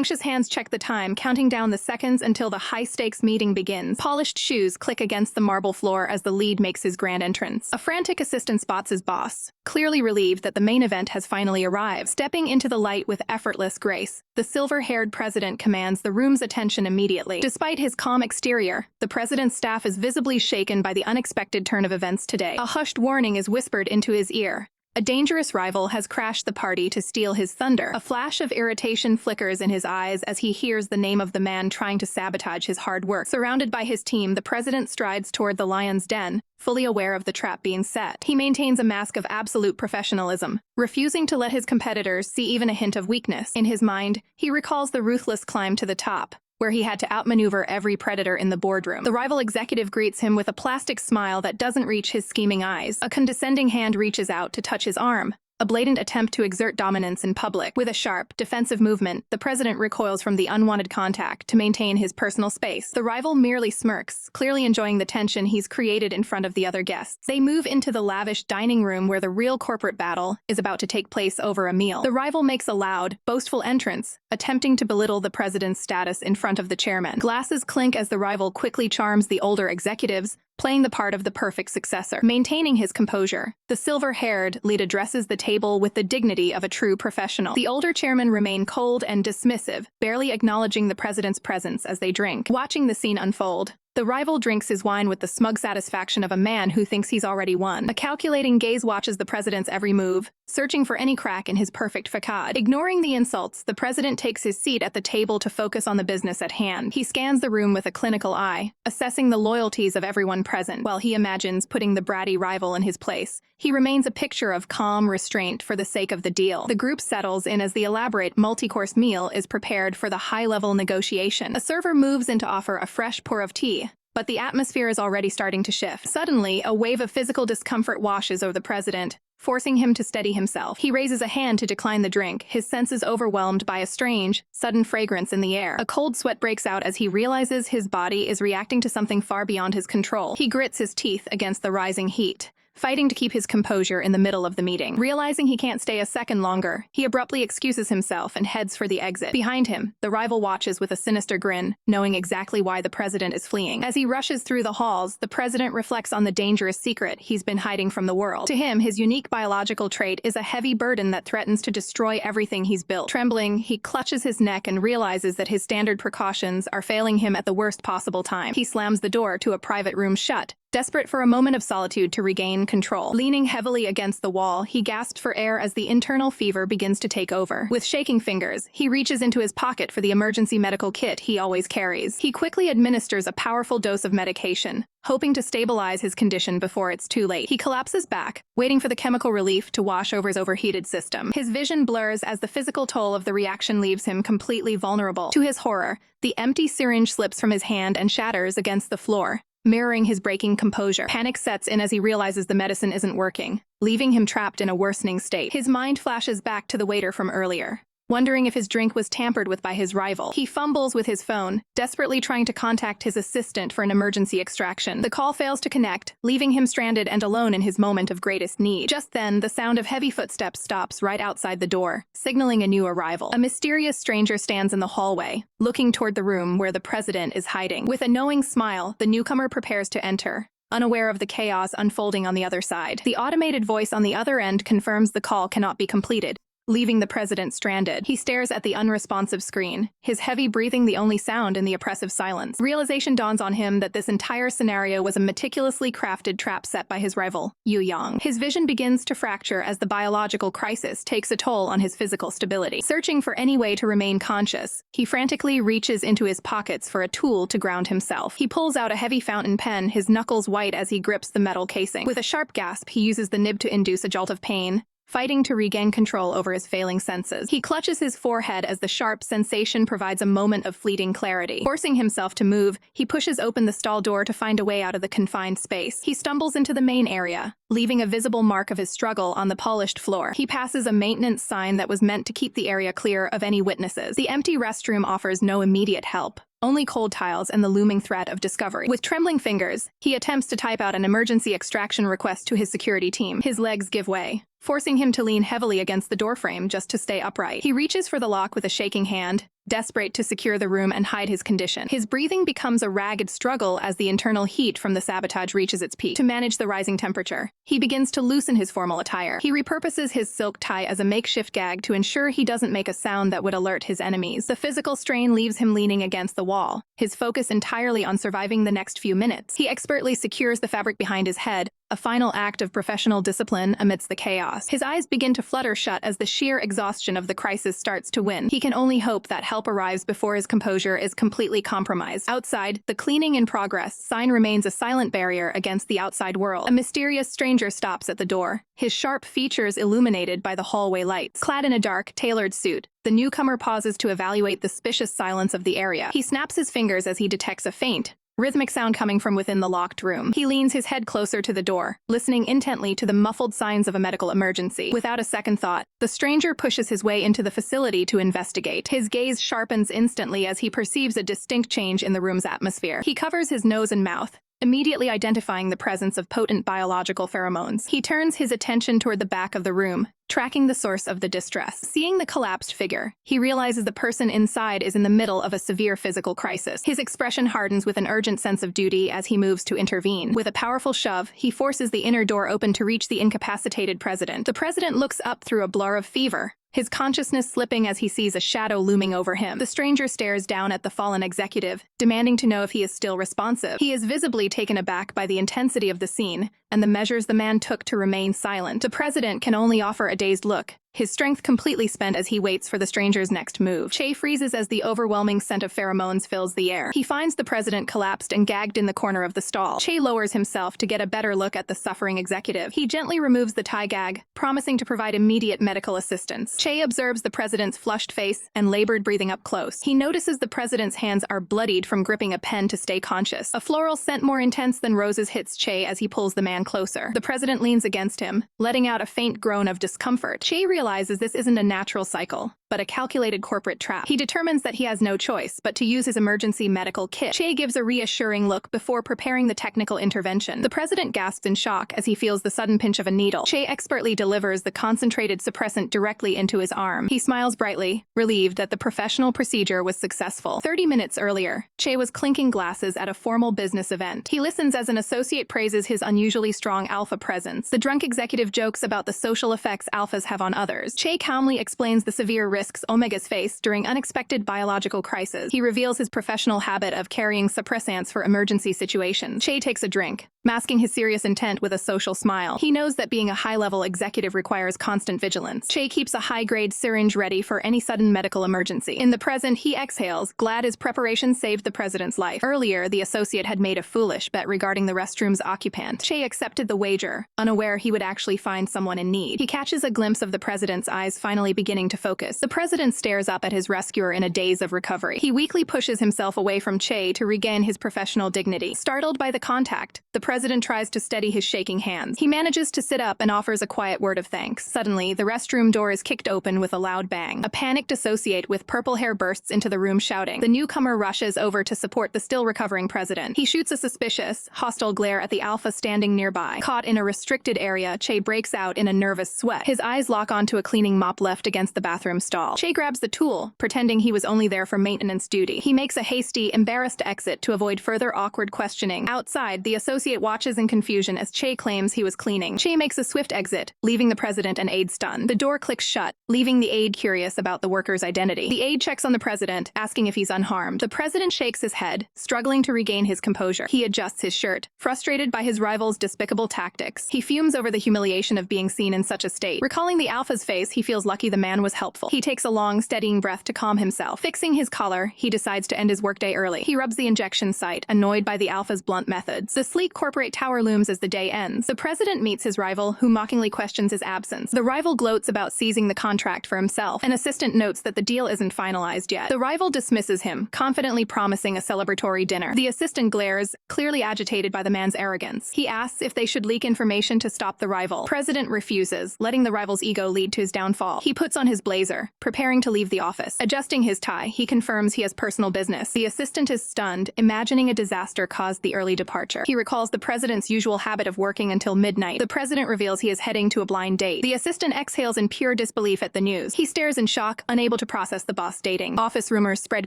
Anxious hands check the time, counting down the seconds until the high-stakes meeting begins. Polished shoes click against the marble floor as the lead makes his grand entrance. A frantic assistant spots his boss, clearly relieved that the main event has finally arrived. Stepping into the light with effortless grace, the silver-haired president commands the room's attention immediately. Despite his calm exterior, the president's staff is visibly shaken by the unexpected turn of events today. A hushed warning is whispered into his ear. A dangerous rival has crashed the party to steal his thunder. A flash of irritation flickers in his eyes as he hears the name of the man trying to sabotage his hard work. Surrounded by his team, the president strides toward the lion's den, fully aware of the trap being set. He maintains a mask of absolute professionalism, refusing to let his competitors see even a hint of weakness. In his mind, he recalls the ruthless climb to the top, where he had to outmaneuver every predator in the boardroom. The rival executive greets him with a plastic smile that doesn't reach his scheming eyes. A condescending hand reaches out to touch his arm, a blatant attempt to exert dominance in public. With a sharp, defensive movement, the president recoils from the unwanted contact to maintain his personal space. The rival merely smirks, clearly enjoying the tension he's created in front of the other guests. They move into the lavish dining room where the real corporate battle is about to take place over a meal. The rival makes a loud, boastful entrance, attempting to belittle the president's status in front of the chairman. Glasses clink as the rival quickly charms the older executives, playing the part of the perfect successor. Maintaining his composure, the silver-haired lead addresses the table with the dignity of a true professional. The older chairmen remain cold and dismissive, barely acknowledging the president's presence as they drink. Watching the scene unfold, the rival drinks his wine with the smug satisfaction of a man who thinks he's already won. A calculating gaze watches the president's every move, searching for any crack in his perfect facade. Ignoring the insults, the president takes his seat at the table to focus on the business at hand. He scans the room with a clinical eye, assessing the loyalties of everyone present. While he imagines putting the bratty rival in his place, he remains a picture of calm restraint for the sake of the deal. The group settles in as the elaborate multi-course meal is prepared for the high-level negotiation. A server moves in to offer a fresh pour of tea, but the atmosphere is already starting to shift. Suddenly, a wave of physical discomfort washes over the president, forcing him to steady himself. He raises a hand to decline the drink, his senses overwhelmed by a strange, sudden fragrance in the air. A cold sweat breaks out as he realizes his body is reacting to something far beyond his control. He grits his teeth against the rising heat, fighting to keep his composure in the middle of the meeting. Realizing he can't stay a second longer, he abruptly excuses himself and heads for the exit. Behind him, the rival watches with a sinister grin, knowing exactly why the president is fleeing. As he rushes through the halls, the president reflects on the dangerous secret he's been hiding from the world. To him, his unique biological trait is a heavy burden that threatens to destroy everything he's built. Trembling, he clutches his neck and realizes that his standard precautions are failing him at the worst possible time. He slams the door to a private room shut, desperate for a moment of solitude to regain control. Leaning heavily against the wall, he gasps for air as the internal fever begins to take over. With shaking fingers, he reaches into his pocket for the emergency medical kit he always carries. He quickly administers a powerful dose of medication, hoping to stabilize his condition before it's too late. He collapses back, waiting for the chemical relief to wash over his overheated system. His vision blurs as the physical toll of the reaction leaves him completely vulnerable. To his horror, the empty syringe slips from his hand and shatters against the floor, mirroring his breaking composure. Panic sets in as he realizes the medicine isn't working, leaving him trapped in a worsening state. His mind flashes back to the waiter from earlier, wondering if his drink was tampered with by his rival. He fumbles with his phone, desperately trying to contact his assistant for an emergency extraction. The call fails to connect, leaving him stranded and alone in his moment of greatest need. Just then, the sound of heavy footsteps stops right outside the door, signaling a new arrival. A mysterious stranger stands in the hallway, looking toward the room where the president is hiding. With a knowing smile, the newcomer prepares to enter, unaware of the chaos unfolding on the other side. The automated voice on the other end confirms the call cannot be completed, leaving the president stranded. He stares at the unresponsive screen, his heavy breathing the only sound in the oppressive silence. Realization dawns on him that this entire scenario was a meticulously crafted trap set by his rival, Yu Zhao. His vision begins to fracture as the biological crisis takes a toll on his physical stability. Searching for any way to remain conscious, he frantically reaches into his pockets for a tool to ground himself. He pulls out a heavy fountain pen, his knuckles white as he grips the metal casing. With a sharp gasp, he uses the nib to induce a jolt of pain, fighting to regain control over his failing senses. He clutches his forehead as the sharp sensation provides a moment of fleeting clarity. Forcing himself to move, he pushes open the stall door to find a way out of the confined space. He stumbles into the main area, leaving a visible mark of his struggle on the polished floor. He passes a maintenance sign that was meant to keep the area clear of any witnesses. The empty restroom offers no immediate help, only cold tiles and the looming threat of discovery. With trembling fingers, he attempts to type out an emergency extraction request to his security team. His legs give way, forcing him to lean heavily against the doorframe just to stay upright. He reaches for the lock with a shaking hand, desperate to secure the room and hide his condition. His breathing becomes a ragged struggle as the internal heat from the sabotage reaches its peak. To manage the rising temperature, he begins to loosen his formal attire. He repurposes his silk tie as a makeshift gag to ensure he doesn't make a sound that would alert his enemies. The physical strain leaves him leaning against the wall, his focus entirely on surviving the next few minutes. He expertly secures the fabric behind his head, a final act of professional discipline amidst the chaos. His eyes begin to flutter shut as the sheer exhaustion of the crisis starts to win. He can only hope that help arrives before his composure is completely compromised. Outside, the cleaning in progress sign remains a silent barrier against the outside world. A mysterious stranger stops at the door, his sharp features illuminated by the hallway lights. Clad in a dark, tailored suit, the newcomer pauses to evaluate the suspicious silence of the area. He snaps his fingers as he detects a faint, rhythmic sound coming from within the locked room. He leans his head closer to the door, listening intently to the muffled signs of a medical emergency. Without a second thought, the stranger pushes his way into the facility to investigate. His gaze sharpens instantly as he perceives a distinct change in the room's atmosphere. He covers his nose and mouth, immediately identifying the presence of potent biological pheromones. He turns his attention toward the back of the room, tracking the source of the distress. Seeing the collapsed figure, he realizes the person inside is in the middle of a severe physical crisis. His expression hardens with an urgent sense of duty as he moves to intervene. With a powerful shove, he forces the inner door open to reach the incapacitated president. The president looks up through a blur of fever, his consciousness slipping as he sees a shadow looming over him. The stranger stares down at the fallen executive, demanding to know if he is still responsive. He is visibly taken aback by the intensity of the scene and the measures the man took to remain silent. The president can only offer a dazed look, his strength completely spent as he waits for the stranger's next move. Che freezes as the overwhelming scent of pheromones fills the air. He finds the president collapsed and gagged in the corner of the stall. Che lowers himself to get a better look at the suffering executive. He gently removes the tie gag, promising to provide immediate medical assistance. Che observes the president's flushed face and labored breathing up close. He notices the president's hands are bloodied from gripping a pen to stay conscious. A floral scent more intense than roses hits Che as he pulls the man closer. The president leans against him, letting out a faint groan of discomfort. Che realizes this isn't a natural cycle, but a calculated corporate trap. He determines that he has no choice but to use his emergency medical kit. Che gives a reassuring look before preparing the technical intervention. The president gasps in shock as he feels the sudden pinch of a needle. Che expertly delivers the concentrated suppressant directly into his arm. He smiles brightly, relieved that the professional procedure was successful. 30 minutes earlier, Che was clinking glasses at a formal business event. He listens as an associate praises his unusually strong alpha presence. The drunk executive jokes about the social effects alphas have on others. Che calmly explains the severe risks omegas face during unexpected biological crises. He reveals his professional habit of carrying suppressants for emergency situations. Che takes a drink, masking his serious intent with a social smile. He knows that being a high-level executive requires constant vigilance. Che keeps a high-grade syringe ready for any sudden medical emergency. In the present, he exhales, glad his preparation saved the president's life. Earlier, the associate had made a foolish bet regarding the restroom's occupant. Che accepted the wager, unaware he would actually find someone in need. He catches a glimpse of the president's eyes finally beginning to focus. The president stares up at his rescuer in a daze of recovery. He weakly pushes himself away from Che to regain his professional dignity. Startled by the contact, the president tries to steady his shaking hands. He manages to sit up and offers a quiet word of thanks. Suddenly, the restroom door is kicked open with a loud bang. A panicked associate with purple hair bursts into the room shouting. The newcomer rushes over to support the still recovering president. He shoots a suspicious, hostile glare at the alpha standing nearby. Caught in a restricted area, Che breaks out in a nervous sweat. His eyes lock onto a cleaning mop left against the bathroom stall. Che grabs the tool, pretending he was only there for maintenance duty. He makes a hasty, embarrassed exit to avoid further awkward questioning. Outside, the associate watches in confusion as Che claims he was cleaning. Che makes a swift exit, leaving the president and aide stunned. The door clicks shut, leaving the aide curious about the worker's identity. The aide checks on the president, asking if he's unharmed. The president shakes his head, struggling to regain his composure. He adjusts his shirt, frustrated by his rival's despicable tactics. He fumes over the humiliation of being seen in such a state. Recalling the alpha's face, he feels lucky the man was helpful. He takes a long, steadying breath to calm himself. Fixing his collar, he decides to end his workday early. He rubs the injection site, annoyed by the alpha's blunt methods. The sleek corporate tower looms as the day ends. The president meets his rival, who mockingly questions his absence. The rival gloats about seizing the contract for himself. An assistant notes that the deal isn't finalized yet. The rival dismisses him, confidently promising a celebratory dinner. The assistant glares, clearly agitated by the man's arrogance. He asks if they should leak information to stop the rival. President refuses, letting the rival's ego lead to his downfall. He puts on his blazer, preparing to leave the office. Adjusting his tie, he confirms he has personal business. The assistant is stunned, imagining a disaster caused the early departure. He recalls the president's usual habit of working until midnight. The president reveals he is heading to a blind date. The assistant exhales in pure disbelief at the news. He stares in shock, unable to process the boss dating. Office rumors spread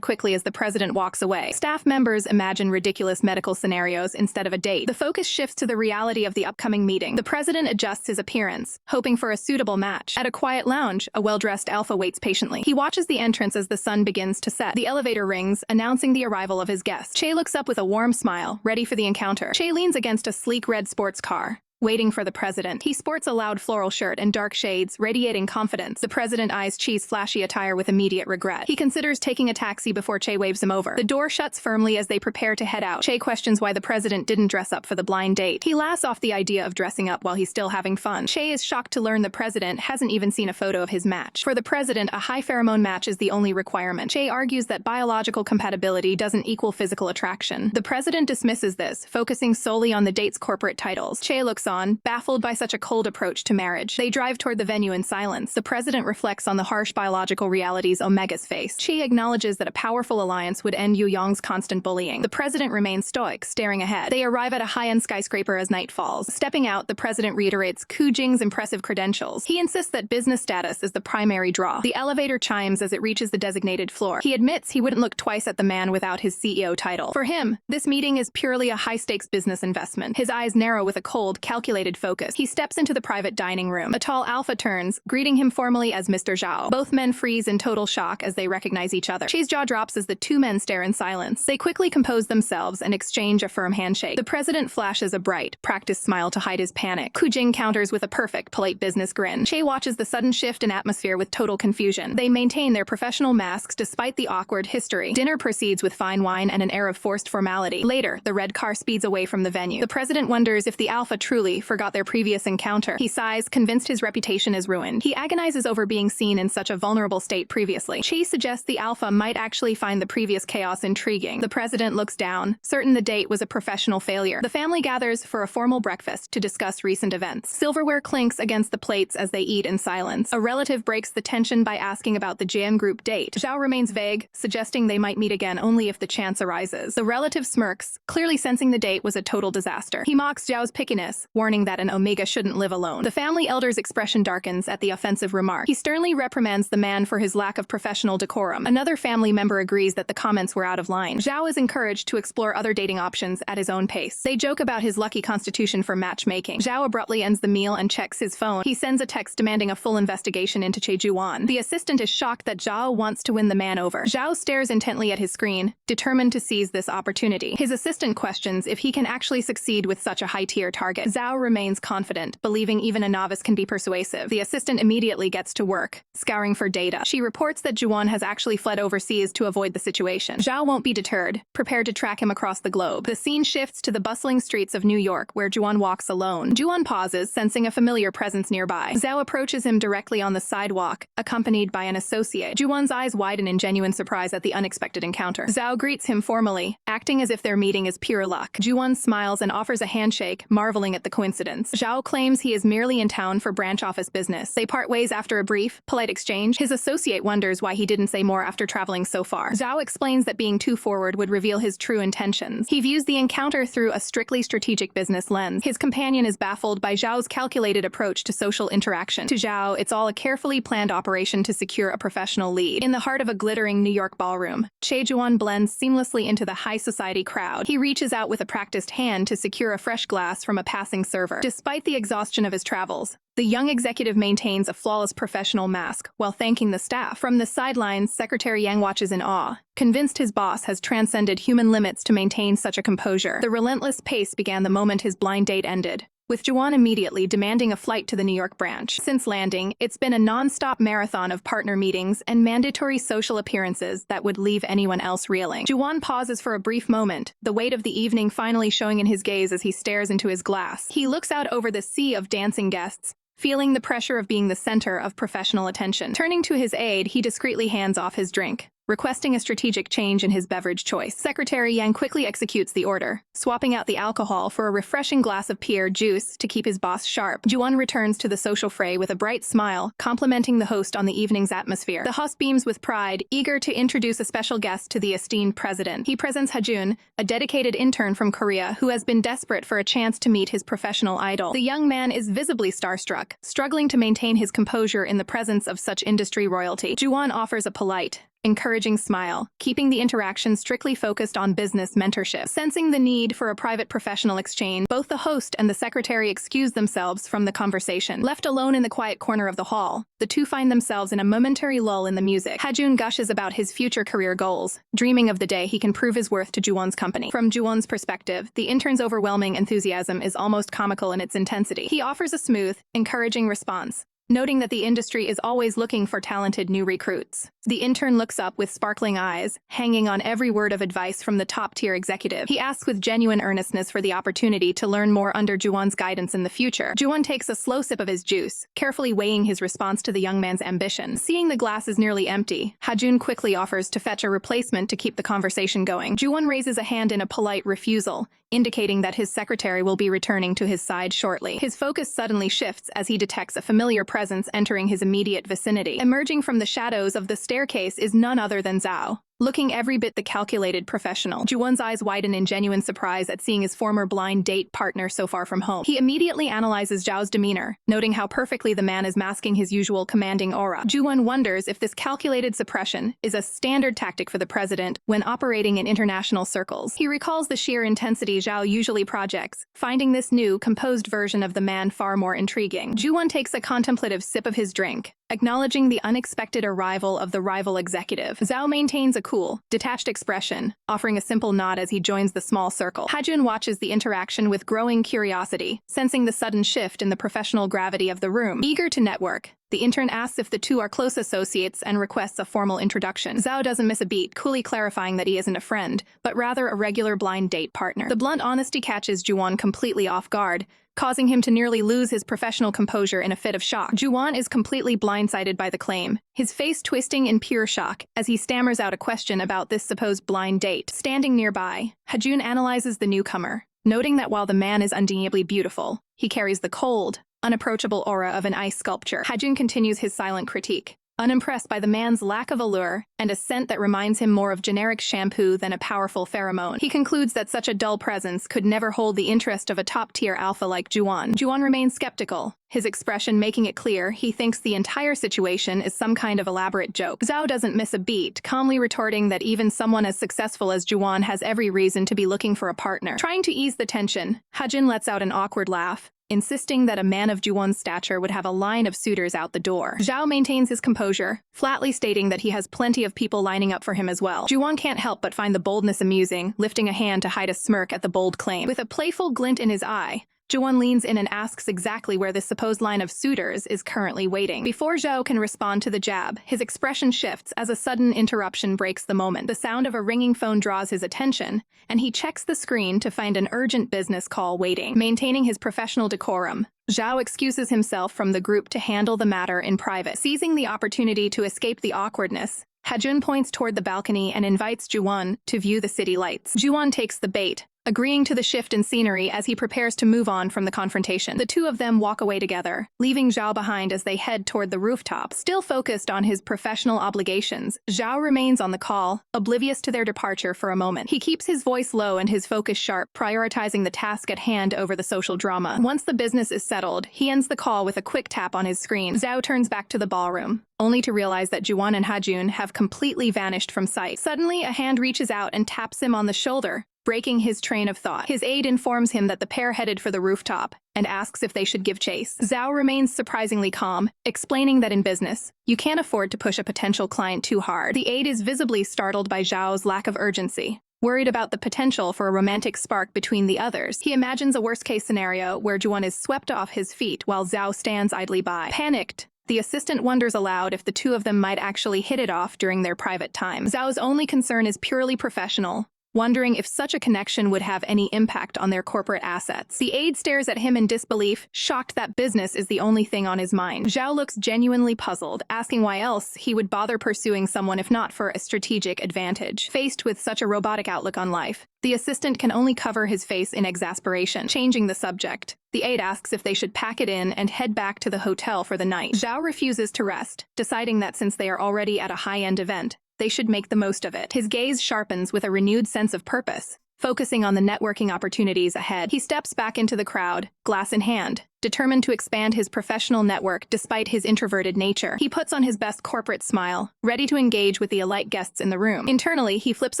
quickly as the president walks away. Staff members imagine ridiculous medical scenarios instead of a date. The focus shifts to the reality of the upcoming meeting. The president adjusts his appearance, hoping for a suitable match. At a quiet lounge, a well-dressed alpha waits patiently. He watches the entrance as the sun begins to set. The elevator rings, announcing the arrival of his guest. Che looks up with a warm smile, ready for the encounter. Che leans against a sleek red sports car, waiting for the president. He sports a loud floral shirt and dark shades, radiating confidence. The president eyes Che's flashy attire with immediate regret. He considers taking a taxi before Che waves him over. The door shuts firmly as they prepare to head out. Che questions why the president didn't dress up for the blind date. He laughs off the idea of dressing up while he's still having fun. Che is shocked to learn the president hasn't even seen a photo of his match. For the president, a high pheromone match is the only requirement. Che argues that biological compatibility doesn't equal physical attraction. The president dismisses this, focusing solely on the date's corporate titles. Che looks on, baffled by such a cold approach to marriage. They drive toward the venue in silence. The president reflects on the harsh biological realities Omega's face. Chi acknowledges that a powerful alliance would end Yu Yang's constant bullying. The president remains stoic, staring ahead. They arrive at a high-end skyscraper as night falls. Stepping out, the president reiterates Qu Jing's impressive credentials. He insists that business status is the primary draw. The elevator chimes as it reaches the designated floor. He admits he wouldn't look twice at the man without his CEO title. For him, this meeting is purely a high-stakes business investment. His eyes narrow with a cold, calculated focus. He steps into the private dining room. A tall alpha turns, greeting him formally as Mr. Zhao. Both men freeze in total shock as they recognize each other. Che's jaw drops as the two men stare in silence. They quickly compose themselves and exchange a firm handshake. The president flashes a bright, practiced smile to hide his panic. Qu Jing counters with a perfect, polite business grin. Che watches the sudden shift in atmosphere with total confusion. They maintain their professional masks despite the awkward history. Dinner proceeds with fine wine and an air of forced formality. Later, the red car speeds away from the venue. The president wonders if the alpha truly forgot their previous encounter. He sighs, convinced his reputation is ruined. He agonizes over being seen in such a vulnerable state previously. Chi suggests the alpha might actually find the previous chaos intriguing. The president looks down, certain the date was a professional failure. The family gathers for a formal breakfast to discuss recent events. Silverware clinks against the plates as they eat in silence. A relative breaks the tension by asking about the JM group date. Zhao remains vague, suggesting they might meet again only if the chance arises. The relative smirks, clearly sensing the date was a total disaster. He mocks Zhao's pickiness, warning that an Omega shouldn't live alone. The family elder's expression darkens at the offensive remark. He sternly reprimands the man for his lack of professional decorum. Another family member agrees that the comments were out of line. Zhao is encouraged to explore other dating options at his own pace. They joke about his lucky constitution for matchmaking. Zhao abruptly ends the meal and checks his phone. He sends a text demanding a full investigation into Che Juan. The assistant is shocked that Zhao wants to win the man over. Zhao stares intently at his screen, determined to seize this opportunity. His assistant questions if he can actually succeed with such a high-tier target. Zhao remains confident, believing even a novice can be persuasive. The assistant immediately gets to work, scouring for data. She reports that Juan has actually fled overseas to avoid the situation. Zhao won't be deterred, prepared to track him across the globe. The scene shifts to the bustling streets of New York, where Juan walks alone. Juan pauses, sensing a familiar presence nearby. Zhao approaches him directly on the sidewalk, accompanied by an associate. Juan's eyes widen in genuine surprise at the unexpected encounter. Zhao greets him formally, acting as if their meeting is pure luck. Juan smiles and offers a handshake, marveling at the coincidence. Zhao claims he is merely in town for branch office business. They part ways after a brief, polite exchange. His associate wonders why he didn't say more after traveling so far. Zhao explains that being too forward would reveal his true intentions. He views the encounter through a strictly strategic business lens. His companion is baffled by Zhao's calculated approach to social interaction. To Zhao, it's all a carefully planned operation to secure a professional lead. In the heart of a glittering New York ballroom, Che Juan blends seamlessly into the high society crowd. He reaches out with a practiced hand to secure a fresh glass from a passing server. Despite the exhaustion of his travels, the young executive maintains a flawless professional mask while thanking the staff. From the sidelines, Secretary Yang watches in awe, convinced his boss has transcended human limits to maintain such a composure. The relentless pace began the moment his blind date ended, with Juan immediately demanding a flight to the New York branch. Since landing, it's been a non-stop marathon of partner meetings and mandatory social appearances that would leave anyone else reeling. Juan pauses for a brief moment, the weight of the evening finally showing in his gaze as he stares into his glass. He looks out over the sea of dancing guests, feeling the pressure of being the center of professional attention. Turning to his aide, he discreetly hands off his drink, requesting a strategic change in his beverage choice. Secretary Yang quickly executes the order, swapping out the alcohol for a refreshing glass of pear juice to keep his boss sharp. Juwon returns to the social fray with a bright smile, complimenting the host on the evening's atmosphere. The host beams with pride, eager to introduce a special guest to the esteemed president. He presents Hajun, a dedicated intern from Korea who has been desperate for a chance to meet his professional idol. The young man is visibly starstruck, struggling to maintain his composure in the presence of such industry royalty. Juwon offers a polite, encouraging smile, keeping the interaction strictly focused on business mentorship. Sensing the need for a private professional exchange, both the host and the secretary excuse themselves from the conversation. Left alone in the quiet corner of the hall, the two find themselves in a momentary lull in the music. Hajun gushes about his future career goals, dreaming of the day he can prove his worth to Juwon's company. From Juwon's perspective, the intern's overwhelming enthusiasm is almost comical in its intensity. He offers a smooth, encouraging response, noting that the industry is always looking for talented new recruits. The intern looks up with sparkling eyes, hanging on every word of advice from the top-tier executive. He asks with genuine earnestness for the opportunity to learn more under Juwon's guidance in the future. Juwon takes a slow sip of his juice, carefully weighing his response to the young man's ambition. Seeing the glass is nearly empty, Hajun quickly offers to fetch a replacement to keep the conversation going. Juwon raises a hand in a polite refusal, indicating that his secretary will be returning to his side shortly. His focus suddenly shifts as he detects a familiar presence entering his immediate vicinity. Emerging from the shadows of the staircase is none other than Zhao, looking every bit the calculated professional. Juwon's eyes widen in genuine surprise at seeing his former blind date partner so far from home. He immediately analyzes Zhao's demeanor, noting how perfectly the man is masking his usual commanding aura. Juwon wonders if this calculated suppression is a standard tactic for the president when operating in international circles. He recalls the sheer intensity Zhao usually projects, finding this new, composed version of the man far more intriguing. Juwon takes a contemplative sip of his drink, acknowledging the unexpected arrival of the rival executive. Zhao maintains a cool, detached expression, offering a simple nod as he joins the small circle. Hajun watches the interaction with growing curiosity, sensing the sudden shift in the professional gravity of the room. Eager to network, the intern asks if the two are close associates and requests a formal introduction. Zhao doesn't miss a beat, coolly clarifying that he isn't a friend, but rather a regular blind date partner. The blunt honesty catches Juwon completely off guard, causing him to nearly lose his professional composure in a fit of shock. Juwon is completely blindsided by the claim, his face twisting in pure shock as he stammers out a question about this supposed blind date. Standing nearby, Hajun analyzes the newcomer, noting that while the man is undeniably beautiful, he carries the cold, unapproachable aura of an ice sculpture. Hajun continues his silent critique, unimpressed by the man's lack of allure and a scent that reminds him more of generic shampoo than a powerful pheromone. He concludes that such a dull presence could never hold the interest of a top-tier alpha like Juwon. Juwon remains skeptical, his expression making it clear he thinks the entire situation is some kind of elaborate joke. Zhao doesn't miss a beat, calmly retorting that even someone as successful as Juwon has every reason to be looking for a partner. Trying to ease the tension, Hajin lets out an awkward laugh, insisting that a man of Juwon's stature would have a line of suitors out the door. Zhao maintains his composure, flatly stating that he has plenty of people lining up for him as well. Juwon can't help but find the boldness amusing, lifting a hand to hide a smirk at the bold claim. With a playful glint in his eye, Juwon leans in and asks exactly where this supposed line of suitors is currently waiting. Before Zhao can respond to the jab, his expression shifts as a sudden interruption breaks the moment. The sound of a ringing phone draws his attention, and he checks the screen to find an urgent business call waiting. Maintaining his professional decorum, Zhao excuses himself from the group to handle the matter in private. Seizing the opportunity to escape the awkwardness, Hajun points toward the balcony and invites Juwon to view the city lights. Juwon takes the bait, agreeing to the shift in scenery as he prepares to move on from the confrontation. The two of them walk away together, leaving Zhao behind as they head toward the rooftop. Still focused on his professional obligations, Zhao remains on the call, oblivious to their departure for a moment. He keeps his voice low and his focus sharp, prioritizing the task at hand over the social drama. Once the business is settled, he ends the call with a quick tap on his screen. Zhao turns back to the ballroom, only to realize that Juwon and Hajun have completely vanished from sight. Suddenly, a hand reaches out and taps him on the shoulder, breaking his train of thought. His aide informs him that the pair headed for the rooftop and asks if they should give chase. Zhao remains surprisingly calm, explaining that in business, you can't afford to push a potential client too hard. The aide is visibly startled by Zhao's lack of urgency, worried about the potential for a romantic spark between the others. He imagines a worst-case scenario where Juwon is swept off his feet while Zhao stands idly by. Panicked, the assistant wonders aloud if the two of them might actually hit it off during their private time. Zhao's only concern is purely professional, wondering if such a connection would have any impact on their corporate assets. The aide stares at him in disbelief, shocked that business is the only thing on his mind. Zhao looks genuinely puzzled, asking why else he would bother pursuing someone if not for a strategic advantage. Faced with such a robotic outlook on life, the assistant can only cover his face in exasperation. Changing the subject, the aide asks if they should pack it in and head back to the hotel for the night. Zhao refuses to rest, deciding that since they are already at a high-end event, they should make the most of it. His gaze sharpens with a renewed sense of purpose, focusing on the networking opportunities ahead. He steps back into the crowd, glass in hand, determined to expand his professional network despite his introverted nature. He puts on his best corporate smile, ready to engage with the elite guests in the room. Internally, he flips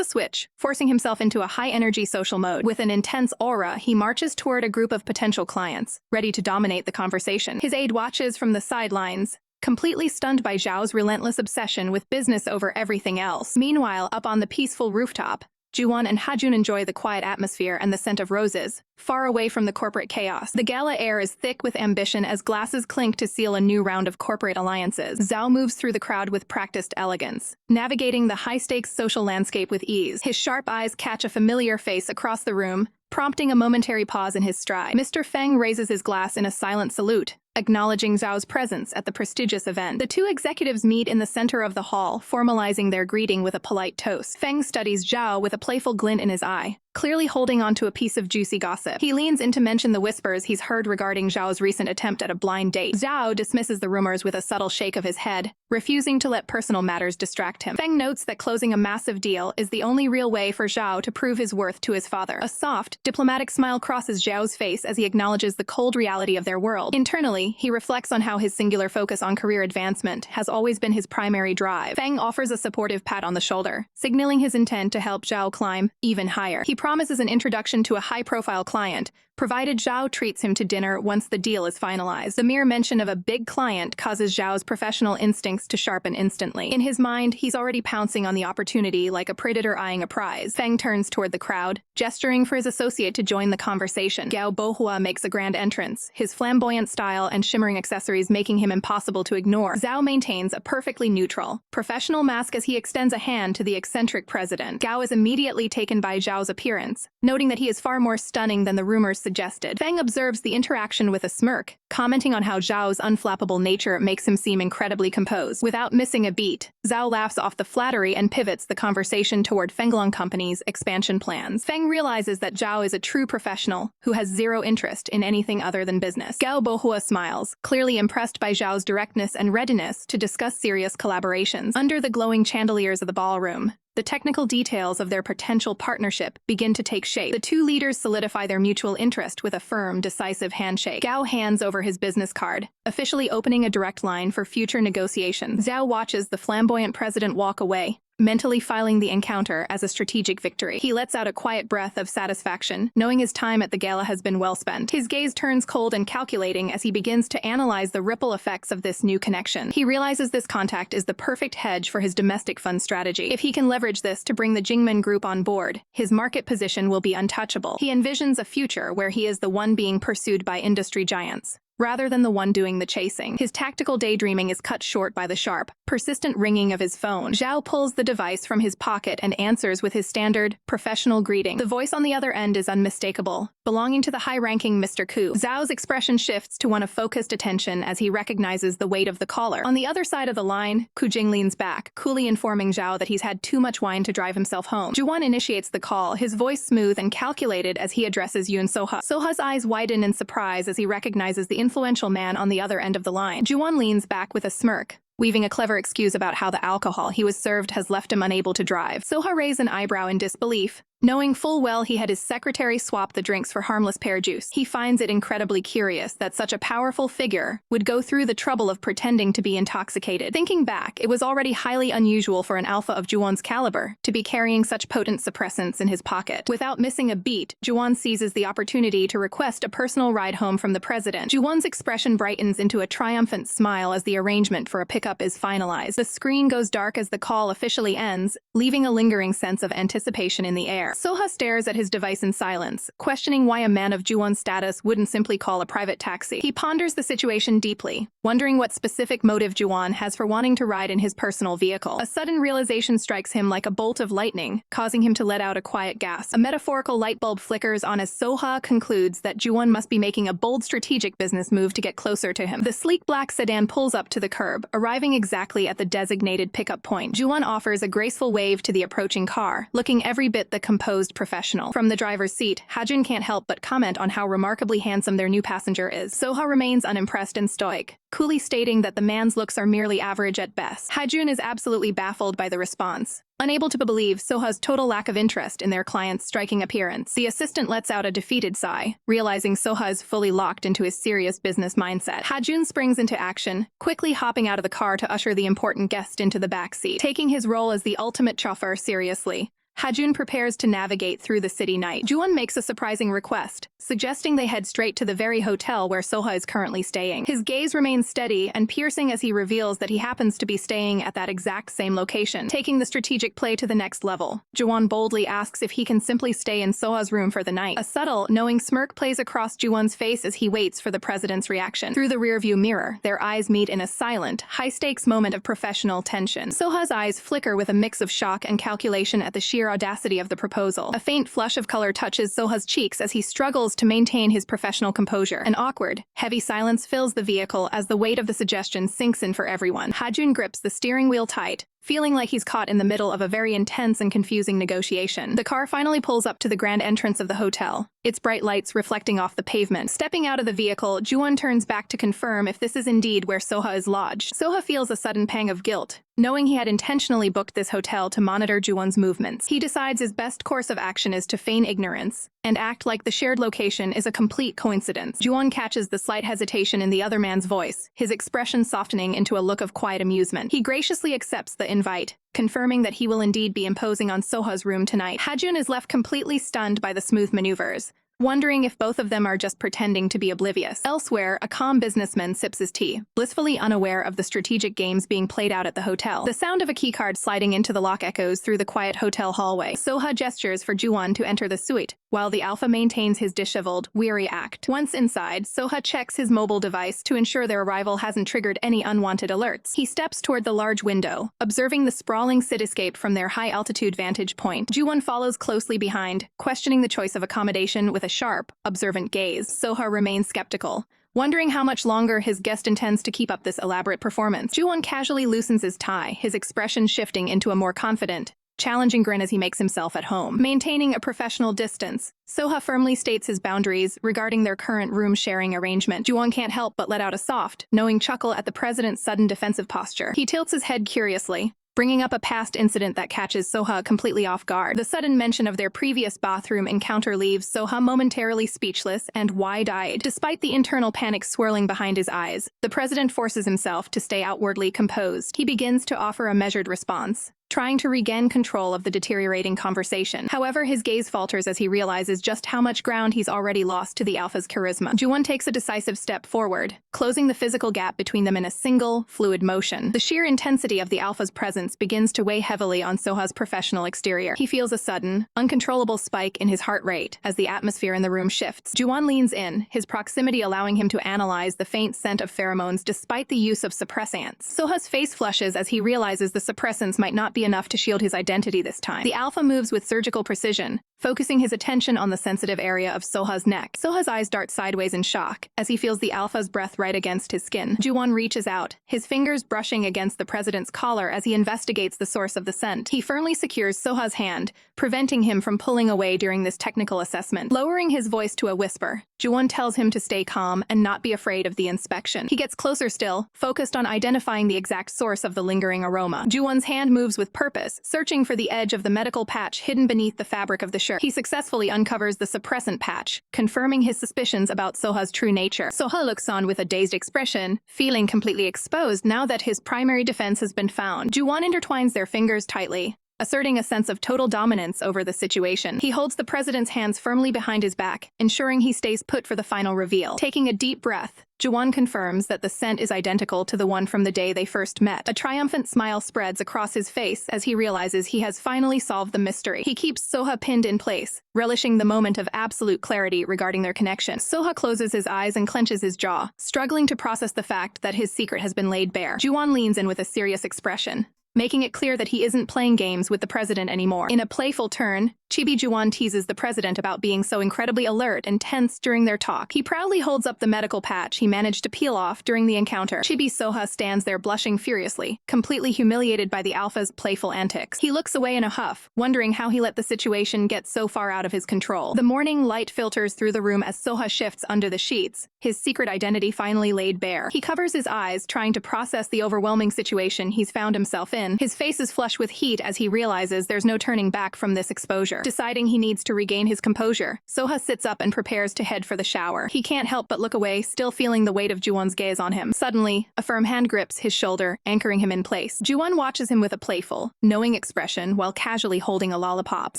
a switch, forcing himself into a high-energy social mode. With an intense aura, he marches toward a group of potential clients, ready to dominate the conversation. His aide watches from the sidelines, completely stunned by Zhao's relentless obsession with business over everything else. Meanwhile, up on the peaceful rooftop, Juwon and Hajun enjoy the quiet atmosphere and the scent of roses, far away from the corporate chaos. The gala air is thick with ambition as glasses clink to seal a new round of corporate alliances. Zhao moves through the crowd with practiced elegance, navigating the high-stakes social landscape with ease. His sharp eyes catch a familiar face across the room, prompting a momentary pause in his stride. Mr. Feng raises his glass in a silent salute, acknowledging Zhao's presence at the prestigious event. The two executives meet in the center of the hall, formalizing their greeting with a polite toast. Feng studies Zhao with a playful glint in his eye, clearly holding onto a piece of juicy gossip. He leans in to mention the whispers he's heard regarding Zhao's recent attempt at a blind date. Zhao dismisses the rumors with a subtle shake of his head, refusing to let personal matters distract him. Feng notes that closing a massive deal is the only real way for Zhao to prove his worth to his father. A soft, diplomatic smile crosses Zhao's face as he acknowledges the cold reality of their world. Internally, he reflects on how his singular focus on career advancement has always been his primary drive. Feng offers a supportive pat on the shoulder, signaling his intent to help Zhao climb even higher. He promises an introduction to a high-profile client, provided Zhao treats him to dinner once the deal is finalized. The mere mention of a big client causes Zhao's professional instincts to sharpen instantly. In his mind, he's already pouncing on the opportunity like a predator eyeing a prize. Feng turns toward the crowd, gesturing for his associate to join the conversation. Gao Bohua makes a grand entrance, his flamboyant style and shimmering accessories making him impossible to ignore. Zhao maintains a perfectly neutral, professional mask as he extends a hand to the eccentric president. Gao is immediately taken by Zhao's appearance, noting that he is far more stunning than the rumors suggested. Feng observes the interaction with a smirk, commenting on how Zhao's unflappable nature makes him seem incredibly composed. Without missing a beat, Zhao laughs off the flattery and pivots the conversation toward Fenglong Company's expansion plans. Feng realizes that Zhao is a true professional who has zero interest in anything other than business. Gao Bohua smiles, clearly impressed by Zhao's directness and readiness to discuss serious collaborations. Under the glowing chandeliers of the ballroom, the technical details of their potential partnership begin to take shape. The two leaders solidify their mutual interest with a firm, decisive handshake. Gao hands over his business card, officially opening a direct line for future negotiations. Zhao watches the flamboyant president walk away, mentally filing the encounter as a strategic victory. He lets out a quiet breath of satisfaction, knowing his time at the gala has been well spent. His gaze turns cold and calculating as he begins to analyze the ripple effects of this new connection. He realizes this contact is the perfect hedge for his domestic fund strategy. If he can leverage this to bring the Jingmen group on board, his market position will be untouchable. He envisions a future where he is the one being pursued by industry giants, rather than the one doing the chasing. His tactical daydreaming is cut short by the sharp, persistent ringing of his phone. Zhao pulls the device from his pocket and answers with his standard, professional greeting. The voice on the other end is unmistakable, belonging to the high-ranking Mr. Qu. Zhao's expression shifts to one of focused attention as he recognizes the weight of the caller. On the other side of the line, Qu Jing leans back, coolly informing Zhao that he's had too much wine to drive himself home. Juwon initiates the call, his voice smooth and calculated as he addresses Yoon Soha. Soha's eyes widen in surprise as he recognizes the influential man on the other end of the line. Juwon leans back with a smirk, weaving a clever excuse about how the alcohol he was served has left him unable to drive. Soha raised an eyebrow in disbelief, knowing full well he had his secretary swap the drinks for harmless pear juice. He finds it incredibly curious that such a powerful figure would go through the trouble of pretending to be intoxicated. Thinking back, it was already highly unusual for an alpha of Juwon's caliber to be carrying such potent suppressants in his pocket. Without missing a beat, Juwon seizes the opportunity to request a personal ride home from the president. Juwon's expression brightens into a triumphant smile as the arrangement for a pickup is finalized. The screen goes dark as the call officially ends, leaving a lingering sense of anticipation in the air. Soha stares at his device in silence, questioning why a man of Juwon's status wouldn't simply call a private taxi. He ponders the situation deeply, wondering what specific motive Juwon has for wanting to ride in his personal vehicle. A sudden realization strikes him like a bolt of lightning, causing him to let out a quiet gasp. A metaphorical light bulb flickers on as Soha concludes that Juwon must be making a bold strategic business move to get closer to him. The sleek black sedan pulls up to the curb, arriving exactly at the designated pickup point. Juwon offers a graceful wave to the approaching car, looking every bit the composed professional. From the driver's seat, Hajun can't help but comment on how remarkably handsome their new passenger is. Soha remains unimpressed and stoic, coolly stating that the man's looks are merely average at best. Hajun is absolutely baffled by the response, unable to believe Soha's total lack of interest in their client's striking appearance. The assistant lets out a defeated sigh, realizing Soha is fully locked into his serious business mindset. Hajun springs into action, quickly hopping out of the car to usher the important guest into the back seat. Taking his role as the ultimate chauffeur seriously, Hajun prepares to navigate through the city night. Juwon makes a surprising request, suggesting they head straight to the very hotel where Soha is currently staying. His gaze remains steady and piercing as he reveals that he happens to be staying at that exact same location. Taking the strategic play to the next level, Juwon boldly asks if he can simply stay in Soha's room for the night. A subtle, knowing smirk plays across Juwon's face as he waits for the president's reaction. Through the rearview mirror, their eyes meet in a silent, high-stakes moment of professional tension. Soha's eyes flicker with a mix of shock and calculation at the sheer audacity of the proposal. A faint flush of color touches Soha's cheeks as he struggles to maintain his professional composure. An awkward, heavy silence fills the vehicle as the weight of the suggestion sinks in for everyone. Hajun grips the steering wheel tight, feeling like he's caught in the middle of a very intense and confusing negotiation. The car finally pulls up to the grand entrance of the hotel, its bright lights reflecting off the pavement. Stepping out of the vehicle, Juwon turns back to confirm if this is indeed where Soha is lodged. Soha feels a sudden pang of guilt, knowing he had intentionally booked this hotel to monitor Juwon's movements. He decides his best course of action is to feign ignorance and act like the shared location is a complete coincidence. Juwon catches the slight hesitation in the other man's voice, his expression softening into a look of quiet amusement. He graciously accepts the invite, confirming that he will indeed be imposing on Soha's room tonight. Hajun is left completely stunned by the smooth maneuvers, wondering if both of them are just pretending to be oblivious. Elsewhere, a calm businessman sips his tea, blissfully unaware of the strategic games being played out at the hotel. The sound of a keycard sliding into the lock echoes through the quiet hotel hallway. Soha gestures for Juwon to enter the suite, while the alpha maintains his disheveled, weary act. Once inside, Soha checks his mobile device to ensure their arrival hasn't triggered any unwanted alerts. He steps toward the large window, observing the sprawling cityscape from their high-altitude vantage point. Juwon follows closely behind, questioning the choice of accommodation with a sharp, observant gaze. Soha remains skeptical, wondering how much longer his guest intends to keep up this elaborate performance. Juwon casually loosens his tie, his expression shifting into a more confident, challenging grin as he makes himself at home. Maintaining a professional distance, Soha firmly states his boundaries regarding their current room-sharing arrangement. Juwon can't help but let out a soft, knowing chuckle at the president's sudden defensive posture. He tilts his head curiously, bringing up a past incident that catches Soha completely off guard. The sudden mention of their previous bathroom encounter leaves Soha momentarily speechless and wide-eyed. Despite the internal panic swirling behind his eyes, the president forces himself to stay outwardly composed. He begins to offer a measured response, trying to regain control of the deteriorating conversation. However, his gaze falters as he realizes just how much ground he's already lost to the alpha's charisma. Juwon takes a decisive step forward, closing the physical gap between them in a single, fluid motion. The sheer intensity of the alpha's presence begins to weigh heavily on Soha's professional exterior. He feels a sudden, uncontrollable spike in his heart rate as the atmosphere in the room shifts. Juwon leans in, his proximity allowing him to analyze the faint scent of pheromones despite the use of suppressants. Soha's face flushes as he realizes the suppressants might not be enough to shield his identity this time. The alpha moves with surgical precision, focusing his attention on the sensitive area of Soha's neck. Soha's eyes dart sideways in shock as he feels the alpha's breath right against his skin. Juwon reaches out, his fingers brushing against the president's collar as he investigates the source of the scent. He firmly secures Soha's hand, preventing him from pulling away during this technical assessment. Lowering his voice to a whisper, Juwon tells him to stay calm and not be afraid of the inspection. He gets closer still, focused on identifying the exact source of the lingering aroma. Juwon's hand moves with purpose, searching for the edge of the medical patch hidden beneath the fabric of the shirt. He successfully uncovers the suppressant patch, confirming his suspicions about Soha's true nature. Soha looks on with a dazed expression, feeling completely exposed now that his primary defense has been found. Juwon intertwines their fingers tightly, asserting a sense of total dominance over the situation. He holds the president's hands firmly behind his back, ensuring he stays put for the final reveal. Taking a deep breath, Juwon confirms that the scent is identical to the one from the day they first met. A triumphant smile spreads across his face as he realizes he has finally solved the mystery. He keeps Soha pinned in place, relishing the moment of absolute clarity regarding their connection. Soha closes his eyes and clenches his jaw, struggling to process the fact that his secret has been laid bare. Juwon leans in with a serious expression, making it clear that he isn't playing games with the president anymore. In a playful turn, Chibi Juwon teases the president about being so incredibly alert and tense during their talk. He proudly holds up the medical patch he managed to peel off during the encounter. Chibi Soha stands there blushing furiously, completely humiliated by the alpha's playful antics. He looks away in a huff, wondering how he let the situation get so far out of his control. The morning light filters through the room as Soha shifts under the sheets, his secret identity finally laid bare. He covers his eyes, trying to process the overwhelming situation he's found himself in. His face is flush with heat as he realizes there's no turning back from this exposure. Deciding he needs to regain his composure, Soha sits up and prepares to head for the shower. He can't help but look away, still feeling the weight of Juwon's gaze on him. Suddenly, a firm hand grips his shoulder, anchoring him in place. Juwon watches him with a playful, knowing expression while casually holding a lollipop.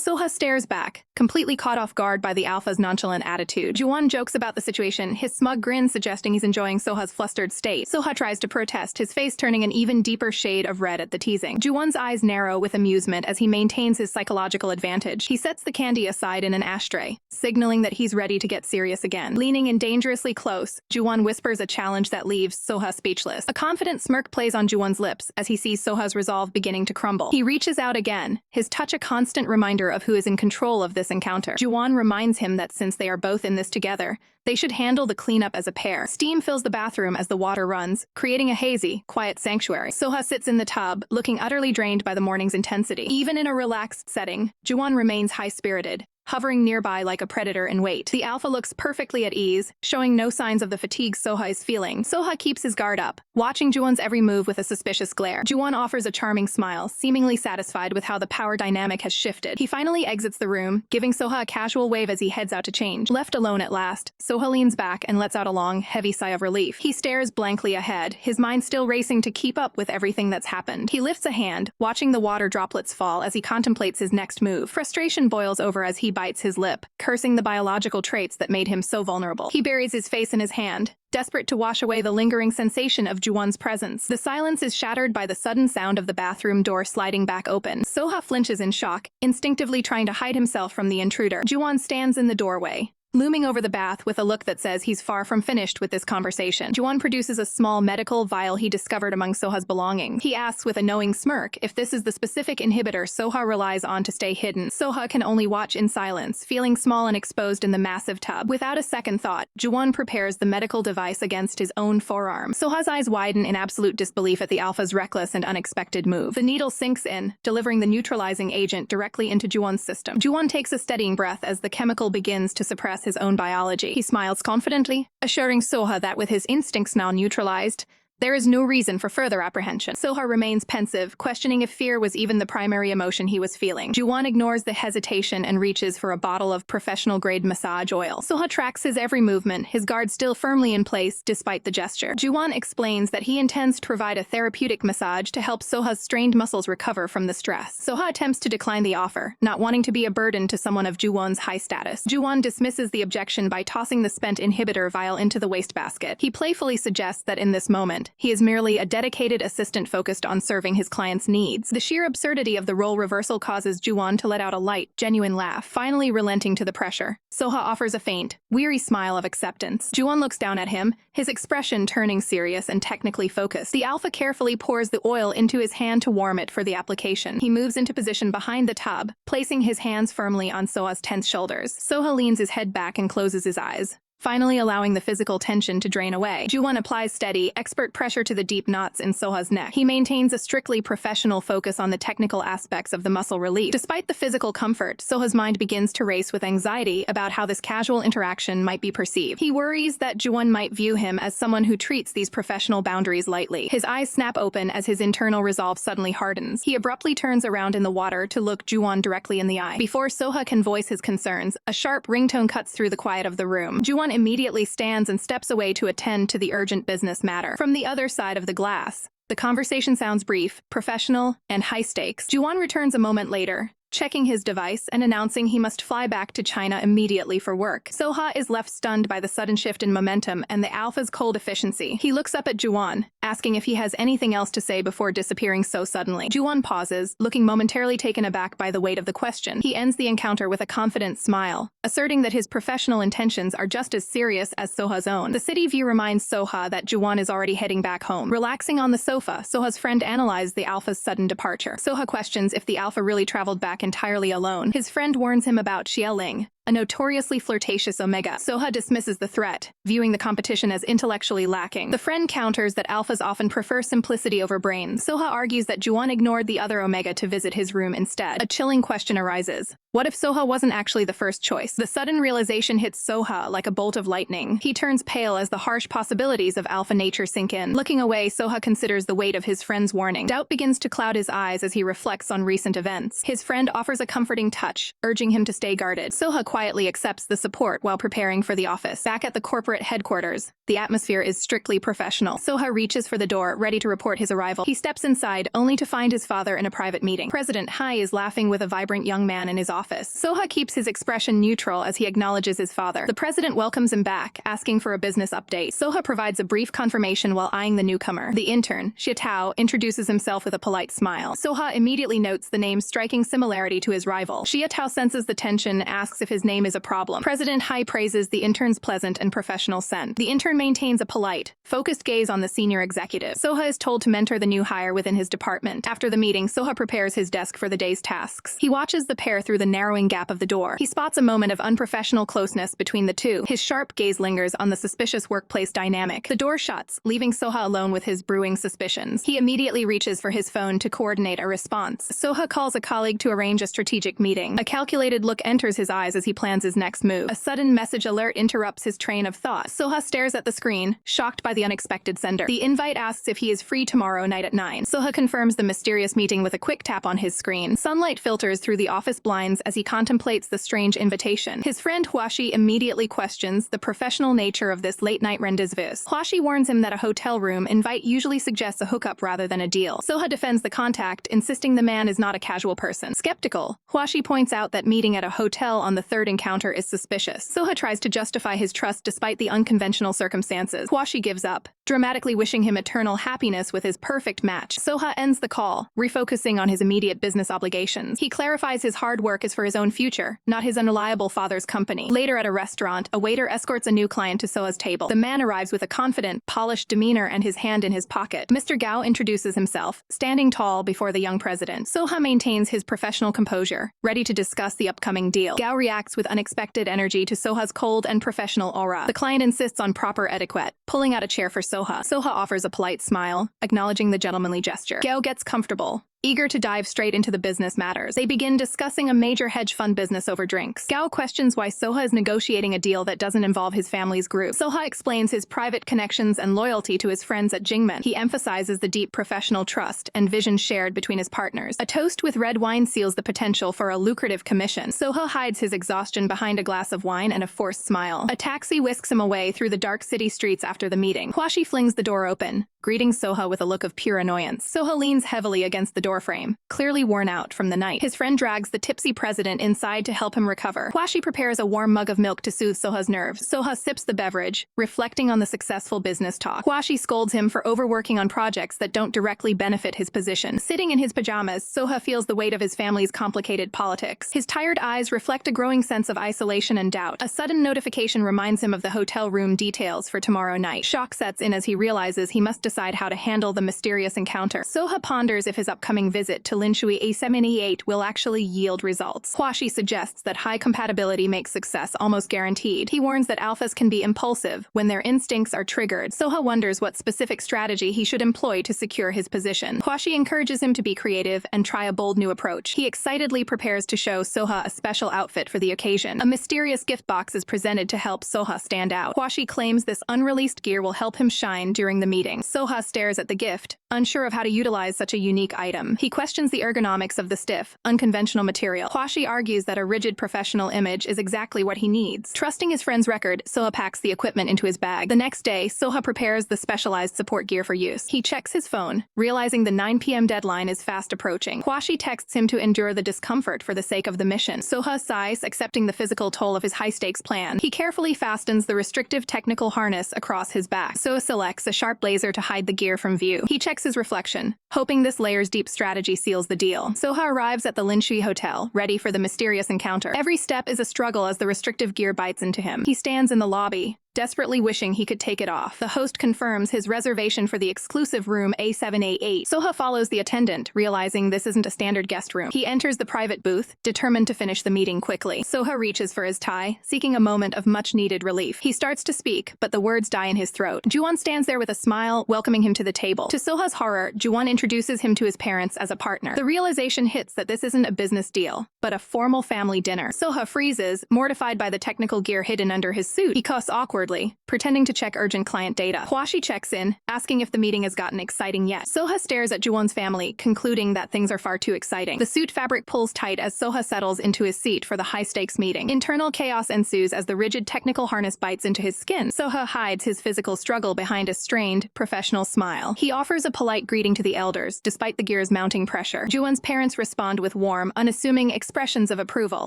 Soha stares back, completely caught off guard by the alpha's nonchalant attitude. Juwon jokes about the situation, his smug grin suggesting he's enjoying Soha's flustered state. Soha tries to protest, his face turning an even deeper shade of red at the teasing. Juwon's eyes narrow with amusement as he maintains his psychological advantage. He sets the candy aside in an ashtray, signaling that he's ready to get serious again. Leaning in dangerously close, Juwon whispers a challenge that leaves Soha speechless. A confident smirk plays on Juwon's lips as he sees Soha's resolve beginning to crumble. He reaches out again, his touch a constant reminder of who is in control of this encounter. Juwon reminds him that since they are both in this together, they should handle the cleanup as a pair. Steam fills the bathroom as the water runs, creating a hazy, quiet sanctuary. Soha sits in the tub, looking utterly drained by the morning's intensity. Even in a relaxed setting, Juwon remains high-spirited, hovering nearby like a predator in wait. The alpha looks perfectly at ease, showing no signs of the fatigue Soha is feeling. Soha keeps his guard up, watching Juwon's every move with a suspicious glare. Juwon offers a charming smile, seemingly satisfied with how the power dynamic has shifted. He finally exits the room, giving Soha a casual wave as he heads out to change. Left alone at last, Soha leans back and lets out a long, heavy sigh of relief. He stares blankly ahead, his mind still racing to keep up with everything that's happened. He lifts a hand, watching the water droplets fall as he contemplates his next move. Frustration boils over as he bites his lip, cursing the biological traits that made him so vulnerable. He buries his face in his hand, desperate to wash away the lingering sensation of Juwon's presence. The silence is shattered by the sudden sound of the bathroom door sliding back open. Soha flinches in shock, instinctively trying to hide himself from the intruder. Juwon stands in the doorway, looming over the bath with a look that says he's far from finished with this conversation. Juwon produces a small medical vial he discovered among Soha's belongings. He asks with a knowing smirk if this is the specific inhibitor Soha relies on to stay hidden. Soha can only watch in silence, feeling small and exposed in the massive tub. Without a second thought, Juwon prepares the medical device against his own forearm. Soha's eyes widen in absolute disbelief at the alpha's reckless and unexpected move. The needle sinks in, delivering the neutralizing agent directly into Juwon's system. Juwon takes a steadying breath as the chemical begins to suppress his own biology. He smiles confidently, assuring Soha that with his instincts now neutralized, there is no reason for further apprehension. Soha remains pensive, questioning if fear was even the primary emotion he was feeling. Juwon ignores the hesitation and reaches for a bottle of professional-grade massage oil. Soha tracks his every movement, his guard still firmly in place despite the gesture. Juwon explains that he intends to provide a therapeutic massage to help Soha's strained muscles recover from the stress. Soha attempts to decline the offer, not wanting to be a burden to someone of Juwon's high status. Juwon dismisses the objection by tossing the spent inhibitor vial into the wastebasket. He playfully suggests that in this moment, he is merely a dedicated assistant focused on serving his client's needs. The sheer absurdity of the role reversal causes Juwon to let out a light, genuine laugh, finally relenting to the pressure. Soha offers a faint, weary smile of acceptance. Juwon looks down at him, his expression turning serious and technically focused. The alpha carefully pours the oil into his hand to warm it for the application. He moves into position behind the tub, placing his hands firmly on Soha's tense shoulders. Soha leans his head back and closes his eyes, finally allowing the physical tension to drain away. Juwon applies steady, expert pressure to the deep knots in Soha's neck. He maintains a strictly professional focus on the technical aspects of the muscle relief. Despite the physical comfort, Soha's mind begins to race with anxiety about how this casual interaction might be perceived. He worries that Juwon might view him as someone who treats these professional boundaries lightly. His eyes snap open as his internal resolve suddenly hardens. He abruptly turns around in the water to look Juwon directly in the eye. Before Soha can voice his concerns, a sharp ringtone cuts through the quiet of the room. Juwon immediately stands and steps away to attend to the urgent business matter. From the other side of the glass, The conversation sounds brief, professional, and high stakes. Juan returns a moment later, checking his device and announcing he must fly back to China immediately for work. Soha is left stunned by the sudden shift in momentum and the alpha's cold efficiency. He looks up at Juan, asking if he has anything else to say before disappearing so suddenly. Juan pauses, looking momentarily taken aback by the weight of the question. He ends the encounter with a confident smile, asserting that his professional intentions are just as serious as Soha's own. The city view reminds Soha that Juan is already heading back home. Relaxing on the sofa, Soha's friend analyzes the alpha's sudden departure. Soha questions if the alpha really traveled back entirely alone. His friend warns him about Xiaoling, a notoriously flirtatious Omega. Soha dismisses the threat, viewing the competition as intellectually lacking. The friend counters that alphas often prefer simplicity over brains. Soha argues that Juan ignored the other Omega to visit his room instead. A chilling question arises. What if Soha wasn't actually the first choice? The sudden realization hits Soha like a bolt of lightning. He turns pale as the harsh possibilities of alpha nature sink in. Looking away, Soha considers the weight of his friend's warning. Doubt begins to cloud his eyes as he reflects on recent events. His friend offers a comforting touch, urging him to stay guarded. Soha quietly accepts the support while preparing for the office. Back at the corporate headquarters, the atmosphere is strictly professional. Soha reaches for the door, ready to report his arrival. He steps inside, only to find his father in a private meeting. President Hai is laughing with a vibrant young man in his office. Soha keeps his expression neutral as he acknowledges his father. The president welcomes him back, asking for a business update. Soha provides a brief confirmation while eyeing the newcomer. The intern, Xiatao, introduces himself with a polite smile. Soha immediately notes the name's striking similarity to his rival. Xiatao senses the tension, asks if his name is a problem. President Hai praises the intern's pleasant and professional scent. The intern maintains a polite, focused gaze on the senior executive. Soha is told to mentor the new hire within his department. After the meeting, Soha prepares his desk for the day's tasks. He watches the pair through the narrowing gap of the door. He spots a moment of unprofessional closeness between the two. His sharp gaze lingers on the suspicious workplace dynamic. The door shuts, leaving Soha alone with his brewing suspicions. He immediately reaches for his phone to coordinate a response. Soha calls a colleague to arrange a strategic meeting. A calculated look enters his eyes as he plans his next move. A sudden message alert interrupts his train of thought. Soha stares at the screen, shocked by the unexpected sender. The invite asks if he is free tomorrow night at 9. Soha confirms the mysterious meeting with a quick tap on his screen. Sunlight filters through the office blinds as he contemplates the strange invitation. His friend Huashi immediately questions the professional nature of this late-night rendezvous. Huashi warns him that a hotel room invite usually suggests a hookup rather than a deal. Soha defends the contact, insisting the man is not a casual person. Skeptical, Huashi points out that meeting at a hotel on the third encounter is suspicious. Soha tries to justify his trust despite the unconventional circumstances. Huashi gives up, dramatically wishing him eternal happiness with his perfect match. Soha ends the call, refocusing on his immediate business obligations. He clarifies his hard work is for his own future, not his unreliable father's company. Later at a restaurant, a waiter escorts a new client to Soha's table. The man arrives with a confident, polished demeanor and his hand in his pocket. Mr. Gao introduces himself, standing tall before the young president. Soha maintains his professional composure, ready to discuss the upcoming deal. Gao reacts with unexpected energy to Soha's cold and professional aura. The client insists on proper etiquette, pulling out a chair for Soha. Soha offers a polite smile, acknowledging the gentlemanly gesture. Gao gets comfortable, eager to dive straight into the business matters. They begin discussing a major hedge fund business over drinks. Gao questions why Soha is negotiating a deal that doesn't involve his family's group. Soha explains his private connections and loyalty to his friends at Jingmen. He emphasizes the deep professional trust and vision shared between his partners. A toast with red wine seals the potential for a lucrative commission. Soha hides his exhaustion behind a glass of wine and a forced smile. A taxi whisks him away through the dark city streets after the meeting. Huashi flings the door open, greeting Soha with a look of pure annoyance. Soha leans heavily against the doorframe, clearly worn out from the night. His friend drags the tipsy president inside to help him recover. Huashi prepares a warm mug of milk to soothe Soha's nerves. Soha sips the beverage, reflecting on the successful business talk. Huashi scolds him for overworking on projects that don't directly benefit his position. Sitting in his pajamas, Soha feels the weight of his family's complicated politics. His tired eyes reflect a growing sense of isolation and doubt. A sudden notification reminds him of the hotel room details for tomorrow night. Shock sets in as he realizes he must decide how to handle the mysterious encounter. Soha ponders if his upcoming visit to Linshui A78 will actually yield results. Huashi suggests that high compatibility makes success almost guaranteed. He warns that alphas can be impulsive when their instincts are triggered. Soha wonders what specific strategy he should employ to secure his position. Huashi encourages him to be creative and try a bold new approach. He excitedly prepares to show Soha a special outfit for the occasion. A mysterious gift box is presented to help Soha stand out. Huashi claims this unreleased gear will help him shine during the meeting. Soha Soha stares at the gift, unsure of how to utilize such a unique item. He questions the ergonomics of the stiff, unconventional material. Hwashi argues that a rigid professional image is exactly what he needs. Trusting his friend's record, Soha packs the equipment into his bag. The next day, Soha prepares the specialized support gear for use. He checks his phone, realizing the 9 p.m. deadline is fast approaching. Hwashi texts him to endure the discomfort for the sake of the mission. Soha sighs, accepting the physical toll of his high-stakes plan. He carefully fastens the restrictive technical harness across his back. Soha selects a sharp laser to hide the gear from view. He checks his reflection, hoping this layer's deep strategy seals the deal. Soha arrives at the Linshui Hotel, ready for the mysterious encounter. Every step is a struggle as the restrictive gear bites into him. He stands in the lobby, desperately wishing he could take it off. The host confirms his reservation for the exclusive room A788. Soha follows the attendant, realizing this isn't a standard guest room. He enters the private booth, determined to finish the meeting quickly. Soha reaches for his tie, seeking a moment of much-needed relief. He starts to speak, but the words die in his throat. Juwon stands there with a smile, welcoming him to the table. To Soha's horror, Juwon introduces him to his parents as a partner. The realization hits that this isn't a business deal, but a formal family dinner. Soha freezes, mortified by the technical gear hidden under his suit. He coughs awkwardly, pretending to check urgent client data. Hwashi checks in, asking if the meeting has gotten exciting yet. Soha stares at Juwon's family, concluding that things are far too exciting. The suit fabric pulls tight as Soha settles into his seat for the high-stakes meeting. Internal chaos ensues as the rigid technical harness bites into his skin. Soha hides his physical struggle behind a strained, professional smile. He offers a polite greeting to the elders, despite the gear's mounting pressure. Juwon's parents respond with warm, unassuming expressions of approval.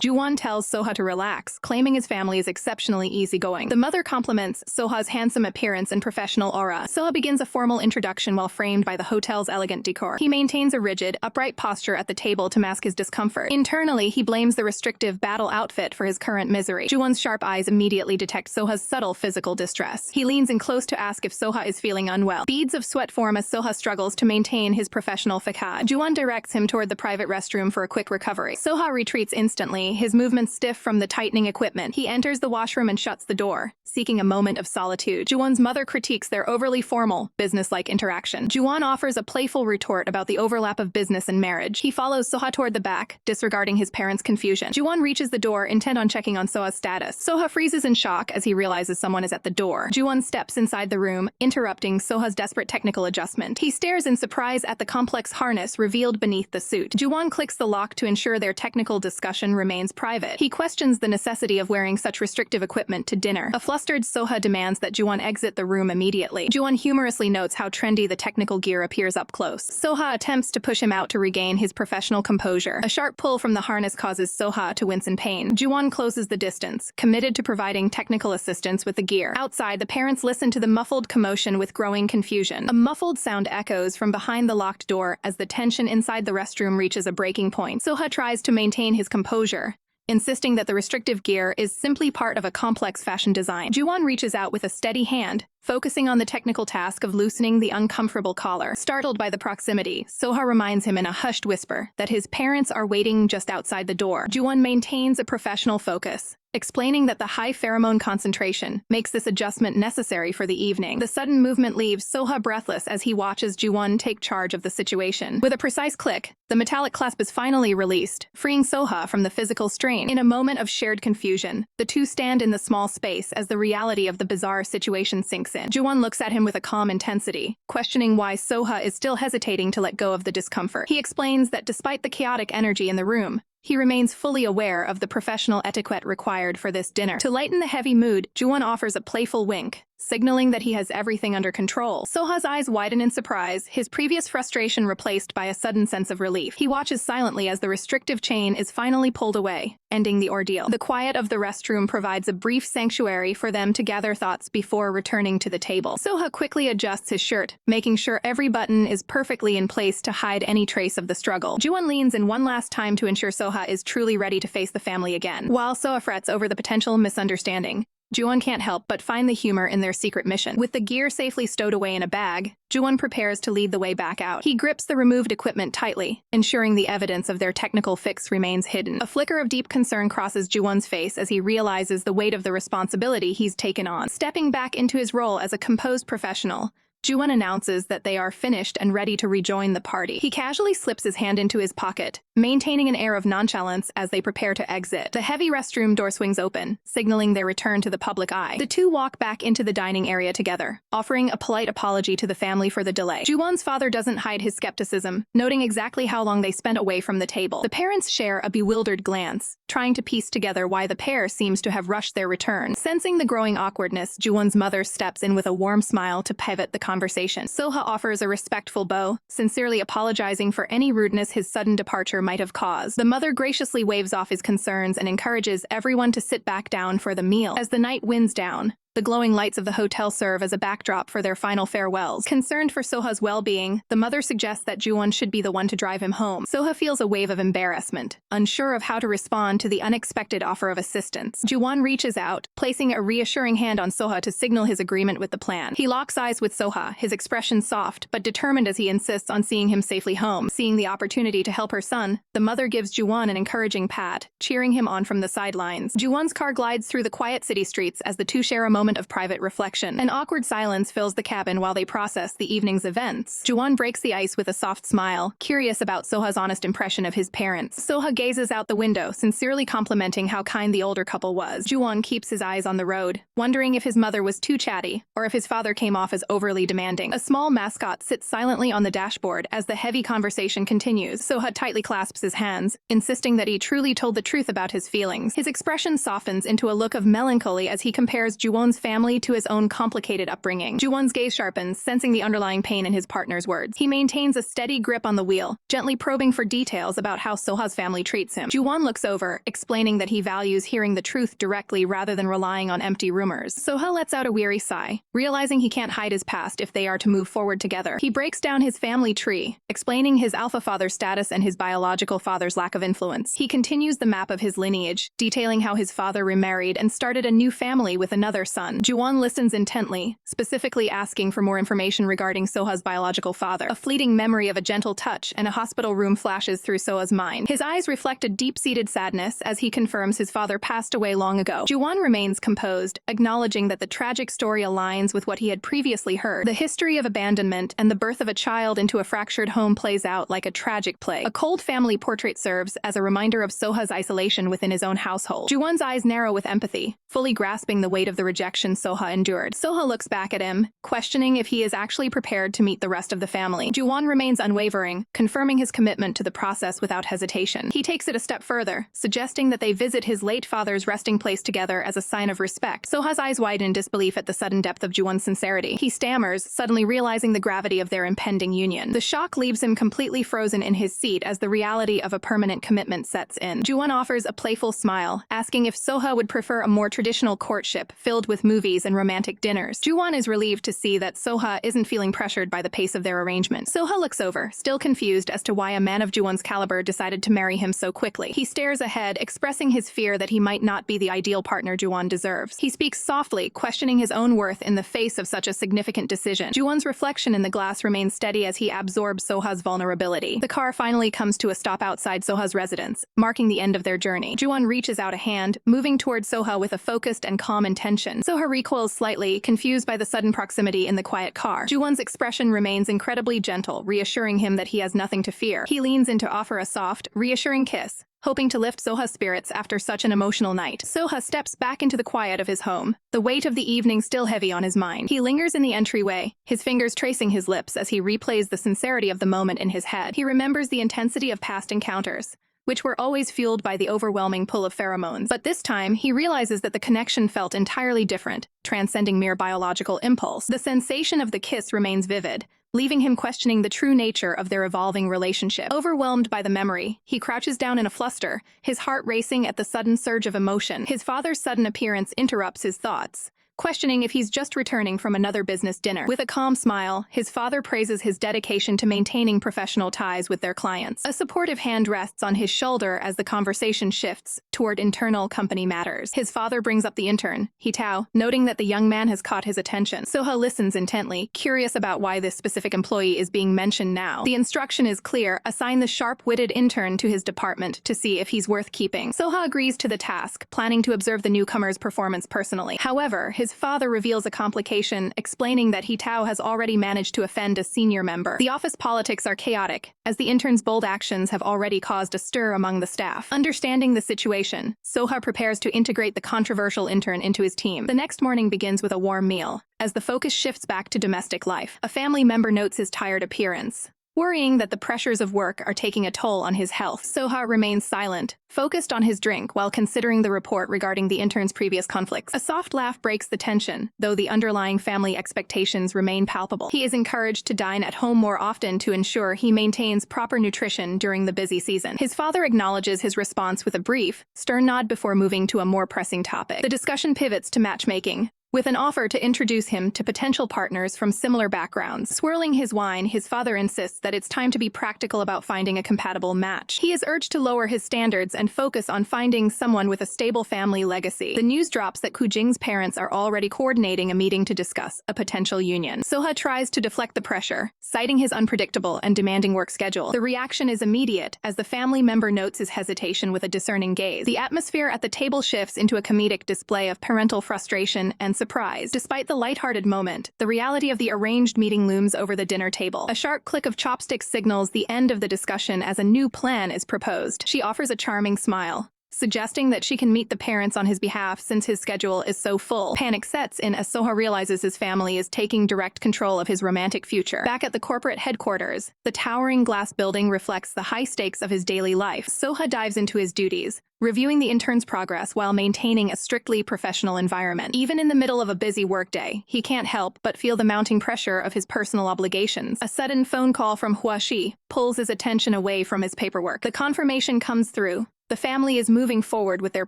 Juwon tells Soha to relax, claiming his family is exceptionally easygoing. The mother compliments Soha's handsome appearance and professional aura. Soha begins a formal introduction while framed by the hotel's elegant decor. He maintains a rigid, upright posture at the table to mask his discomfort. Internally, he blames the restrictive battle outfit for his current misery. Juwon's sharp eyes immediately detect Soha's subtle physical distress. He leans in close to ask if Soha is feeling unwell. Beads of sweat form as Soha struggles to maintain his professional facade. Juwon directs him toward the private restroom for a quick recovery. Soha retreats instantly, his movements stiff from the tightening equipment. He enters the washroom and shuts the door, seeking a moment of solitude. Juwon's mother critiques their overly formal, business-like interaction. Juwon offers a playful retort about the overlap of business and marriage. He follows Soha toward the back, disregarding his parents' confusion. Juwon reaches the door, intent on checking on Soha's status. Soha freezes in shock as he realizes someone is at the door. Juwon steps inside the room, interrupting Soha's desperate technical adjustment. He stares in surprise at the complex harness revealed beneath the suit. Juwon clicks the lock to ensure their technical discussion remains private. He questions the necessity of wearing such restrictive equipment to dinner. A flustered Soha demands that Juwon exit the room immediately. Juwon humorously notes how trendy the technical gear appears up close. Soha attempts to push him out to regain his professional composure. A sharp pull from the harness causes Soha to wince in pain. Juwon closes the distance, committed to providing technical assistance with the gear. Outside, the parents listen to the muffled commotion with growing confusion. A muffled sound echoes from behind the locked door as the tension inside the restroom reaches a breaking point. Soha tries to maintain his composure, insisting that the restrictive gear is simply part of a complex fashion design. Juwon reaches out with a steady hand, focusing on the technical task of loosening the uncomfortable collar. Startled by the proximity, Soha reminds him in a hushed whisper that his parents are waiting just outside the door. Juwon maintains a professional focus, explaining that the high pheromone concentration makes this adjustment necessary for the evening. The sudden movement leaves Soha breathless as he watches Juwon take charge of the situation. With a precise click, the metallic clasp is finally released, freeing Soha from the physical strain. In a moment of shared confusion, the two stand in the small space as the reality of the bizarre situation sinks in. Juwon looks at him with a calm intensity, questioning why Soha is still hesitating to let go of the discomfort. He explains that despite the chaotic energy in the room, he remains fully aware of the professional etiquette required for this dinner. To lighten the heavy mood, Juwon offers a playful wink, signaling that he has everything under control. Soha's eyes widen in surprise, his previous frustration replaced by a sudden sense of relief. He watches silently as the restrictive chain is finally pulled away, ending the ordeal. The quiet of the restroom provides a brief sanctuary for them to gather thoughts before returning to the table. Soha quickly adjusts his shirt, making sure every button is perfectly in place to hide any trace of the struggle. Juwon leans in one last time to ensure Soha is truly ready to face the family again. While Soha frets over the potential misunderstanding, Juwon can't help but find the humor in their secret mission. With the gear safely stowed away in a bag, Juwon prepares to lead the way back out. He grips the removed equipment tightly, ensuring the evidence of their technical fix remains hidden. A flicker of deep concern crosses Juwon's face as he realizes the weight of the responsibility he's taken on. Stepping back into his role as a composed professional, Ju-won announces that they are finished and ready to rejoin the party. He casually slips his hand into his pocket, maintaining an air of nonchalance as they prepare to exit. The heavy restroom door swings open, signaling their return to the public eye. The two walk back into the dining area together, offering a polite apology to the family for the delay. Ju-won's father doesn't hide his skepticism, noting exactly how long they spent away from the table. The parents share a bewildered glance, trying to piece together why the pair seems to have rushed their return. Sensing the growing awkwardness, Ju-won's mother steps in with a warm smile to pivot the conversation. Soha offers a respectful bow, sincerely apologizing for any rudeness his sudden departure might have caused. The mother graciously waves off his concerns and encourages everyone to sit back down for the meal. As the night winds down, the glowing lights of the hotel serve as a backdrop for their final farewells. Concerned for Soha's well-being, the mother suggests that Ju-won should be the one to drive him home. Soha feels a wave of embarrassment, unsure of how to respond to the unexpected offer of assistance. Ju-won reaches out, placing a reassuring hand on Soha to signal his agreement with the plan. He locks eyes with Soha, his expression soft but determined as he insists on seeing him safely home. Seeing the opportunity to help her son, the mother gives Ju-won an encouraging pat, cheering him on from the sidelines. Ju-won's car glides through the quiet city streets as the two share a moment of private reflection. An awkward silence fills the cabin while they process the evening's events. Ju-won breaks the ice with a soft smile, curious about Soha's honest impression of his parents. Soha gazes out the window, sincerely complimenting how kind the older couple was. Ju-won keeps his eyes on the road, wondering if his mother was too chatty, or if his father came off as overly demanding. A small mascot sits silently on the dashboard as the heavy conversation continues. Soha tightly clasps his hands, insisting that he truly told the truth about his feelings. His expression softens into a look of melancholy as he compares Ju-won's family to his own complicated upbringing. Ju-won's gaze sharpens, sensing the underlying pain in his partner's words. He maintains a steady grip on the wheel, gently probing for details about how Soha's family treats him. Ju-won looks over, explaining that he values hearing the truth directly rather than relying on empty rumors. Soha lets out a weary sigh, realizing he can't hide his past if they are to move forward together. He breaks down his family tree, explaining his alpha father status and his biological father's lack of influence. He continues the map of his lineage, detailing how his father remarried and started a new family with another son. Ju-won listens intently, specifically asking for more information regarding Soha's biological father. A fleeting memory of a gentle touch and a hospital room flashes through Soha's mind. His eyes reflect a deep-seated sadness as he confirms his father passed away long ago. Ju-won remains composed, acknowledging that the tragic story aligns with what he had previously heard. The history of abandonment and the birth of a child into a fractured home plays out like a tragic play. A cold family portrait serves as a reminder of Soha's isolation within his own household. Ju-won's eyes narrow with empathy, fully grasping the weight of the rejection Soha endured. Soha looks back at him, questioning if he is actually prepared to meet the rest of the family. Ju-won remains unwavering, confirming his commitment to the process without hesitation. He takes it a step further, suggesting that they visit his late father's resting place together as a sign of respect. Soha's eyes widen in disbelief at the sudden depth of Ju-won's sincerity. He stammers, suddenly realizing the gravity of their impending union. The shock leaves him completely frozen in his seat as the reality of a permanent commitment sets in. Ju-won offers a playful smile, asking if Soha would prefer a more traditional courtship filled with movies and romantic dinners. Ju-won is relieved to see that Soha isn't feeling pressured by the pace of their arrangement. Soha looks over, still confused as to why a man of Ju-won's caliber decided to marry him so quickly. He stares ahead, expressing his fear that he might not be the ideal partner Ju-won deserves. He speaks softly, questioning his own worth in the face of such a significant decision. Ju-won's reflection in the glass remains steady as he absorbs Soha's vulnerability. The car finally comes to a stop outside Soha's residence, marking the end of their journey. Ju-won reaches out a hand, moving toward Soha with a focused and calm intention. Soha recoils slightly, confused by the sudden proximity in the quiet car. Ju-won's expression remains incredibly gentle, reassuring him that he has nothing to fear. He leans in to offer a soft, reassuring kiss, hoping to lift Soha's spirits after such an emotional night. Soha steps back into the quiet of his home, the weight of the evening still heavy on his mind. He lingers in the entryway, his fingers tracing his lips as he replays the sincerity of the moment in his head. He remembers the intensity of past encounters, which were always fueled by the overwhelming pull of pheromones. But this time, he realizes that the connection felt entirely different, transcending mere biological impulse. The sensation of the kiss remains vivid, leaving him questioning the true nature of their evolving relationship. Overwhelmed by the memory, he crouches down in a fluster, his heart racing at the sudden surge of emotion. His father's sudden appearance interrupts his thoughts, questioning if he's just returning from another business dinner. With a calm smile, his father praises his dedication to maintaining professional ties with their clients. A supportive hand rests on his shoulder as the conversation shifts toward internal company matters. His father brings up the intern, Tao, noting that the young man has caught his attention. Soha listens intently, curious about why this specific employee is being mentioned now. The instruction is clear: assign the sharp-witted intern to his department to see if he's worth keeping. Soha agrees to the task, planning to observe the newcomer's performance personally. However, his his father reveals a complication, explaining that Tao has already managed to offend a senior member. The office politics are chaotic, as the intern's bold actions have already caused a stir among the staff. Understanding the situation, Soha prepares to integrate the controversial intern into his team. The next morning begins with a warm meal. As the focus shifts back to domestic life, a family member notes his tired appearance. Worrying that the pressures of work are taking a toll on his health, Soha remains silent, focused on his drink while considering the report regarding the intern's previous conflicts. A soft laugh breaks the tension, though the underlying family expectations remain palpable. He is encouraged to dine at home more often to ensure he maintains proper nutrition during the busy season. His father acknowledges his response with a brief, stern nod before moving to a more pressing topic. The discussion pivots to matchmaking, with an offer to introduce him to potential partners from similar backgrounds. Swirling his wine, his father insists that it's time to be practical about finding a compatible match. He is urged to lower his standards and focus on finding someone with a stable family legacy. The news drops that Qu Jing's parents are already coordinating a meeting to discuss a potential union. Soha tries to deflect the pressure, citing his unpredictable and demanding work schedule. The reaction is immediate, as the family member notes his hesitation with a discerning gaze. The atmosphere at the table shifts into a comedic display of parental frustration and surprise. Despite the lighthearted moment, the reality of the arranged meeting looms over the dinner table. A sharp click of chopsticks signals the end of the discussion as a new plan is proposed. She offers a charming smile, suggesting that she can meet the parents on his behalf since his schedule is so full. Panic sets in as Soha realizes his family is taking direct control of his romantic future. Back at the corporate headquarters, the towering glass building reflects the high stakes of his daily life. Soha dives into his duties, reviewing the intern's progress while maintaining a strictly professional environment. Even in the middle of a busy workday, he can't help but feel the mounting pressure of his personal obligations. A sudden phone call from Huaxi pulls his attention away from his paperwork. The confirmation comes through. The family is moving forward with their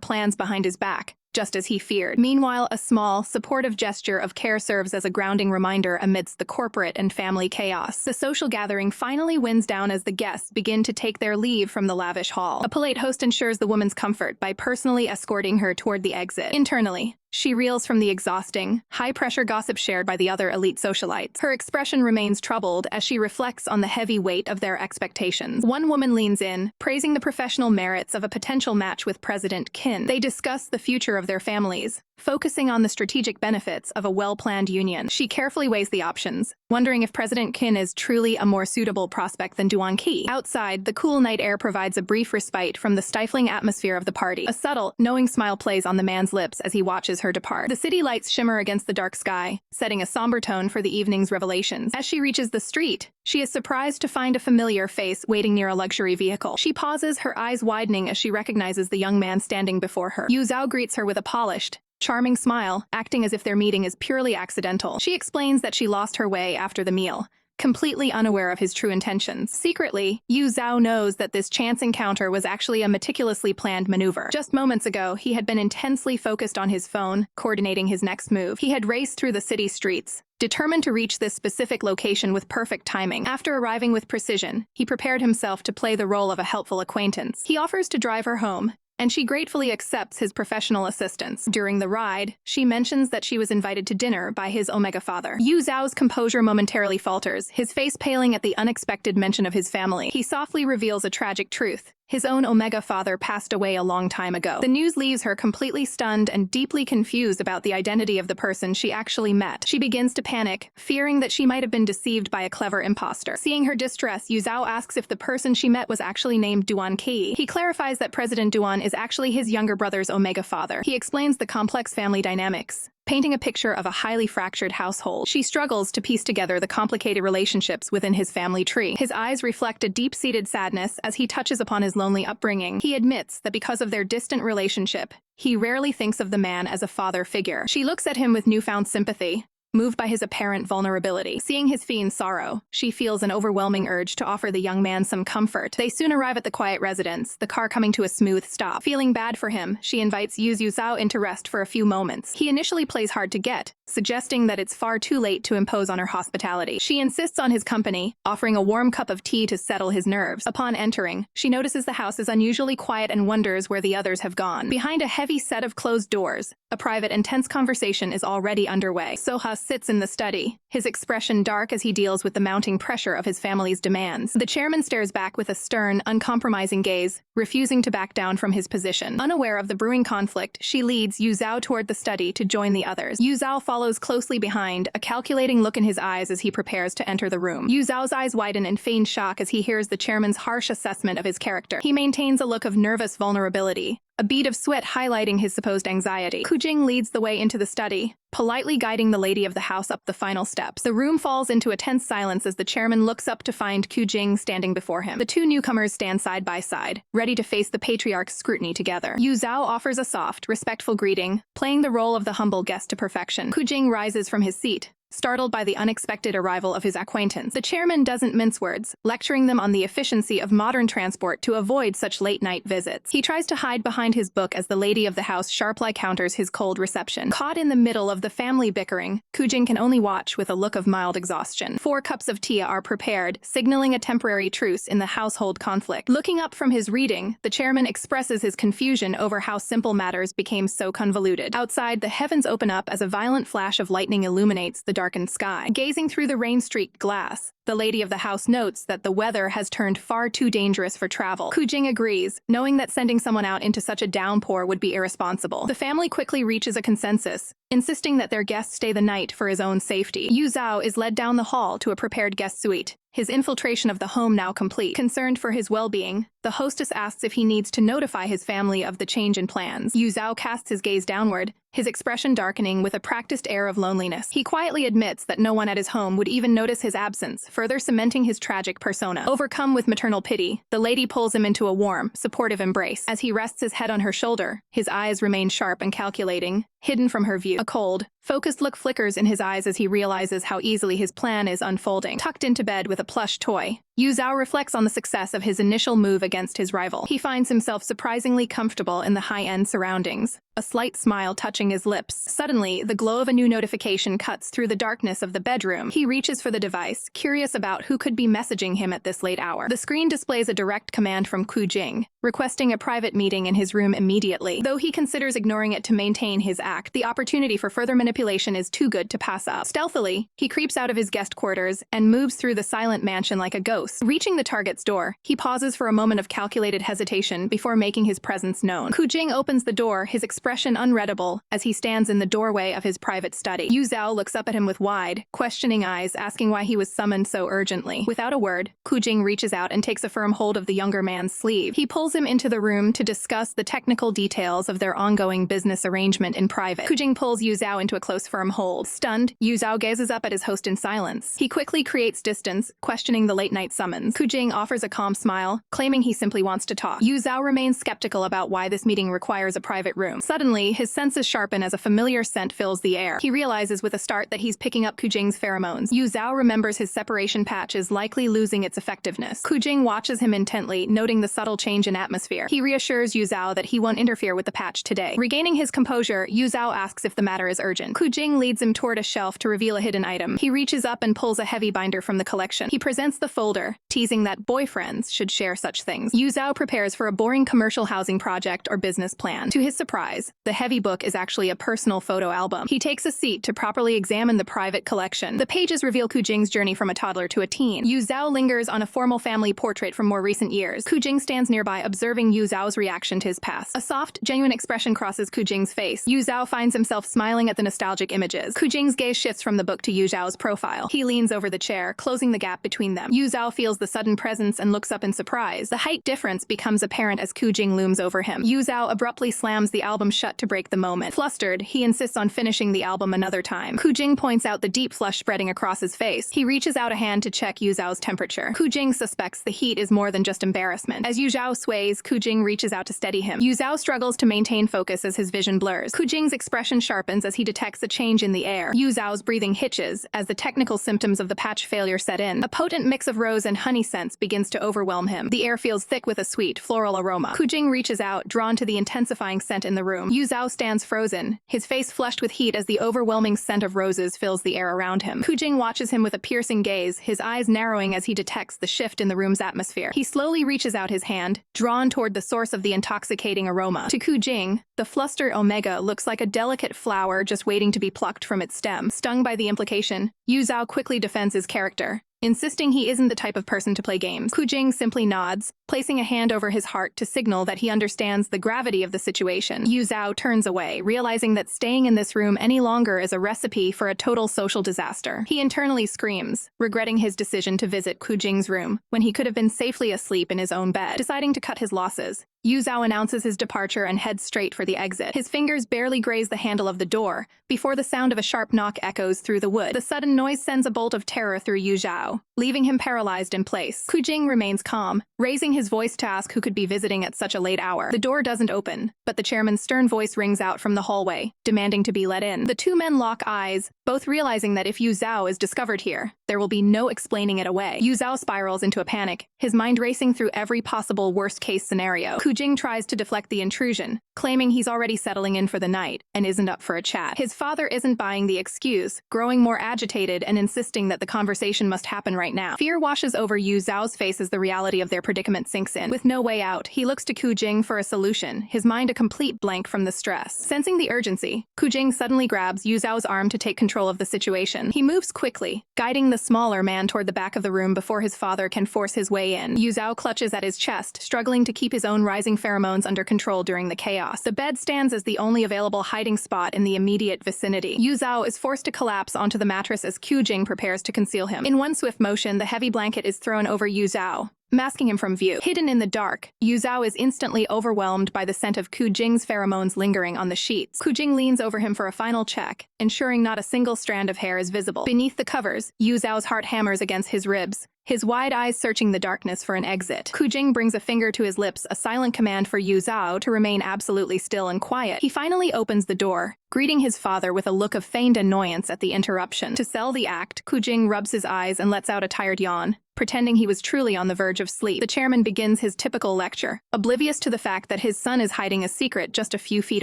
plans behind his back, just as he feared. Meanwhile, a small, supportive gesture of care serves as a grounding reminder amidst the corporate and family chaos. The social gathering finally winds down as the guests begin to take their leave from the lavish hall. A polite host ensures the woman's comfort by personally escorting her toward the exit. Internally, she reels from the exhausting, high-pressure gossip shared by the other elite socialites. Her expression remains troubled as she reflects on the heavy weight of their expectations. One woman leans in, praising the professional merits of a potential match with President Qin. They discuss the future of their families, focusing on the strategic benefits of a well-planned union. She carefully weighs the options, wondering if President Qin is truly a more suitable prospect than Duan Qi. Outside, the cool night air provides a brief respite from the stifling atmosphere of the party. A subtle, knowing smile plays on the man's lips as he watches her depart. The city lights shimmer against the dark sky, setting a somber tone for the evening's revelations. As she reaches the street, she is surprised to find a familiar face waiting near a luxury vehicle. She pauses, her eyes widening as she recognizes the young man standing before her. Yu Zhao greets her with a polished, charming smile, acting as if their meeting is purely accidental. She explains that she lost her way after the meal, completely unaware of his true intentions. Secretly, Yu Zhao knows that this chance encounter was actually a meticulously planned maneuver. Just moments ago, he had been intensely focused on his phone, coordinating his next move. He had raced through the city streets, determined to reach this specific location with perfect timing. After arriving with precision, he prepared himself to play the role of a helpful acquaintance. He offers to drive her home, and she gratefully accepts his professional assistance. During the ride, she mentions that she was invited to dinner by his Omega father. Yu Zhao's composure momentarily falters, his face paling at the unexpected mention of his family. He softly reveals a tragic truth. His own Omega father passed away a long time ago. The news leaves her completely stunned and deeply confused about the identity of the person she actually met. She begins to panic, fearing that she might have been deceived by a clever imposter. Seeing her distress, Yu Zhao asks if the person she met was actually named Duan Qi. He clarifies that President Duan is actually his younger brother's Omega father. He explains the complex family dynamics, painting a picture of a highly fractured household. She struggles to piece together the complicated relationships within his family tree. His eyes reflect a deep-seated sadness as he touches upon his lonely upbringing. He admits that because of their distant relationship, he rarely thinks of the man as a father figure. She looks at him with newfound sympathy, moved by his apparent vulnerability. Seeing his fiend sorrow, she feels an overwhelming urge to offer the young man some comfort. They soon arrive at the quiet residence, the car coming to a smooth stop. Feeling bad for him, she invites Yu Zhao in to rest for a few moments. He initially plays hard to get, suggesting that it's far too late to impose on her hospitality. She insists on his company, offering a warm cup of tea to settle his nerves. Upon entering, she notices the house is unusually quiet and wonders where the others have gone. Behind a heavy set of closed doors, a private and tense conversation is already underway. Soha sits in the study, his expression dark as he deals with the mounting pressure of his family's demands. The chairman stares back with a stern, uncompromising gaze, refusing to back down from his position. Unaware of the brewing conflict, she leads Yu Zhao toward the study to join the others. Yu Zhao follows closely behind, a calculating look in his eyes as he prepares to enter the room. Yu Zhao's eyes widen in feigned shock as he hears the chairman's harsh assessment of his character. He maintains a look of nervous vulnerability, a bead of sweat highlighting his supposed anxiety. Qu Jing leads the way into the study, politely guiding the lady of the house up the final steps. The room falls into a tense silence as the chairman looks up to find Qu Jing standing before him. The two newcomers stand side by side, ready to face the patriarch's scrutiny together. Yu Zhao offers a soft, respectful greeting, playing the role of the humble guest to perfection. Qu Jing rises from his seat, startled by the unexpected arrival of his acquaintance. The chairman doesn't mince words, lecturing them on the efficiency of modern transport to avoid such late-night visits. He tries to hide behind his book as the lady of the house sharply counters his cold reception. Caught in the middle of the family bickering, Qu Jing can only watch with a look of mild exhaustion. 4 cups of tea are prepared, signaling a temporary truce in the household conflict. Looking up from his reading, the chairman expresses his confusion over how simple matters became so convoluted. Outside, the heavens open up as a violent flash of lightning illuminates the darkened sky. Gazing through the rain-streaked glass, the lady of the house notes that the weather has turned far too dangerous for travel. Qu Jing agrees, knowing that sending someone out into such a downpour would be irresponsible. The family quickly reaches a consensus, insisting that their guest stay the night for his own safety. Yu Zhao is led down the hall to a prepared guest suite, his infiltration of the home now complete. Concerned for his well-being, the hostess asks if he needs to notify his family of the change in plans. Yu Zhao casts his gaze downward, his expression darkening with a practiced air of loneliness. He quietly admits that no one at his home would even notice his absence, further cementing his tragic persona. Overcome with maternal pity, the lady pulls him into a warm, supportive embrace. As he rests his head on her shoulder, his eyes remain sharp and calculating, hidden from her view. A cold, focused look flickers in his eyes as he realizes how easily his plan is unfolding. Tucked into bed with a plush toy, Yu Zhao reflects on the success of his initial move against his rival. He finds himself surprisingly comfortable in the high-end surroundings, a slight smile touching his lips. Suddenly, the glow of a new notification cuts through the darkness of the bedroom. He reaches for the device, curious about who could be messaging him at this late hour. The screen displays a direct command from Qu Jing, requesting a private meeting in his room immediately. Though he considers ignoring it to maintain his act, the opportunity for further manipulation is too good to pass up. Stealthily, he creeps out of his guest quarters and moves through the silent mansion like a ghost. Reaching the target's door, he pauses for a moment of calculated hesitation before making his presence known. Qu Jing opens the door, his expression unreadable, as he stands in the doorway of his private study. Yu Zhao looks up at him with wide, questioning eyes, asking why he was summoned so urgently. Without a word, Qu Jing reaches out and takes a firm hold of the younger man's sleeve. He pulls him into the room to discuss the technical details of their ongoing business arrangement in private. Qu Jing pulls Yu Zhao into a close, firm hold. Stunned, Yu Zhao gazes up at his host in silence. He quickly creates distance, questioning the late-night summons. Qu Jing offers a calm smile, claiming he simply wants to talk. Yu Zhao remains skeptical about why this meeting requires a private room. Suddenly, his senses sharpen as a familiar scent fills the air. He realizes with a start that he's picking up Qu Jing's pheromones. Yu Zhao remembers his separation patch is likely losing its effectiveness. Qu Jing watches him intently, noting the subtle change in atmosphere. He reassures Yu Zhao that he won't interfere with the patch today. Regaining his composure, Yu Zhao asks if the matter is urgent. Qu Jing leads him toward a shelf to reveal a hidden item. He reaches up and pulls a heavy binder from the collection. He presents the folder, teasing that boyfriends should share such things. Yu Zhao prepares for a boring commercial housing project or business plan. To his surprise, the heavy book is actually a personal photo album. He takes a seat to properly examine the private collection. The pages reveal Qu Jing's journey from a toddler to a teen. Yu Zhao lingers on a formal family portrait from more recent years. Qu Jing stands nearby, observing Yu Zhao's reaction to his past. A soft, genuine expression crosses Qu Jing's face. Yu Zhao finds himself smiling at the nostalgic images. Qu Jing's gaze shifts from the book to Yu Zhao's profile. He leans over the chair, closing the gap between them. Yu Zhao feels the sudden presence and looks up in surprise. The height difference becomes apparent as Qu Jing looms over him. Yu Zhao abruptly slams the album shut to break the moment. Flustered, he insists on finishing the album another time. Qu Jing points out the deep flush spreading across his face. He reaches out a hand to check Yu Zhao's temperature. Qu Jing suspects the heat is more than just embarrassment. As Yu Zhao sways, Qu Jing reaches out to steady him. Yu Zhao struggles to maintain focus as his vision blurs. Qu Jing's expression sharpens as he detects detects a change in the air. Yu Zhao's breathing hitches as the technical symptoms of the patch failure set in. A potent mix of rose and honey scents begins to overwhelm him. The air feels thick with a sweet, floral aroma. Qu Jing reaches out, drawn to the intensifying scent in the room. Yu Zhao stands frozen, his face flushed with heat as the overwhelming scent of roses fills the air around him. Qu Jing watches him with a piercing gaze, his eyes narrowing as he detects the shift in the room's atmosphere. He slowly reaches out his hand, drawn toward the source of the intoxicating aroma. To Qu Jing, the flustered omega looks like a delicate flower just waiting to be plucked from its stem. Stung by the implication, Yu Zhao quickly defends his character, insisting he isn't the type of person to play games. Qu Jing simply nods, placing a hand over his heart to signal that he understands the gravity of the situation. Yu Zhao turns away, realizing that staying in this room any longer is a recipe for a total social disaster. He internally screams, regretting his decision to visit Qu Jing's room when he could have been safely asleep in his own bed. Deciding to cut his losses, Yu Zhao announces his departure and heads straight for the exit. His fingers barely graze the handle of the door before the sound of a sharp knock echoes through the wood. The sudden noise sends a bolt of terror through Yu Zhao, leaving him paralyzed in place. Qu Jing remains calm, raising his voice to ask who could be visiting at such a late hour. The door doesn't open, but the chairman's stern voice rings out from the hallway, demanding to be let in. The two men lock eyes, both realizing that if Yu Zhao is discovered here, there will be no explaining it away. Yu Zhao spirals into a panic, his mind racing through every possible worst-case scenario. Qu Jing tries to deflect the intrusion, claiming he's already settling in for the night and isn't up for a chat. His father isn't buying the excuse, growing more agitated and insisting that the conversation must happen right now. Fear washes over Yu Zhao's face as the reality of their predicament sinks in. With no way out, he looks to Qu Jing for a solution, his mind a complete blank from the stress. Sensing the urgency, Qu Jing suddenly grabs Yu Zhao's arm to take control of the situation. He moves quickly, guiding the smaller man toward the back of the room before his father can force his way in. Yu Zhao clutches at his chest, struggling to keep his own rising pheromones under control during the chaos. The bed stands as the only available hiding spot in the immediate vicinity. Yu Zhao is forced to collapse onto the mattress as Qu Jing prepares to conceal him. In one swift motion, the heavy blanket is thrown over Yu Zhao, masking him from view. Hidden in the dark, Yu Zhao is instantly overwhelmed by the scent of Qu Jing's pheromones lingering on the sheets. Qu Jing leans over him for a final check, ensuring not a single strand of hair is visible. Beneath the covers, Yu Zhao's heart hammers against his ribs, his wide eyes searching the darkness for an exit. Qu Jing brings a finger to his lips, a silent command for Yu Zhao to remain absolutely still and quiet. He finally opens the door, greeting his father with a look of feigned annoyance at the interruption. To sell the act, Qu Jing rubs his eyes and lets out a tired yawn, pretending he was truly on the verge of sleep. The chairman begins his typical lecture, oblivious to the fact that his son is hiding a secret just a few feet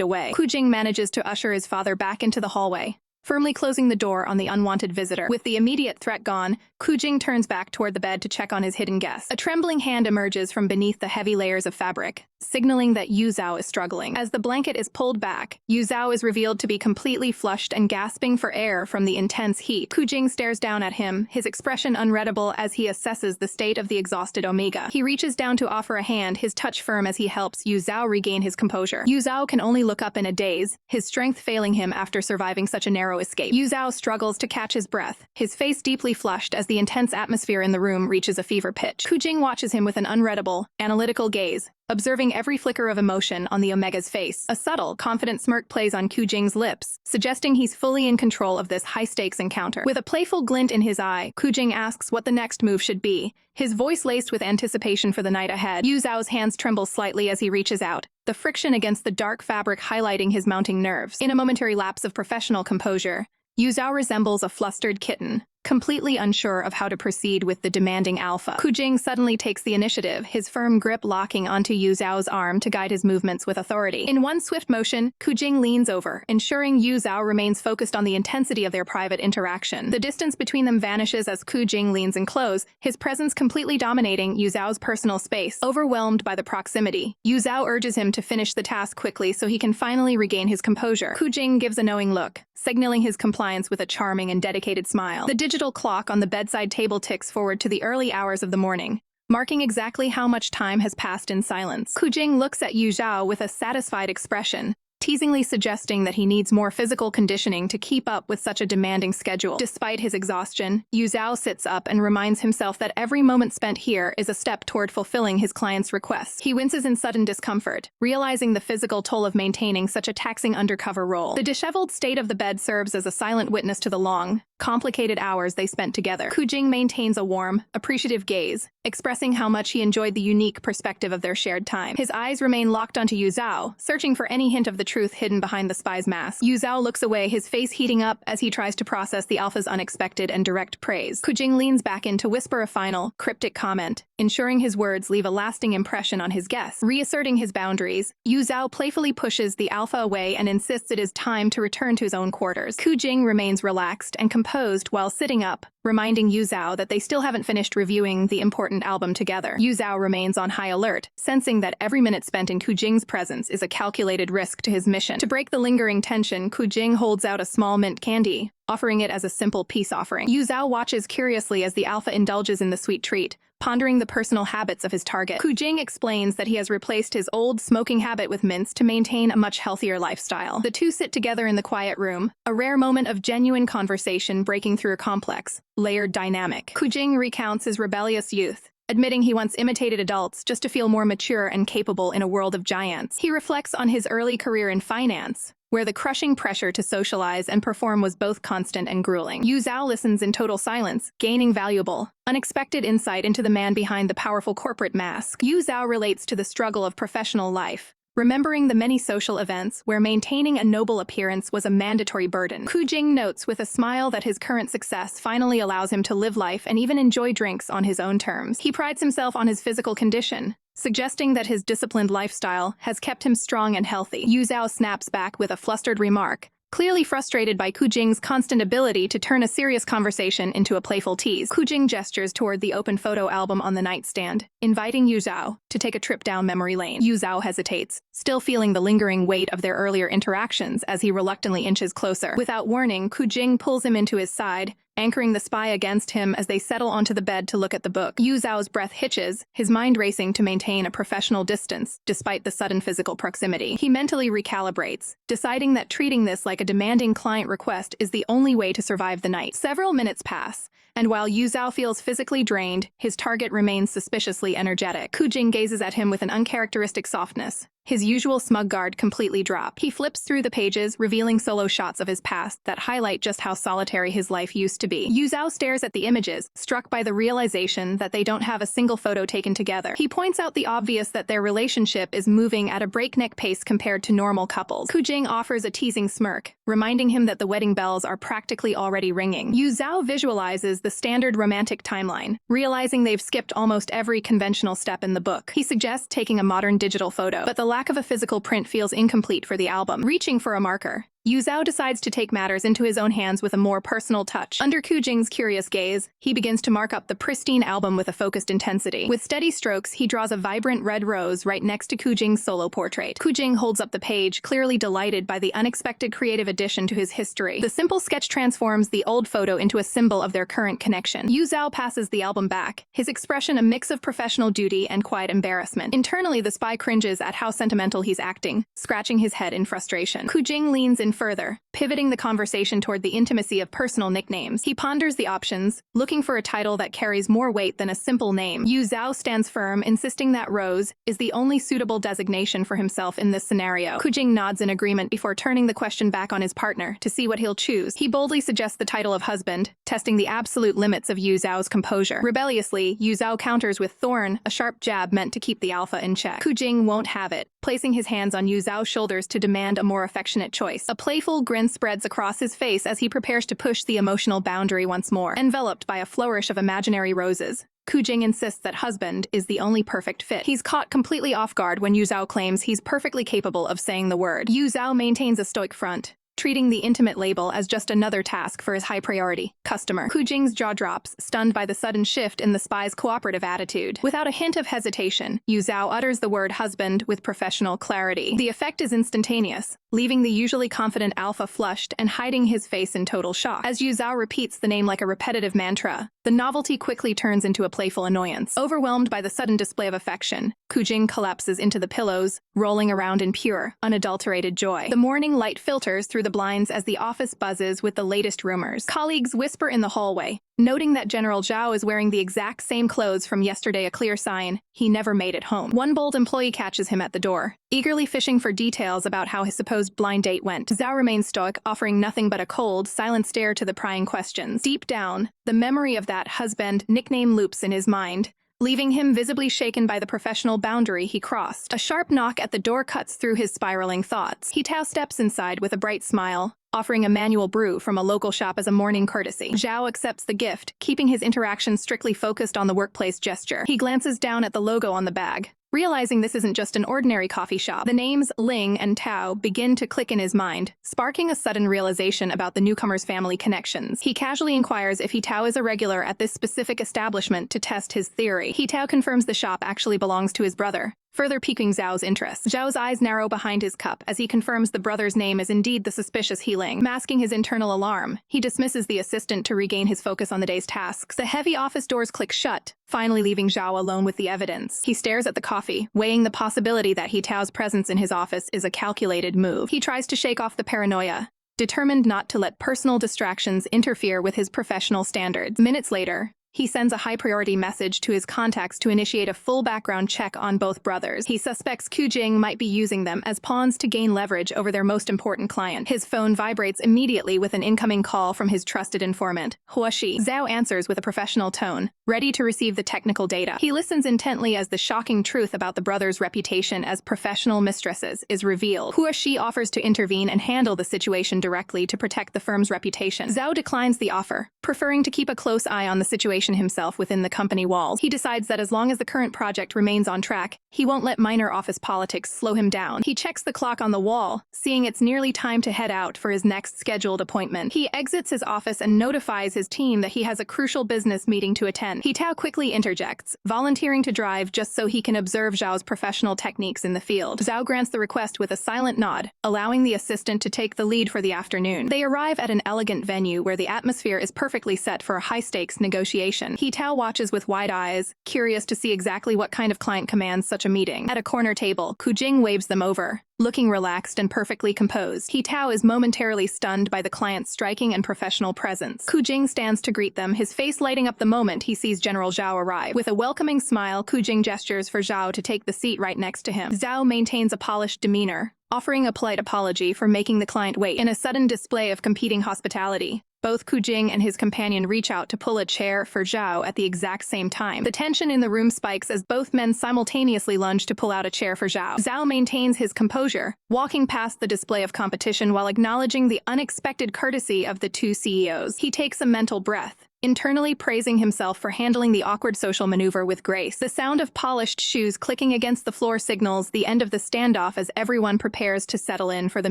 away. Qu Jing manages to usher his father back into the hallway, firmly closing the door on the unwanted visitor. With the immediate threat gone, Qu Jing turns back toward the bed to check on his hidden guest. A trembling hand emerges from beneath the heavy layers of fabric, signaling that Yu Zhao is struggling. As the blanket is pulled back, Yu Zhao is revealed to be completely flushed and gasping for air from the intense heat. Qu Jing stares down at him, his expression unreadable as he assesses the state of the exhausted omega. He reaches down to offer a hand, his touch firm as he helps Yu Zhao regain his composure. Yu Zhao can only look up in a daze, his strength failing him after surviving such a narrow escape. Yu Zhao struggles to catch his breath, his face deeply flushed as the intense atmosphere in the room reaches a fever pitch. Qu Jing watches him with an unreadable, analytical gaze, observing every flicker of emotion on the Omega's face. A subtle, confident smirk plays on Qu Jing's lips, suggesting he's fully in control of this high-stakes encounter. With a playful glint in his eye, Qu Jing asks what the next move should be, his voice laced with anticipation for the night ahead. Yu Zhao's hands tremble slightly as he reaches out, the friction against the dark fabric highlighting his mounting nerves. In a momentary lapse of professional composure, Yu Zhao resembles a flustered kitten, completely unsure of how to proceed with the demanding alpha. Qu Jing suddenly takes the initiative, his firm grip locking onto Yu Zhao's arm to guide his movements with authority. In one swift motion, Qu Jing leans over, ensuring Yu Zhao remains focused on the intensity of their private interaction. The distance between them vanishes as Qu Jing leans in close, his presence completely dominating Yu Zhao's personal space. Overwhelmed by the proximity, Yu Zhao urges him to finish the task quickly so he can finally regain his composure. Qu Jing gives a knowing look, signaling his compliance with a charming and dedicated smile. The digital clock on the bedside table ticks forward to the early hours of the morning, marking exactly how much time has passed in silence. Qu Jing looks at Yu Zhao with a satisfied expression, teasingly suggesting that he needs more physical conditioning to keep up with such a demanding schedule. Despite his exhaustion, Yu Zhao sits up and reminds himself that every moment spent here is a step toward fulfilling his client's requests. He winces in sudden discomfort, realizing the physical toll of maintaining such a taxing undercover role. The disheveled state of the bed serves as a silent witness to the long, complicated hours they spent together. Qu Jing maintains a warm, appreciative gaze, expressing how much he enjoyed the unique perspective of their shared time. His eyes remain locked onto Yu Zhao, searching for any hint of the truth hidden behind the spy's mask. Yu Zhao looks away, his face heating up as he tries to process the alpha's unexpected and direct praise. Qu Jing leans back in to whisper a final, cryptic comment, ensuring his words leave a lasting impression on his guests. Reasserting his boundaries, Yu Zhao playfully pushes the alpha away and insists it is time to return to his own quarters. Qu Jing remains relaxed and composed while sitting up, reminding Yu Zhao that they still haven't finished reviewing the important album together. Yu Zhao remains on high alert, sensing that every minute spent in Qu Jing's presence is a calculated risk to his mission. To break the lingering tension, Qu Jing holds out a small mint candy, offering it as a simple peace offering. Yu Zhao watches curiously as the alpha indulges in the sweet treat, pondering the personal habits of his target. Qu Jing explains that he has replaced his old smoking habit with mints to maintain a much healthier lifestyle. The two sit together in the quiet room, a rare moment of genuine conversation breaking through a complex, layered dynamic. Qu Jing recounts his rebellious youth, admitting he once imitated adults just to feel more mature and capable in a world of giants. He reflects on his early career in finance, where the crushing pressure to socialize and perform was both constant and grueling. Yu Zhao listens in total silence, gaining valuable, unexpected insight into the man behind the powerful corporate mask. Yu Zhao relates to the struggle of professional life, remembering the many social events where maintaining a noble appearance was a mandatory burden. Qu Jing notes with a smile that his current success finally allows him to live life and even enjoy drinks on his own terms. He prides himself on his physical condition, suggesting that his disciplined lifestyle has kept him strong and healthy. Yu Zhao snaps back with a flustered remark, clearly frustrated by Qu Jing's constant ability to turn a serious conversation into a playful tease. Qu Jing gestures toward the open photo album on the nightstand, inviting Yu Zhao to take a trip down memory lane. Yu Zhao hesitates, still feeling the lingering weight of their earlier interactions as he reluctantly inches closer. Without warning, Qu Jing pulls him into his side, anchoring the spy against him as they settle onto the bed to look at the book. Yu Zhao's breath hitches, his mind racing to maintain a professional distance despite the sudden physical proximity. He mentally recalibrates, deciding that treating this like a demanding client request is the only way to survive the night. Several minutes pass, and while Yu Zhao feels physically drained, his target remains suspiciously energetic. Qu Jing gazes at him with an uncharacteristic softness, his usual smug guard completely dropped. He flips through the pages, revealing solo shots of his past that highlight just how solitary his life used to be. Yu Zhao stares at the images, struck by the realization that they don't have a single photo taken together. He points out the obvious that their relationship is moving at a breakneck pace compared to normal couples. Qu Jing offers a teasing smirk, reminding him that the wedding bells are practically already ringing. Yu Zhao visualizes the standard romantic timeline, realizing they've skipped almost every conventional step in the book. He suggests taking a modern digital photo, but the lack of a physical print feels incomplete for the album. Reaching for a marker, Yu Zhao decides to take matters into his own hands with a more personal touch. Under Qu Jing's curious gaze, he begins to mark up the pristine album with a focused intensity. With steady strokes, he draws a vibrant red rose right next to Qu Jing's solo portrait. Qu Jing holds up the page, clearly delighted by the unexpected creative addition to his history. The simple sketch transforms the old photo into a symbol of their current connection. Yu Zhao passes the album back, his expression a mix of professional duty and quiet embarrassment. Internally, the spy cringes at how sentimental he's acting, scratching his head in frustration. Qu Jing leans in further, pivoting the conversation toward the intimacy of personal nicknames. He ponders the options, looking for a title that carries more weight than a simple name. Yu Zhao stands firm, insisting that Rose is the only suitable designation for himself in this scenario. Qu Jing nods in agreement before turning the question back on his partner to see what he'll choose. He boldly suggests the title of husband, testing the absolute limits of Yu Zhao's composure. Rebelliously, Yu Zhao counters with thorn, a sharp jab meant to keep the alpha in check. Qu Jing won't have it, placing his hands on Yu Zhao's shoulders to demand a more affectionate choice. A playful grin spreads across his face as he prepares to push the emotional boundary once more. Enveloped by a flourish of imaginary roses, Qu Jing insists that husband is the only perfect fit. He's caught completely off guard when Yu Zhao claims he's perfectly capable of saying the word. Yu Zhao maintains a stoic front, treating the intimate label as just another task for his high-priority customer. Qu Jing's jaw drops, stunned by the sudden shift in the spy's cooperative attitude. Without a hint of hesitation, Yu Zhao utters the word husband with professional clarity. The effect is instantaneous, leaving the usually confident alpha flushed and hiding his face in total shock. As Yu Zhao repeats the name like a repetitive mantra, the novelty quickly turns into a playful annoyance. Overwhelmed by the sudden display of affection, Qu Jing collapses into the pillows, rolling around in pure, unadulterated joy. The morning light filters through the the blinds as the office buzzes with the latest rumors. Colleagues whisper in the hallway, noting that General Zhao is wearing the exact same clothes from yesterday, a clear sign he never made it home. One bold employee catches him at the door, eagerly fishing for details about how his supposed blind date went. Zhao remains stoic, offering nothing but a cold, silent stare to the prying questions. Deep down, the memory of that husband nickname loops in his mind, leaving him visibly shaken by the professional boundary he crossed. A sharp knock at the door cuts through his spiraling thoughts. Yu Zhao steps inside with a bright smile, offering a manual brew from a local shop as a morning courtesy. Zhao accepts the gift, keeping his interactions strictly focused on the workplace gesture. He glances down at the logo on the bag, realizing this isn't just an ordinary coffee shop. The names Ling and Tao begin to click in his mind, sparking a sudden realization about the newcomer's family connections. He casually inquires if Tao is a regular at this specific establishment to test his theory. Tao confirms the shop actually belongs to his brother, further piquing Zhao's interest. Zhao's eyes narrow behind his cup as he confirms the brother's name is indeed the suspicious Ling. Masking his internal alarm, he dismisses the assistant to regain his focus on the day's tasks. The heavy office doors click shut, finally leaving Zhao alone with the evidence. He stares at the coffee, weighing the possibility that Tao's presence in his office is a calculated move. He tries to shake off the paranoia, determined not to let personal distractions interfere with his professional standards. Minutes later, he sends a high-priority message to his contacts to initiate a full background check on both brothers. He suspects Qu Jing might be using them as pawns to gain leverage over their most important client. His phone vibrates immediately with an incoming call from his trusted informant, Hua Shi. Zhao answers with a professional tone, ready to receive the technical data. He listens intently as the shocking truth about the brothers' reputation as professional mistresses is revealed. Hua Shi offers to intervene and handle the situation directly to protect the firm's reputation. Zhao declines the offer, preferring to keep a close eye on the situation himself within the company walls. He decides that as long as the current project remains on track, he won't let minor office politics slow him down. He checks the clock on the wall, seeing it's nearly time to head out for his next scheduled appointment. He exits his office and notifies his team that he has a crucial business meeting to attend. Tao quickly interjects, volunteering to drive just so he can observe Zhao's professional techniques in the field. Zhao grants the request with a silent nod, allowing the assistant to take the lead for the afternoon. They arrive at an elegant venue where the atmosphere is perfectly set for a high-stakes negotiation. Tao watches with wide eyes, curious to see exactly what kind of client commands such a meeting. At a corner table, Qu Jing waves them over, looking relaxed and perfectly composed. Tao is momentarily stunned by the client's striking and professional presence. Qu Jing stands to greet them, his face lighting up the moment he sees General Zhao arrive. With a welcoming smile, Qu Jing gestures for Zhao to take the seat right next to him. Zhao maintains a polished demeanor, offering a polite apology for making the client wait. In a sudden display of competing hospitality, both Qu Jing and his companion reach out to pull a chair for Zhao at the exact same time. The tension in the room spikes as both men simultaneously lunge to pull out a chair for Zhao. Zhao maintains his composure, walking past the display of competition while acknowledging the unexpected courtesy of the two CEOs. He takes a mental breath, internally praising himself for handling the awkward social maneuver with grace. The sound of polished shoes clicking against the floor signals the end of the standoff as everyone prepares to settle in for the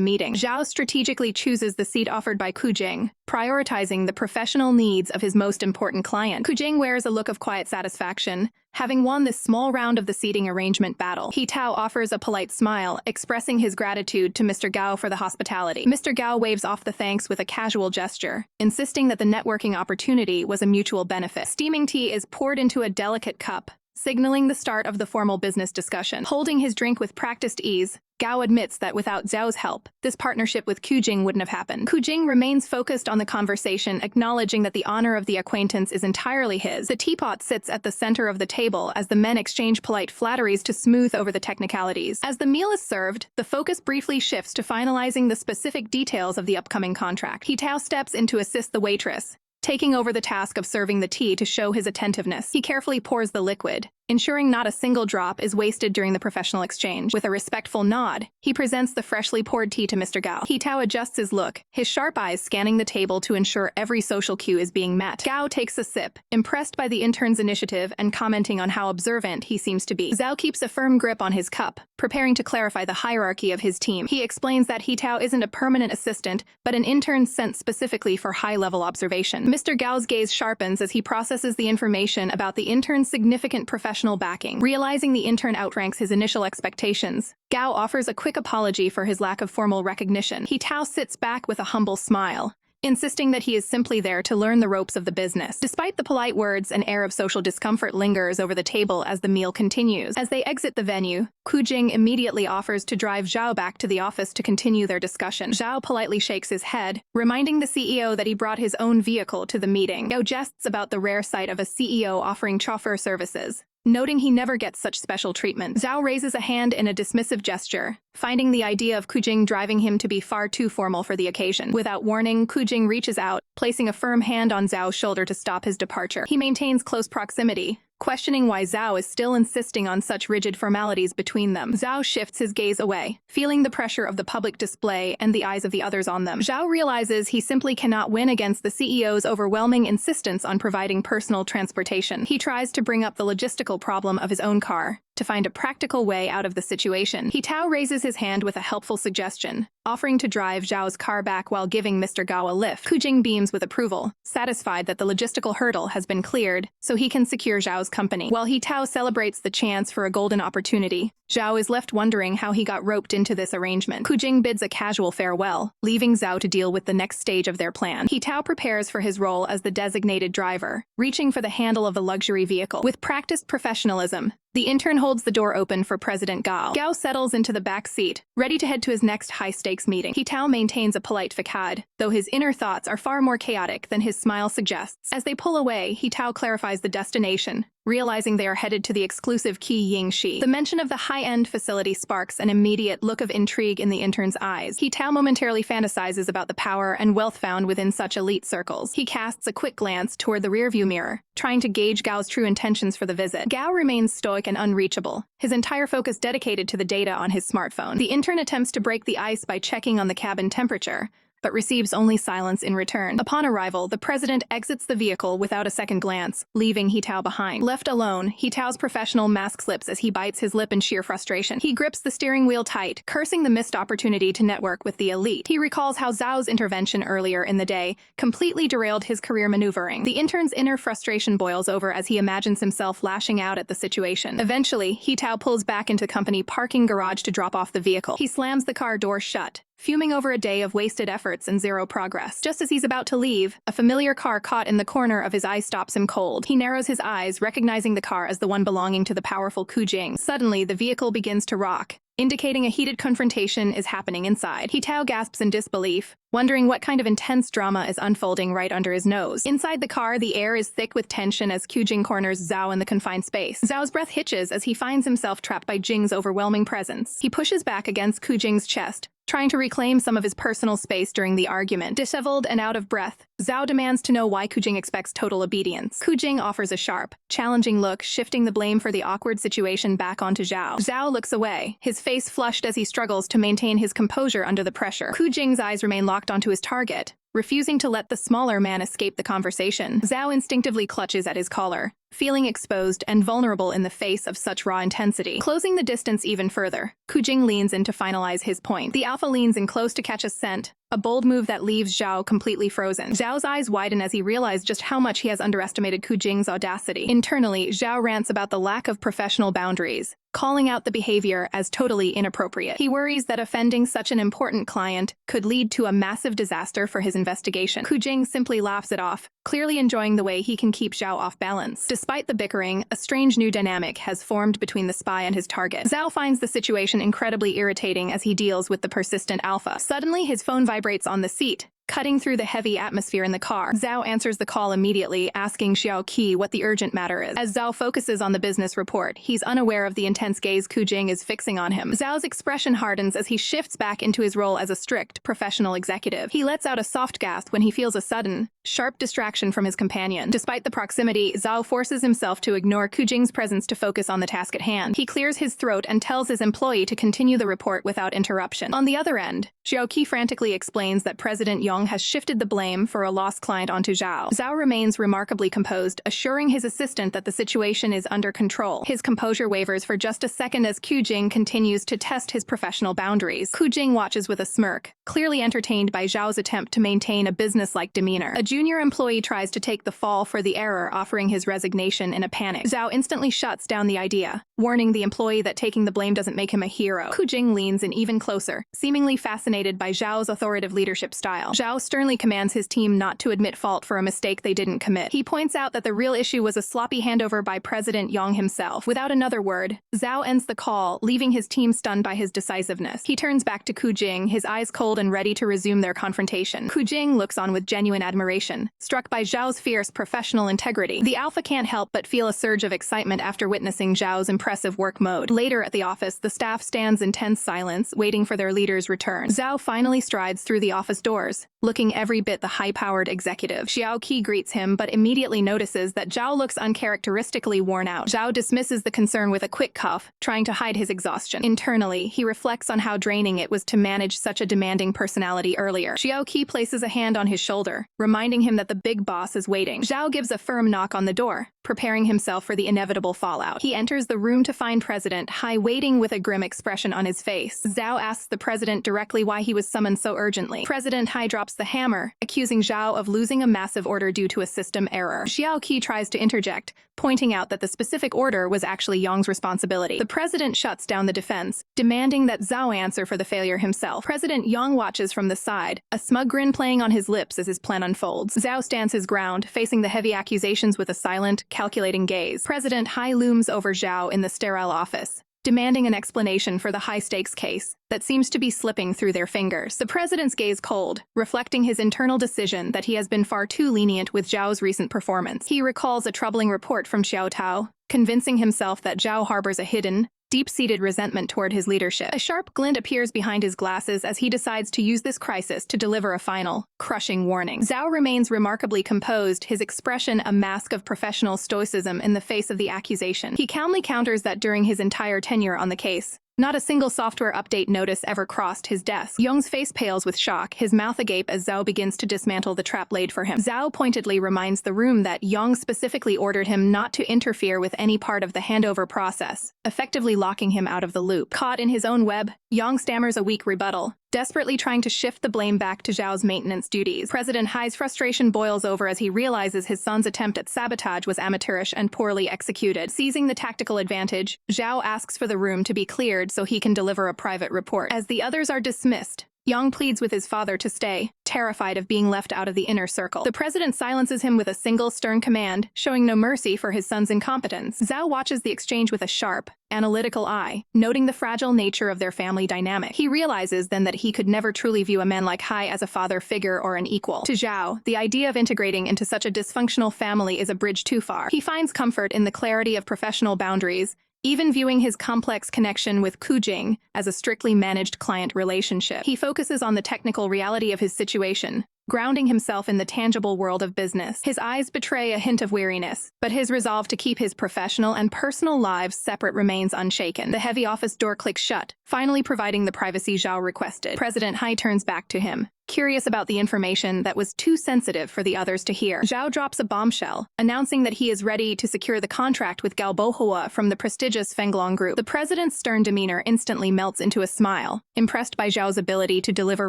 meeting. Zhao strategically chooses the seat offered by Qu Jing, prioritizing the professional needs of his most important client. Qu Jing wears a look of quiet satisfaction, having won this small round of the seating arrangement battle. Tao offers a polite smile, expressing his gratitude to Mr. Gao for the hospitality. Mr. Gao waves off the thanks with a casual gesture, insisting that the networking opportunity was a mutual benefit. Steaming tea is poured into a delicate cup, signaling the start of the formal business discussion. Holding his drink with practiced ease, Gao admits that without Zhao's help, this partnership with Qu Jing wouldn't have happened. Qu Jing remains focused on the conversation, acknowledging that the honor of the acquaintance is entirely his. The teapot sits at the center of the table as the men exchange polite flatteries to smooth over the technicalities. As the meal is served, the focus briefly shifts to finalizing the specific details of the upcoming contract. Tao steps in to assist the waitress, taking over the task of serving the tea to show his attentiveness. He carefully pours the liquid, ensuring not a single drop is wasted during the professional exchange. With a respectful nod, he presents the freshly poured tea to Mr. Gao. Tao adjusts his look, his sharp eyes scanning the table to ensure every social cue is being met. Gao takes a sip, impressed by the intern's initiative and commenting on how observant he seems to be. Zhao keeps a firm grip on his cup, preparing to clarify the hierarchy of his team. He explains that Tao isn't a permanent assistant, but an intern sent specifically for high-level observation. Mr. Gao's gaze sharpens as he processes the information about the intern's significant professional backing. Realizing the intern outranks his initial expectations, Gao offers a quick apology for his lack of formal recognition. Tao sits back with a humble smile, insisting that he is simply there to learn the ropes of the business. Despite the polite words, an air of social discomfort lingers over the table as the meal continues. As they exit the venue, Qu Jing immediately offers to drive Zhao back to the office to continue their discussion. Zhao politely shakes his head, reminding the CEO that he brought his own vehicle to the meeting. Zhao jests about the rare sight of a CEO offering chauffeur services, noting he never gets such special treatment. Zhao raises a hand in a dismissive gesture, finding the idea of Qu Jing driving him to be far too formal for the occasion. Without warning, Qu Jing reaches out, placing a firm hand on Zhao's shoulder to stop his departure. He maintains close proximity, questioning why Zhao is still insisting on such rigid formalities between them. Zhao shifts his gaze away, feeling the pressure of the public display and the eyes of the others on them. Zhao realizes he simply cannot win against the CEO's overwhelming insistence on providing personal transportation. He tries to bring up the logistical problem of his own car, to find a practical way out of the situation. Tao raises his hand with a helpful suggestion, offering to drive Zhao's car back while giving Mr. Gao a lift. Qu Jing beams with approval, satisfied that the logistical hurdle has been cleared so he can secure Zhao's company. While Tao celebrates the chance for a golden opportunity, Zhao is left wondering how he got roped into this arrangement. Qu Jing bids a casual farewell, leaving Zhao to deal with the next stage of their plan. Tao prepares for his role as the designated driver, reaching for the handle of the luxury vehicle. With practiced professionalism, the intern holds the door open for President Gao. Gao settles into the back seat, ready to head to his next high-stakes meeting. Tao maintains a polite facade, though his inner thoughts are far more chaotic than his smile suggests. As they pull away, Tao clarifies the destination, realizing they are headed to the exclusive Qi Ying Shi. The mention of the high-end facility sparks an immediate look of intrigue in the intern's eyes. Tao momentarily fantasizes about the power and wealth found within such elite circles. He casts a quick glance toward the rearview mirror, trying to gauge Gao's true intentions for the visit. Gao remains stoic and unreachable, his entire focus dedicated to the data on his smartphone. The intern attempts to break the ice by checking on the cabin temperature, but receives only silence in return. Upon arrival, the president exits the vehicle without a second glance, leaving Tao behind. Left alone, Tao's professional mask slips as he bites his lip in sheer frustration. He grips the steering wheel tight, cursing the missed opportunity to network with the elite. He recalls how Zhao's intervention earlier in the day completely derailed his career maneuvering. The intern's inner frustration boils over as he imagines himself lashing out at the situation. Eventually, Tao pulls back into the company parking garage to drop off the vehicle. He slams the car door shut, fuming over a day of wasted efforts and zero progress. Just as he's about to leave, a familiar car caught in the corner of his eye stops him cold. He narrows his eyes, recognizing the car as the one belonging to the powerful Qu Jing. Suddenly, the vehicle begins to rock, indicating a heated confrontation is happening inside. Tao gasps in disbelief, wondering what kind of intense drama is unfolding right under his nose. Inside the car, the air is thick with tension as Qu Jing corners Zhao in the confined space. Zhao's breath hitches as he finds himself trapped by Jing's overwhelming presence. He pushes back against Qu Jing's chest, trying to reclaim some of his personal space during the argument. Disheveled and out of breath, Zhao demands to know why Qu Jing expects total obedience. Qu Jing offers a sharp, challenging look, shifting the blame for the awkward situation back onto Zhao. Zhao looks away, his face flushed as he struggles to maintain his composure under the pressure. Qu Jing's eyes remain locked onto his target, refusing to let the smaller man escape the conversation. Zhao instinctively clutches at his collar, feeling exposed and vulnerable in the face of such raw intensity. Closing the distance even further, Qu Jing leans in to finalize his point. The alpha leans in close to catch a scent, a bold move that leaves Zhao completely frozen. Zhao's eyes widen as he realizes just how much he has underestimated Qu Jing's audacity. Internally, Zhao rants about the lack of professional boundaries, calling out the behavior as totally inappropriate. He worries that offending such an important client could lead to a massive disaster for his investigation. Qu Jing simply laughs it off, clearly enjoying the way he can keep Zhao off balance. Despite the bickering, a strange new dynamic has formed between the spy and his target. Zhao finds the situation incredibly irritating as he deals with the persistent alpha. Suddenly, his phone vibrates on the seat, cutting through the heavy atmosphere in the car. Zhao answers the call immediately, asking Xiao Qi what the urgent matter is. As Zhao focuses on the business report, he's unaware of the intense gaze Qu Jing is fixing on him. Zhao's expression hardens as he shifts back into his role as a strict, professional executive. He lets out a soft gasp when he feels a sudden, sharp distraction from his companion. Despite the proximity, Zhao forces himself to ignore Qu Jing's presence to focus on the task at hand. He clears his throat and tells his employee to continue the report without interruption. On the other end, Xiao Qi frantically explains that President Yong has shifted the blame for a lost client onto Zhao. Zhao remains remarkably composed, assuring his assistant that the situation is under control. His composure wavers for just a second as Qu Jing continues to test his professional boundaries. Qu Jing watches with a smirk, clearly entertained by Zhao's attempt to maintain a business-like demeanor. A junior employee tries to take the fall for the error, offering his resignation in a panic. Zhao instantly shuts down the idea, warning the employee that taking the blame doesn't make him a hero. Qu Jing leans in even closer, seemingly fascinated by Zhao's authoritative leadership style. Zhao sternly commands his team not to admit fault for a mistake they didn't commit. He points out that the real issue was a sloppy handover by President Yang himself. Without another word, Zhao ends the call, leaving his team stunned by his decisiveness. He turns back to Qu Jing, his eyes cold and ready to resume their confrontation. Qu Jing looks on with genuine admiration, struck by Zhao's fierce professional integrity. The alpha can't help but feel a surge of excitement after witnessing Zhao's impressive work mode. Later at the office, the staff stands in tense silence, waiting for their leader's return. Zhao finally strides through the office doors, looking every bit the high-powered executive. Xiao Qi greets him, but immediately notices that Zhao looks uncharacteristically worn out. Zhao dismisses the concern with a quick cough, trying to hide his exhaustion. Internally, he reflects on how draining it was to manage such a demanding personality earlier. Xiao Qi places a hand on his shoulder, reminding him that the big boss is waiting. Zhao gives a firm knock on the door, preparing himself for the inevitable fallout. He enters the room to find President Hai waiting with a grim expression on his face. Zhao asks the president directly why he was summoned so urgently. President Hai drops the hammer, accusing Zhao of losing a massive order due to a system error. Xiao Qi tries to interject, pointing out that the specific order was actually Yang's responsibility. The president shuts down the defense, demanding that Zhao answer for the failure himself. President Yang watches from the side, a smug grin playing on his lips as his plan unfolds. Zhao stands his ground, facing the heavy accusations with a silent, calculating gaze. President Hai looms over Zhao in the sterile office, demanding an explanation for the high-stakes case that seems to be slipping through their fingers. The president's gaze cold, reflecting his internal decision that he has been far too lenient with Zhao's recent performance. He recalls a troubling report from Xiao Tao, convincing himself that Zhao harbors a hidden, deep-seated resentment toward his leadership. A sharp glint appears behind his glasses as he decides to use this crisis to deliver a final, crushing warning. Zhao remains remarkably composed, his expression a mask of professional stoicism in the face of the accusation. He calmly counters that during his entire tenure on the case, not a single software update notice ever crossed his desk. Yong's face pales with shock, his mouth agape as Zhao begins to dismantle the trap laid for him. Zhao pointedly reminds the room that Yang specifically ordered him not to interfere with any part of the handover process, effectively locking him out of the loop. Caught in his own web, Yang stammers a weak rebuttal, desperately trying to shift the blame back to Zhao's maintenance duties. President Hai's frustration boils over as he realizes his son's attempt at sabotage was amateurish and poorly executed. Seizing the tactical advantage, Zhao asks for the room to be cleared so he can deliver a private report. As the others are dismissed, Yang pleads with his father to stay, terrified of being left out of the inner circle. The president silences him with a single stern command, showing no mercy for his son's incompetence. Zhao watches the exchange with a sharp, analytical eye, noting the fragile nature of their family dynamic. He realizes then that he could never truly view a man like Hai as a father figure or an equal. To Zhao, the idea of integrating into such a dysfunctional family is a bridge too far. He finds comfort in the clarity of professional boundaries, even viewing his complex connection with Qu Jing as a strictly managed client relationship. He focuses on the technical reality of his situation, grounding himself in the tangible world of business. His eyes betray a hint of weariness, but his resolve to keep his professional and personal lives separate remains unshaken. The heavy office door clicks shut, finally providing the privacy Zhao requested. President Hai turns back to him, curious about the information that was too sensitive for the others to hear. Zhao drops a bombshell, announcing that he is ready to secure the contract with Galbohua from the prestigious Fenglong Group. The president's stern demeanor instantly melts into a smile, impressed by Zhao's ability to deliver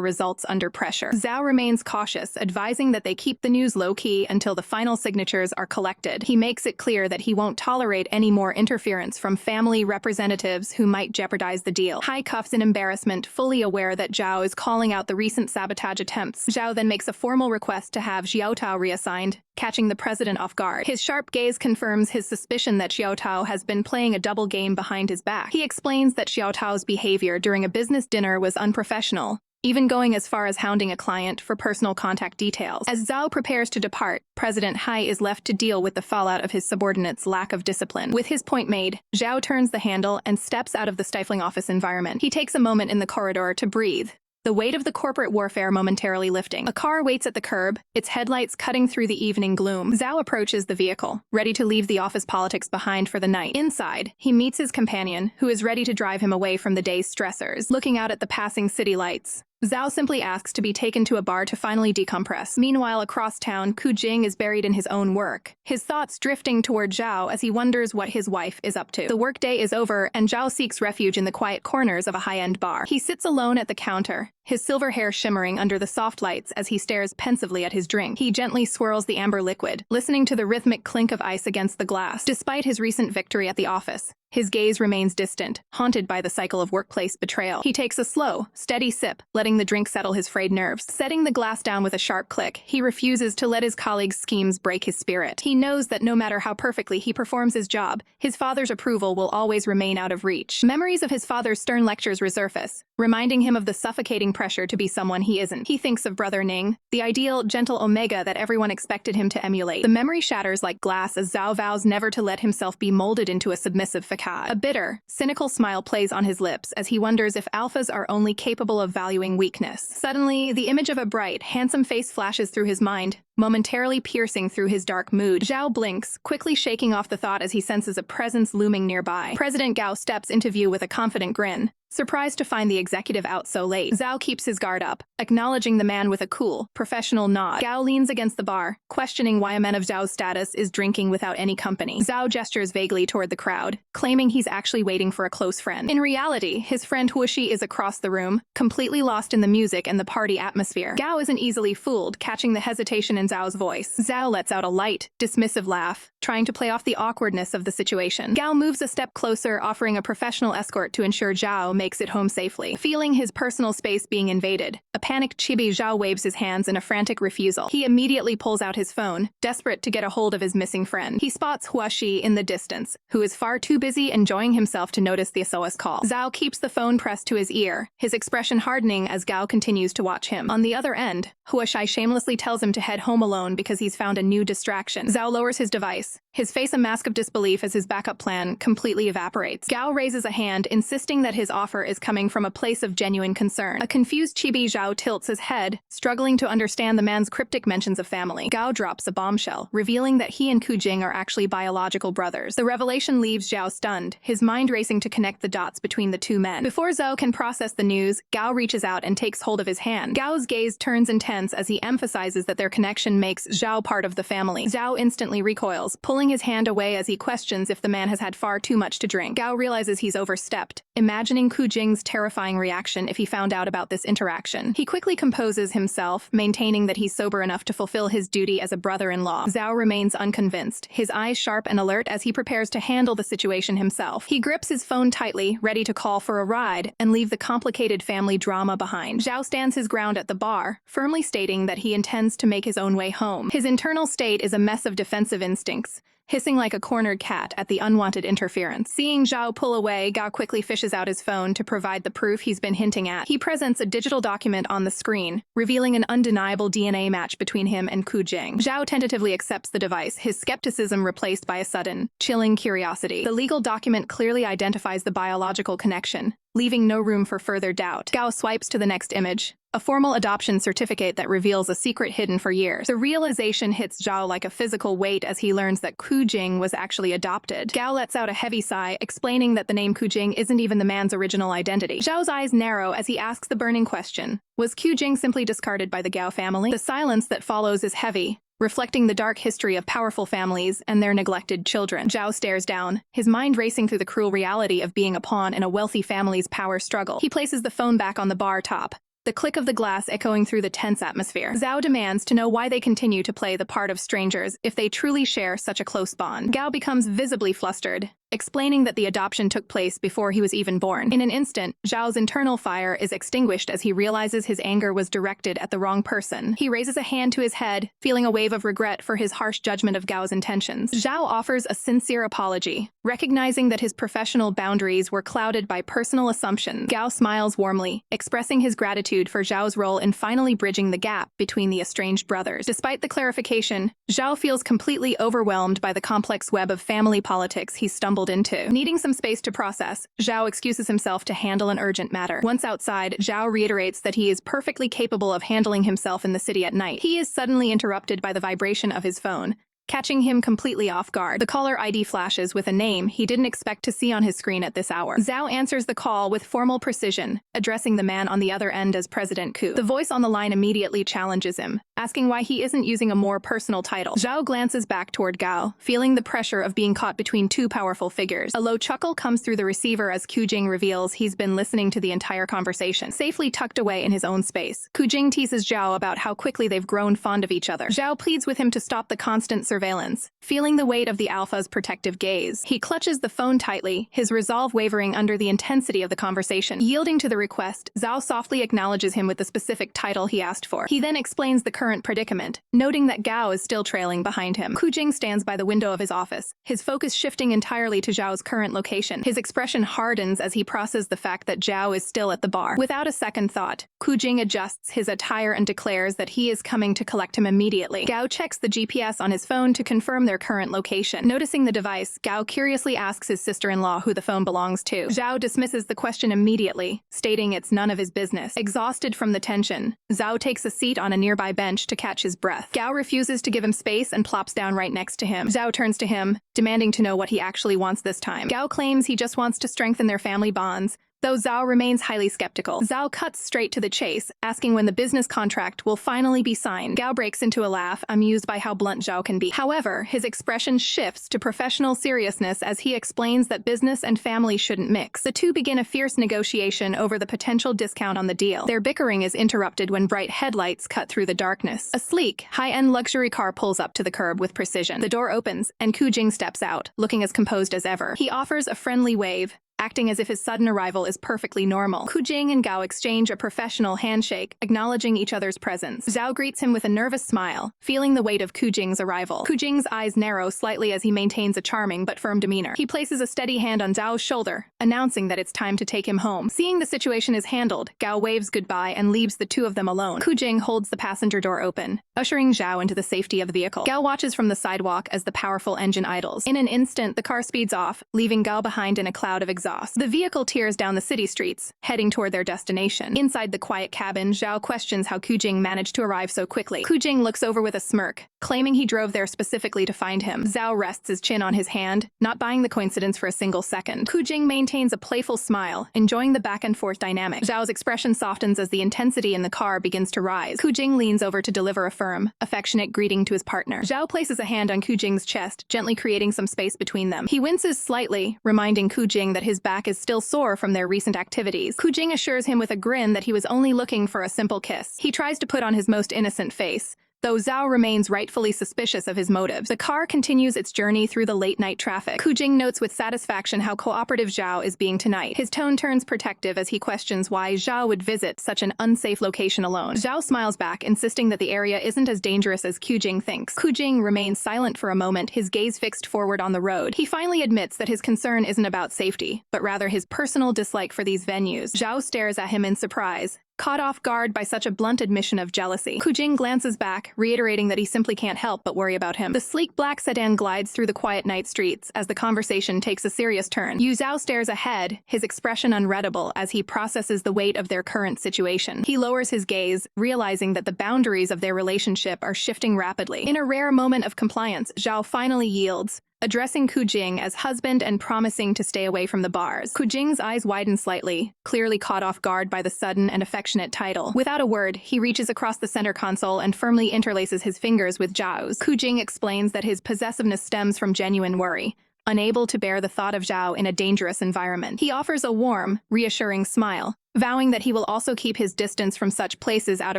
results under pressure. Zhao remains cautious, advising that they keep the news low-key until the final signatures are collected. He makes it clear that he won't tolerate any more interference from family representatives who might jeopardize the deal. Hai cuffs in embarrassment, fully aware that Zhao is calling out the recent sabotage attempts. Zhao then makes a formal request to have Xiao Tao reassigned, catching the president off guard. His sharp gaze confirms his suspicion that Xiao Tao has been playing a double game behind his back. He explains that Xiao Tao's behavior during a business dinner was unprofessional, even going as far as hounding a client for personal contact details. As Zhao prepares to depart, President Hai is left to deal with the fallout of his subordinates' lack of discipline. With his point made, Zhao turns the handle and steps out of the stifling office environment. He takes a moment in the corridor to breathe, the weight of the corporate warfare momentarily lifting. A car waits at the curb, its headlights cutting through the evening gloom. Zhao approaches the vehicle, ready to leave the office politics behind for the night. Inside, he meets his companion, who is ready to drive him away from the day's stressors. Looking out at the passing city lights, Zhao simply asks to be taken to a bar to finally decompress. Meanwhile, across town, Qu Jing is buried in his own work, his thoughts drifting toward Zhao as he wonders what his wife is up to. The workday is over, and Zhao seeks refuge in the quiet corners of a high-end bar. He sits alone at the counter, his silver hair shimmering under the soft lights as he stares pensively at his drink. He gently swirls the amber liquid, listening to the rhythmic clink of ice against the glass. Despite his recent victory at the office, his gaze remains distant, haunted by the cycle of workplace betrayal. He takes a slow, steady sip, letting the drink settle his frayed nerves. Setting the glass down with a sharp click, he refuses to let his colleagues' schemes break his spirit. He knows that no matter how perfectly he performs his job, his father's approval will always remain out of reach. Memories of his father's stern lectures resurface, reminding him of the suffocating pressure to be someone he isn't. He thinks of Brother Ning, the ideal, gentle Omega that everyone expected him to emulate. The memory shatters like glass as Zhao vows never to let himself be molded into a submissive facade. A bitter, cynical smile plays on his lips as he wonders if alphas are only capable of valuing weakness. Suddenly, the image of a bright, handsome face flashes through his mind, momentarily piercing through his dark mood. Zhao blinks, quickly shaking off the thought as he senses a presence looming nearby. President Gao steps into view with a confident grin, surprised to find the executive out so late. Zhao keeps his guard up, acknowledging the man with a cool, professional nod. Gao leans against the bar, questioning why a man of Zhao's status is drinking without any company. Zhao gestures vaguely toward the crowd, claiming he's actually waiting for a close friend. In reality, his friend Huoshi is across the room, completely lost in the music and the party atmosphere. Gao isn't easily fooled, catching the hesitation in Zhao's voice. Zhao lets out a light, dismissive laugh, trying to play off the awkwardness of the situation. Gao moves a step closer, offering a professional escort to ensure Zhao makes it home safely. Feeling his personal space being invaded, a panicked chibi Zhao waves his hands in a frantic refusal. He immediately pulls out his phone, desperate to get a hold of his missing friend. He spots Huoshi in the distance, who is far too busy enjoying himself to notice the SOS call. Zhao keeps the phone pressed to his ear, his expression hardening as Gao continues to watch him. On the other end, Huoshi shamelessly tells him to head home alone because he's found a new distraction. Zhao lowers his device, his face a mask of disbelief as his backup plan completely evaporates. Gao raises a hand, insisting that his offer is coming from a place of genuine concern. A confused chibi Zhao tilts his head, struggling to understand the man's cryptic mentions of family. Gao drops a bombshell, revealing that he and Qu Jing are actually biological brothers. The revelation leaves Zhao stunned, his mind racing to connect the dots between the two men. Before Zhao can process the news, Gao reaches out and takes hold of his hand. Gao's gaze turns intense as he emphasizes that their connection makes Zhao part of the family. Zhao instantly recoils, pulling his hand away as he questions if the man has had far too much to drink. Gao realizes he's overstepped, imagining Qu Jing's terrifying reaction if he found out about this interaction. He quickly composes himself, maintaining that he's sober enough to fulfill his duty as a brother-in-law. Zhao remains unconvinced, his eyes sharp and alert as he prepares to handle the situation himself. He grips his phone tightly, ready to call for a ride and leave the complicated family drama behind. Zhao stands his ground at the bar, firmly stating that he intends to make his own way home. His internal state is a mess of defensive instincts, hissing like a cornered cat at the unwanted interference. Seeing Zhao pull away, Gao quickly fishes out his phone to provide the proof he's been hinting at. He presents a digital document on the screen, revealing an undeniable DNA match between him and Qu Jing. Zhao tentatively accepts the device, his skepticism replaced by a sudden, chilling curiosity. The legal document clearly identifies the biological connection, leaving no room for further doubt. Gao swipes to the next image, a formal adoption certificate that reveals a secret hidden for years. The realization hits Zhao like a physical weight as he learns that Qu Jing was actually adopted. Gao lets out a heavy sigh, explaining that the name Qu Jing isn't even the man's original identity. Zhao's eyes narrow as he asks the burning question: was Qu Jing simply discarded by the Gao family? The silence that follows is heavy, reflecting the dark history of powerful families and their neglected children. Zhao stares down, his mind racing through the cruel reality of being a pawn in a wealthy family's power struggle. He places the phone back on the bar top, the click of the glass echoing through the tense atmosphere. Zhao demands to know why they continue to play the part of strangers if they truly share such a close bond. Gao becomes visibly flustered, explaining that the adoption took place before he was even born. In an instant, Zhao's internal fire is extinguished as he realizes his anger was directed at the wrong person. He raises a hand to his head, feeling a wave of regret for his harsh judgment of Gao's intentions. Zhao offers a sincere apology, recognizing that his professional boundaries were clouded by personal assumptions. Gao smiles warmly, expressing his gratitude for Zhao's role in finally bridging the gap between the estranged brothers. Despite the clarification, Zhao feels completely overwhelmed by the complex web of family politics he stumbled into. Needing some space to process, Zhao excuses himself to handle an urgent matter. Once outside, Zhao reiterates that he is perfectly capable of handling himself in the city at night. He is suddenly interrupted by the vibration of his phone, catching him completely off guard. The caller ID flashes with a name he didn't expect to see on his screen at this hour. Zhao answers the call with formal precision, addressing the man on the other end as President Qu. The voice on the line immediately challenges him, asking why he isn't using a more personal title. Zhao glances back toward Gao, feeling the pressure of being caught between two powerful figures. A low chuckle comes through the receiver as Qu Jing reveals he's been listening to the entire conversation, safely tucked away in his own space. Qu Jing teases Zhao about how quickly they've grown fond of each other. Zhao pleads with him to stop the constant surveillance, feeling the weight of the alpha's protective gaze. He clutches the phone tightly, his resolve wavering under the intensity of the conversation. Yielding to the request, Zhao softly acknowledges him with the specific title he asked for. He then explains the current predicament, noting that Gao is still trailing behind him. Qu Jing stands by the window of his office, his focus shifting entirely to Zhao's current location. His expression hardens as he processes the fact that Zhao is still at the bar. Without a second thought, Qu Jing adjusts his attire and declares that he is coming to collect him immediately. Gao checks the GPS on his phone to confirm their current location. Noticing the device, Gao curiously asks his sister-in-law who the phone belongs to. Zhao dismisses the question immediately, stating it's none of his business. Exhausted from the tension, Zhao takes a seat on a nearby bench to catch his breath. Gao refuses to give him space and plops down right next to him. Zhao turns to him, demanding to know what he actually wants this time. Gao claims he just wants to strengthen their family bonds, though Zhao remains highly skeptical. Zhao cuts straight to the chase, asking when the business contract will finally be signed. Gao breaks into a laugh, amused by how blunt Zhao can be. However, his expression shifts to professional seriousness as he explains that business and family shouldn't mix. The two begin a fierce negotiation over the potential discount on the deal. Their bickering is interrupted when bright headlights cut through the darkness. A sleek, high-end luxury car pulls up to the curb with precision. The door opens, and Qu Jing steps out, looking as composed as ever. He offers a friendly wave, acting as if his sudden arrival is perfectly normal. Qu Jing and Gao exchange a professional handshake, acknowledging each other's presence. Zhao greets him with a nervous smile, feeling the weight of Qu Jing's arrival. Qu Jing's eyes narrow slightly as he maintains a charming but firm demeanor. He places a steady hand on Zhao's shoulder, announcing that it's time to take him home. Seeing the situation is handled, Gao waves goodbye and leaves the two of them alone. Qu Jing holds the passenger door open, ushering Zhao into the safety of the vehicle. Gao watches from the sidewalk as the powerful engine idles. In an instant, the car speeds off, leaving Gao behind in a cloud of exhaust. The vehicle tears down the city streets, heading toward their destination. Inside the quiet cabin, Zhao questions how Qu Jing managed to arrive so quickly. Qu Jing looks over with a smirk, claiming he drove there specifically to find him. Zhao rests his chin on his hand, not buying the coincidence for a single second. Qu Jing maintains a playful smile, enjoying the back-and-forth dynamic. Zhao's expression softens as the intensity in the car begins to rise. Qu Jing leans over to deliver a firm, affectionate greeting to his partner. Zhao places a hand on Qu Jing's chest, gently creating some space between them. He winces slightly, reminding Qu Jing that his back is still sore from their recent activities. Qu Jing assures him with a grin that he was only looking for a simple kiss. He tries to put on his most innocent face, though Zhao remains rightfully suspicious of his motives. The car continues its journey through the late-night traffic. Qu Jing notes with satisfaction how cooperative Zhao is being tonight. His tone turns protective as he questions why Zhao would visit such an unsafe location alone. Zhao smiles back, insisting that the area isn't as dangerous as Qu Jing thinks. Qu Jing remains silent for a moment, his gaze fixed forward on the road. He finally admits that his concern isn't about safety, but rather his personal dislike for these venues. Zhao stares at him in surprise, caught off guard by such a blunt admission of jealousy. Qu Jing glances back, reiterating that he simply can't help but worry about him. The sleek black sedan glides through the quiet night streets as the conversation takes a serious turn. Yu Zhao stares ahead, his expression unreadable as he processes the weight of their current situation. He lowers his gaze, realizing that the boundaries of their relationship are shifting rapidly. In a rare moment of compliance, Zhao finally yields, addressing Qu Jing as husband and promising to stay away from the bars. Qu Jing's eyes widen slightly, clearly caught off guard by the sudden and affectionate title. Without a word, he reaches across the center console and firmly interlaces his fingers with Zhao's. Qu Jing explains that his possessiveness stems from genuine worry, unable to bear the thought of Zhao in a dangerous environment. He offers a warm, reassuring smile, vowing that he will also keep his distance from such places out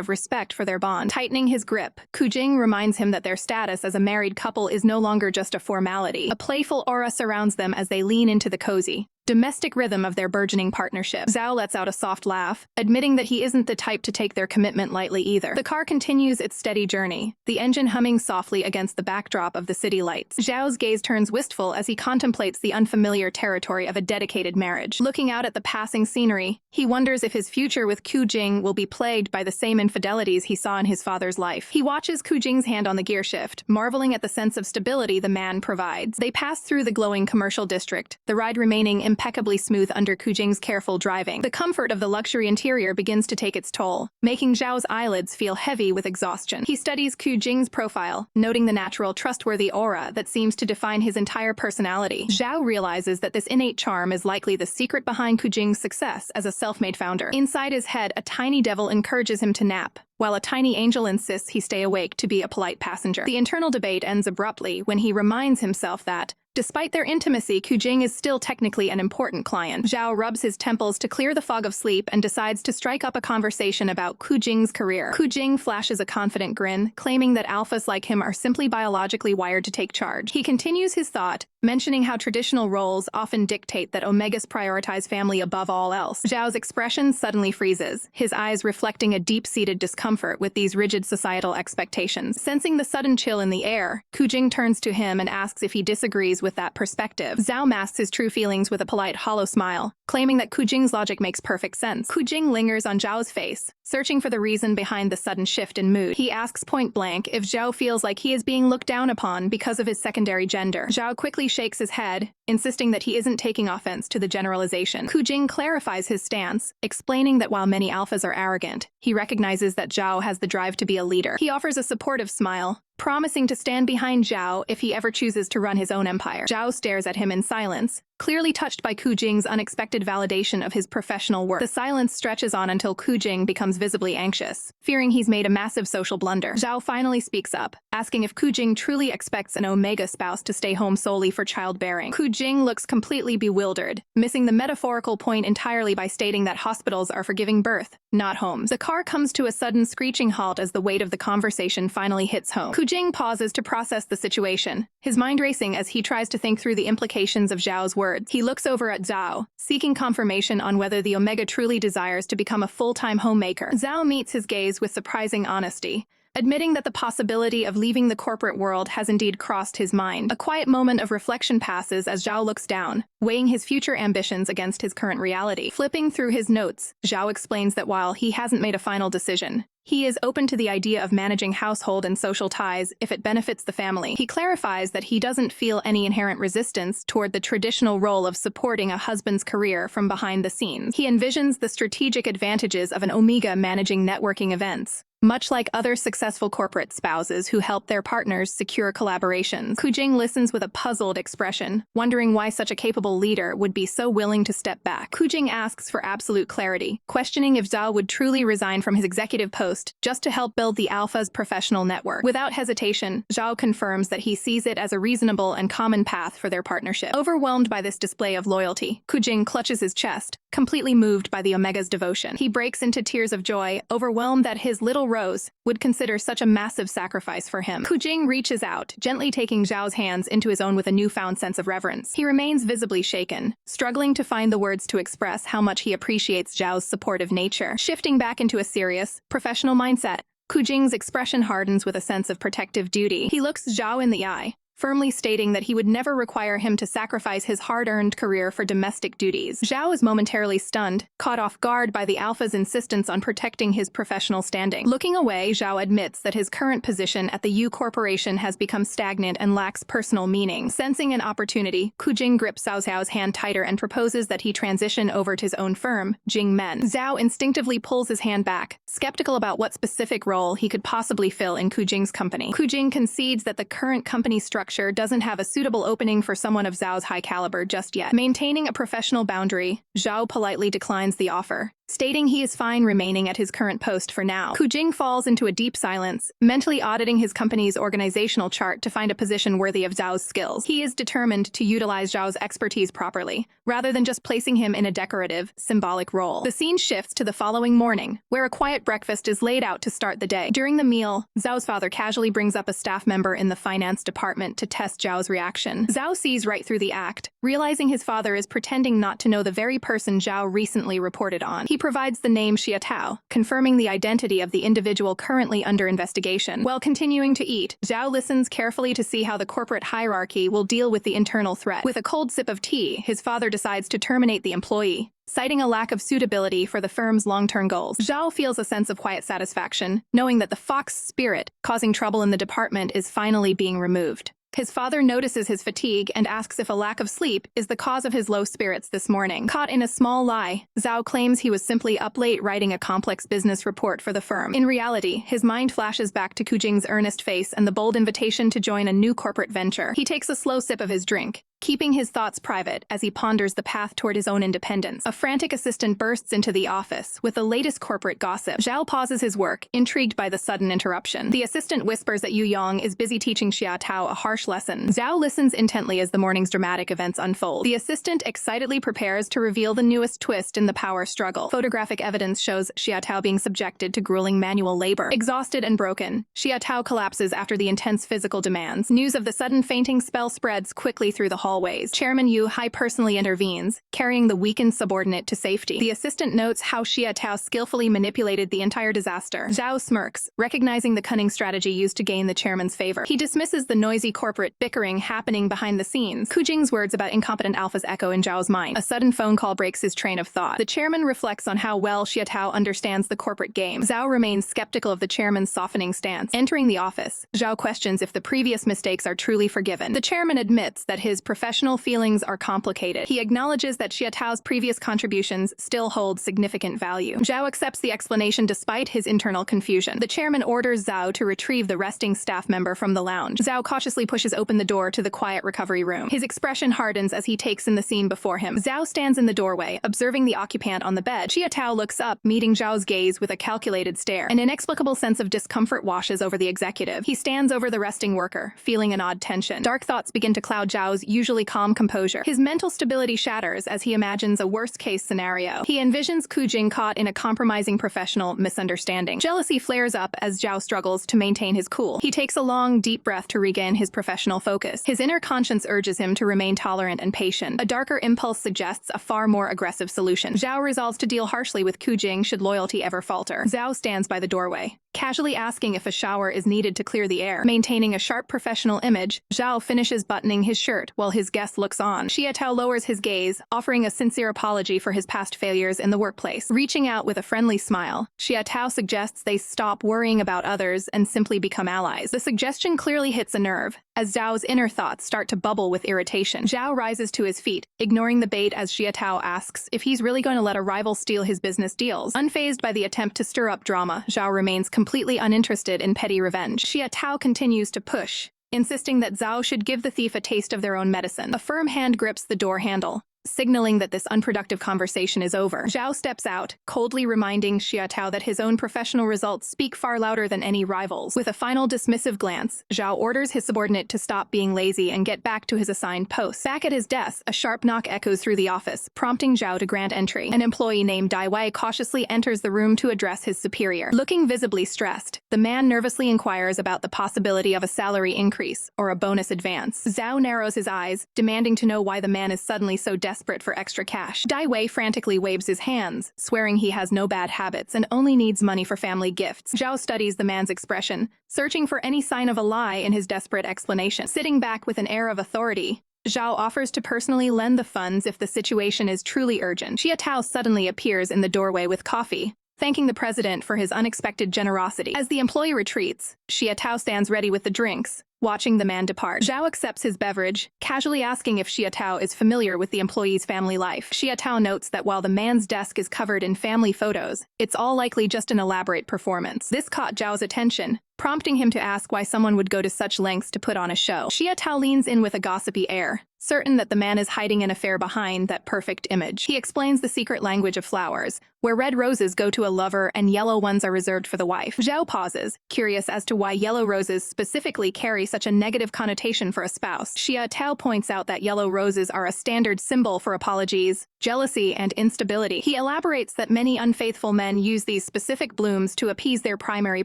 of respect for their bond. Tightening his grip, Qu Jing reminds him that their status as a married couple is no longer just a formality. A playful aura surrounds them as they lean into the cozy, domestic rhythm of their burgeoning partnership. Zhao lets out a soft laugh, admitting that he isn't the type to take their commitment lightly either. The car continues its steady journey, the engine humming softly against the backdrop of the city lights. Zhao's gaze turns wistful as he contemplates the unfamiliar territory of a dedicated marriage. Looking out at the passing scenery, he wonders if his future with Qu Jing will be plagued by the same infidelities he saw in his father's life. He watches Qu Jing's hand on the gearshift, marveling at the sense of stability the man provides. They pass through the glowing commercial district, the ride remaining impeccably smooth under Qu Jing's careful driving. The comfort of the luxury interior begins to take its toll, making Zhao's eyelids feel heavy with exhaustion. He studies Qu Jing's profile, noting the natural, trustworthy aura that seems to define his entire personality. Zhao realizes that this innate charm is likely the secret behind Qu Jing's success as a self-made founder. Inside his head, a tiny devil encourages him to nap, while a tiny angel insists he stay awake to be a polite passenger. The internal debate ends abruptly when he reminds himself that, despite their intimacy, Qu Jing is still technically an important client. Zhao rubs his temples to clear the fog of sleep and decides to strike up a conversation about Qu Jing's career. Qu Jing flashes a confident grin, claiming that alphas like him are simply biologically wired to take charge. He continues his thought, mentioning how traditional roles often dictate that omegas prioritize family above all else. Zhao's expression suddenly freezes, his eyes reflecting a deep-seated discomfort with these rigid societal expectations. Sensing the sudden chill in the air, Qu Jing turns to him and asks if he disagrees with that perspective. Zhao masks his true feelings with a polite, hollow smile, claiming that Qu Jing's logic makes perfect sense. Qu Jing lingers on Zhao's face, searching for the reason behind the sudden shift in mood. He asks point-blank if Zhao feels like he is being looked down upon because of his secondary gender. Zhao quickly shakes his head, insisting that he isn't taking offense to the generalization. Qu Jing clarifies his stance, explaining that while many alphas are arrogant, he recognizes that Zhao has the drive to be a leader. He offers a supportive smile, promising to stand behind Zhao if he ever chooses to run his own empire. Zhao stares at him in silence, clearly touched by Qu Jing's unexpected validation of his professional work. The silence stretches on until Qu Jing becomes visibly anxious, fearing he's made a massive social blunder. Zhao finally speaks up, asking if Qu Jing truly expects an omega spouse to stay home solely for childbearing. Qu Jing looks completely bewildered, missing the metaphorical point entirely by stating that hospitals are for giving birth, not homes. The car comes to a sudden screeching halt as the weight of the conversation finally hits home. Qu Jing pauses to process the situation, his mind racing as he tries to think through the implications of Zhao's words. He looks over at Zhao, seeking confirmation on whether the omega truly desires to become a full-time homemaker. Zhao meets his gaze with surprising honesty, admitting that the possibility of leaving the corporate world has indeed crossed his mind. A quiet moment of reflection passes as Zhao looks down, weighing his future ambitions against his current reality. Flipping through his notes, Zhao explains that while he hasn't made a final decision, he is open to the idea of managing household and social ties if it benefits the family. He clarifies that he doesn't feel any inherent resistance toward the traditional role of supporting a husband's career from behind the scenes. He envisions the strategic advantages of an omega managing networking events, much like other successful corporate spouses who help their partners secure collaborations. Qu Jing listens with a puzzled expression, wondering why such a capable leader would be so willing to step back. Qu Jing asks for absolute clarity, questioning if Zhao would truly resign from his executive post just to help build the Alpha's professional network. Without hesitation, Zhao confirms that he sees it as a reasonable and common path for their partnership. Overwhelmed by this display of loyalty, Qu Jing clutches his chest, completely moved by the Omega's devotion. He breaks into tears of joy, overwhelmed that his little Rose would consider such a massive sacrifice for him. Qu Jing reaches out, gently taking Zhao's hands into his own with a newfound sense of reverence. He remains visibly shaken, struggling to find the words to express how much he appreciates Zhao's supportive nature. Shifting back into a serious, professional mindset, Qu Jing's expression hardens with a sense of protective duty. He looks Zhao in the eye, firmly stating that he would never require him to sacrifice his hard-earned career for domestic duties. Zhao is momentarily stunned, caught off guard by the Alpha's insistence on protecting his professional standing. Looking away, Zhao admits that his current position at the Yu Corporation has become stagnant and lacks personal meaning. Sensing an opportunity, Qu Jing grips Zhao's hand tighter and proposes that he transition over to his own firm, Jing Men. Zhao instinctively pulls his hand back, skeptical about what specific role he could possibly fill in Qu Jing's company. Qu Jing concedes that the current company structure doesn't have a suitable opening for someone of Zhao's high caliber just yet. Maintaining a professional boundary, Zhao politely declines the offer, stating he is fine remaining at his current post for now. Qu Jing falls into a deep silence, mentally auditing his company's organizational chart to find a position worthy of Zhao's skills. He is determined to utilize Zhao's expertise properly, rather than just placing him in a decorative, symbolic role. The scene shifts to the following morning, where a quiet breakfast is laid out to start the day. During the meal, Zhao's father casually brings up a staff member in the finance department to test Zhao's reaction. Zhao sees right through the act, realizing his father is pretending not to know the very person Zhao recently reported on. He provides the name Xia Tao, confirming the identity of the individual currently under investigation. While continuing to eat, Zhao listens carefully to see how the corporate hierarchy will deal with the internal threat. With a cold sip of tea, his father decides to terminate the employee, citing a lack of suitability for the firm's long-term goals. Zhao feels a sense of quiet satisfaction, knowing that the fox spirit causing trouble in the department is finally being removed. His father notices his fatigue and asks if a lack of sleep is the cause of his low spirits this morning. Caught in a small lie, Zhao claims he was simply up late writing a complex business report for the firm. In reality, his mind flashes back to Qu Jing's earnest face and the bold invitation to join a new corporate venture. He takes a slow sip of his drink, keeping his thoughts private as he ponders the path toward his own independence. A frantic assistant bursts into the office with the latest corporate gossip. Zhao pauses his work, intrigued by the sudden interruption. The assistant whispers that Yu Yang is busy teaching Xia Tao a harsh lesson. Zhao listens intently as the morning's dramatic events unfold. The assistant excitedly prepares to reveal the newest twist in the power struggle. Photographic evidence shows Xia Tao being subjected to grueling manual labor. Exhausted and broken, Xia Tao collapses after the intense physical demands. News of the sudden fainting spell spreads quickly through the hallways. Chairman Yu Hai personally intervenes, carrying the weakened subordinate to safety. The assistant notes how Xia Tao skillfully manipulated the entire disaster. Zhao smirks, recognizing the cunning strategy used to gain the chairman's favor. He dismisses the noisy corporate bickering happening behind the scenes. Qu Jing's words about incompetent alphas echo in Zhao's mind. A sudden phone call breaks his train of thought. The chairman reflects on how well Xia Tao understands the corporate game. Zhao remains skeptical of the chairman's softening stance. Entering the office, Zhao questions if the previous mistakes are truly forgiven. The chairman admits that his professional feelings are complicated. He acknowledges that Xia Tao's previous contributions still hold significant value. Zhao accepts the explanation despite his internal confusion. The chairman orders Zhao to retrieve the resting staff member from the lounge. Zhao cautiously pushes open the door to the quiet recovery room. His expression hardens as he takes in the scene before him. Zhao stands in the doorway, observing the occupant on the bed. Xia Tao looks up, meeting Zhao's gaze with a calculated stare. An inexplicable sense of discomfort washes over the executive. He stands over the resting worker, feeling an odd tension. Dark thoughts begin to cloud Zhao's usually calm composure. His mental stability shatters as he imagines a worst-case scenario. He envisions Qu Jing caught in a compromising professional misunderstanding. Jealousy flares up as Zhao struggles to maintain his cool. He takes a long, deep breath to regain his professional focus. His inner conscience urges him to remain tolerant and patient. A darker impulse suggests a far more aggressive solution. Zhao resolves to deal harshly with Qu Jing should loyalty ever falter. Zhao stands by the doorway, casually asking if a shower is needed to clear the air. Maintaining a sharp professional image, Zhao finishes buttoning his shirt while his guest looks on. Xia Tao lowers his gaze, offering a sincere apology for his past failures in the workplace. Reaching out with a friendly smile, Xia Tao suggests they stop worrying about others and simply become allies. The suggestion clearly hits a nerve, as Zhao's inner thoughts start to bubble with irritation. Zhao rises to his feet, ignoring the bait as Xia Tao asks if he's really going to let a rival steal his business deals. Unfazed by the attempt to stir up drama, Zhao remains completely uninterested in petty revenge. Xia Tao continues to push, insisting that Zhao should give the thief a taste of their own medicine. A firm hand grips the door handle, signaling that this unproductive conversation is over. Zhao steps out, coldly reminding Xia Tao that his own professional results speak far louder than any rivals. With a final dismissive glance, Zhao orders his subordinate to stop being lazy and get back to his assigned post. Back at his desk, a sharp knock echoes through the office, prompting Zhao to grant entry. An employee named Dai Wei cautiously enters the room to address his superior. Looking visibly stressed, the man nervously inquires about the possibility of a salary increase or a bonus advance. Zhao narrows his eyes, demanding to know why the man is suddenly so desperate for extra cash. Dai Wei frantically waves his hands, swearing he has no bad habits and only needs money for family gifts. Zhao studies the man's expression, searching for any sign of a lie in his desperate explanation. Sitting back with an air of authority, Zhao offers to personally lend the funds if the situation is truly urgent. Xia Tao suddenly appears in the doorway with coffee, thanking the president for his unexpected generosity. As the employee retreats, Xia Tao stands ready with the drinks, watching the man depart. Zhao accepts his beverage, casually asking if Xia Tao is familiar with the employee's family life. Xia Tao notes that while the man's desk is covered in family photos, it's all likely just an elaborate performance. This caught Zhao's attention, prompting him to ask why someone would go to such lengths to put on a show. Xia Tao leans in with a gossipy air, certain that the man is hiding an affair behind that perfect image. He explains the secret language of flowers, where red roses go to a lover and yellow ones are reserved for the wife. Zhao pauses, curious as to why yellow roses specifically carry such a negative connotation for a spouse. Xia Tao points out that yellow roses are a standard symbol for apologies, jealousy, and instability. He elaborates that many unfaithful men use these specific blooms to appease their primary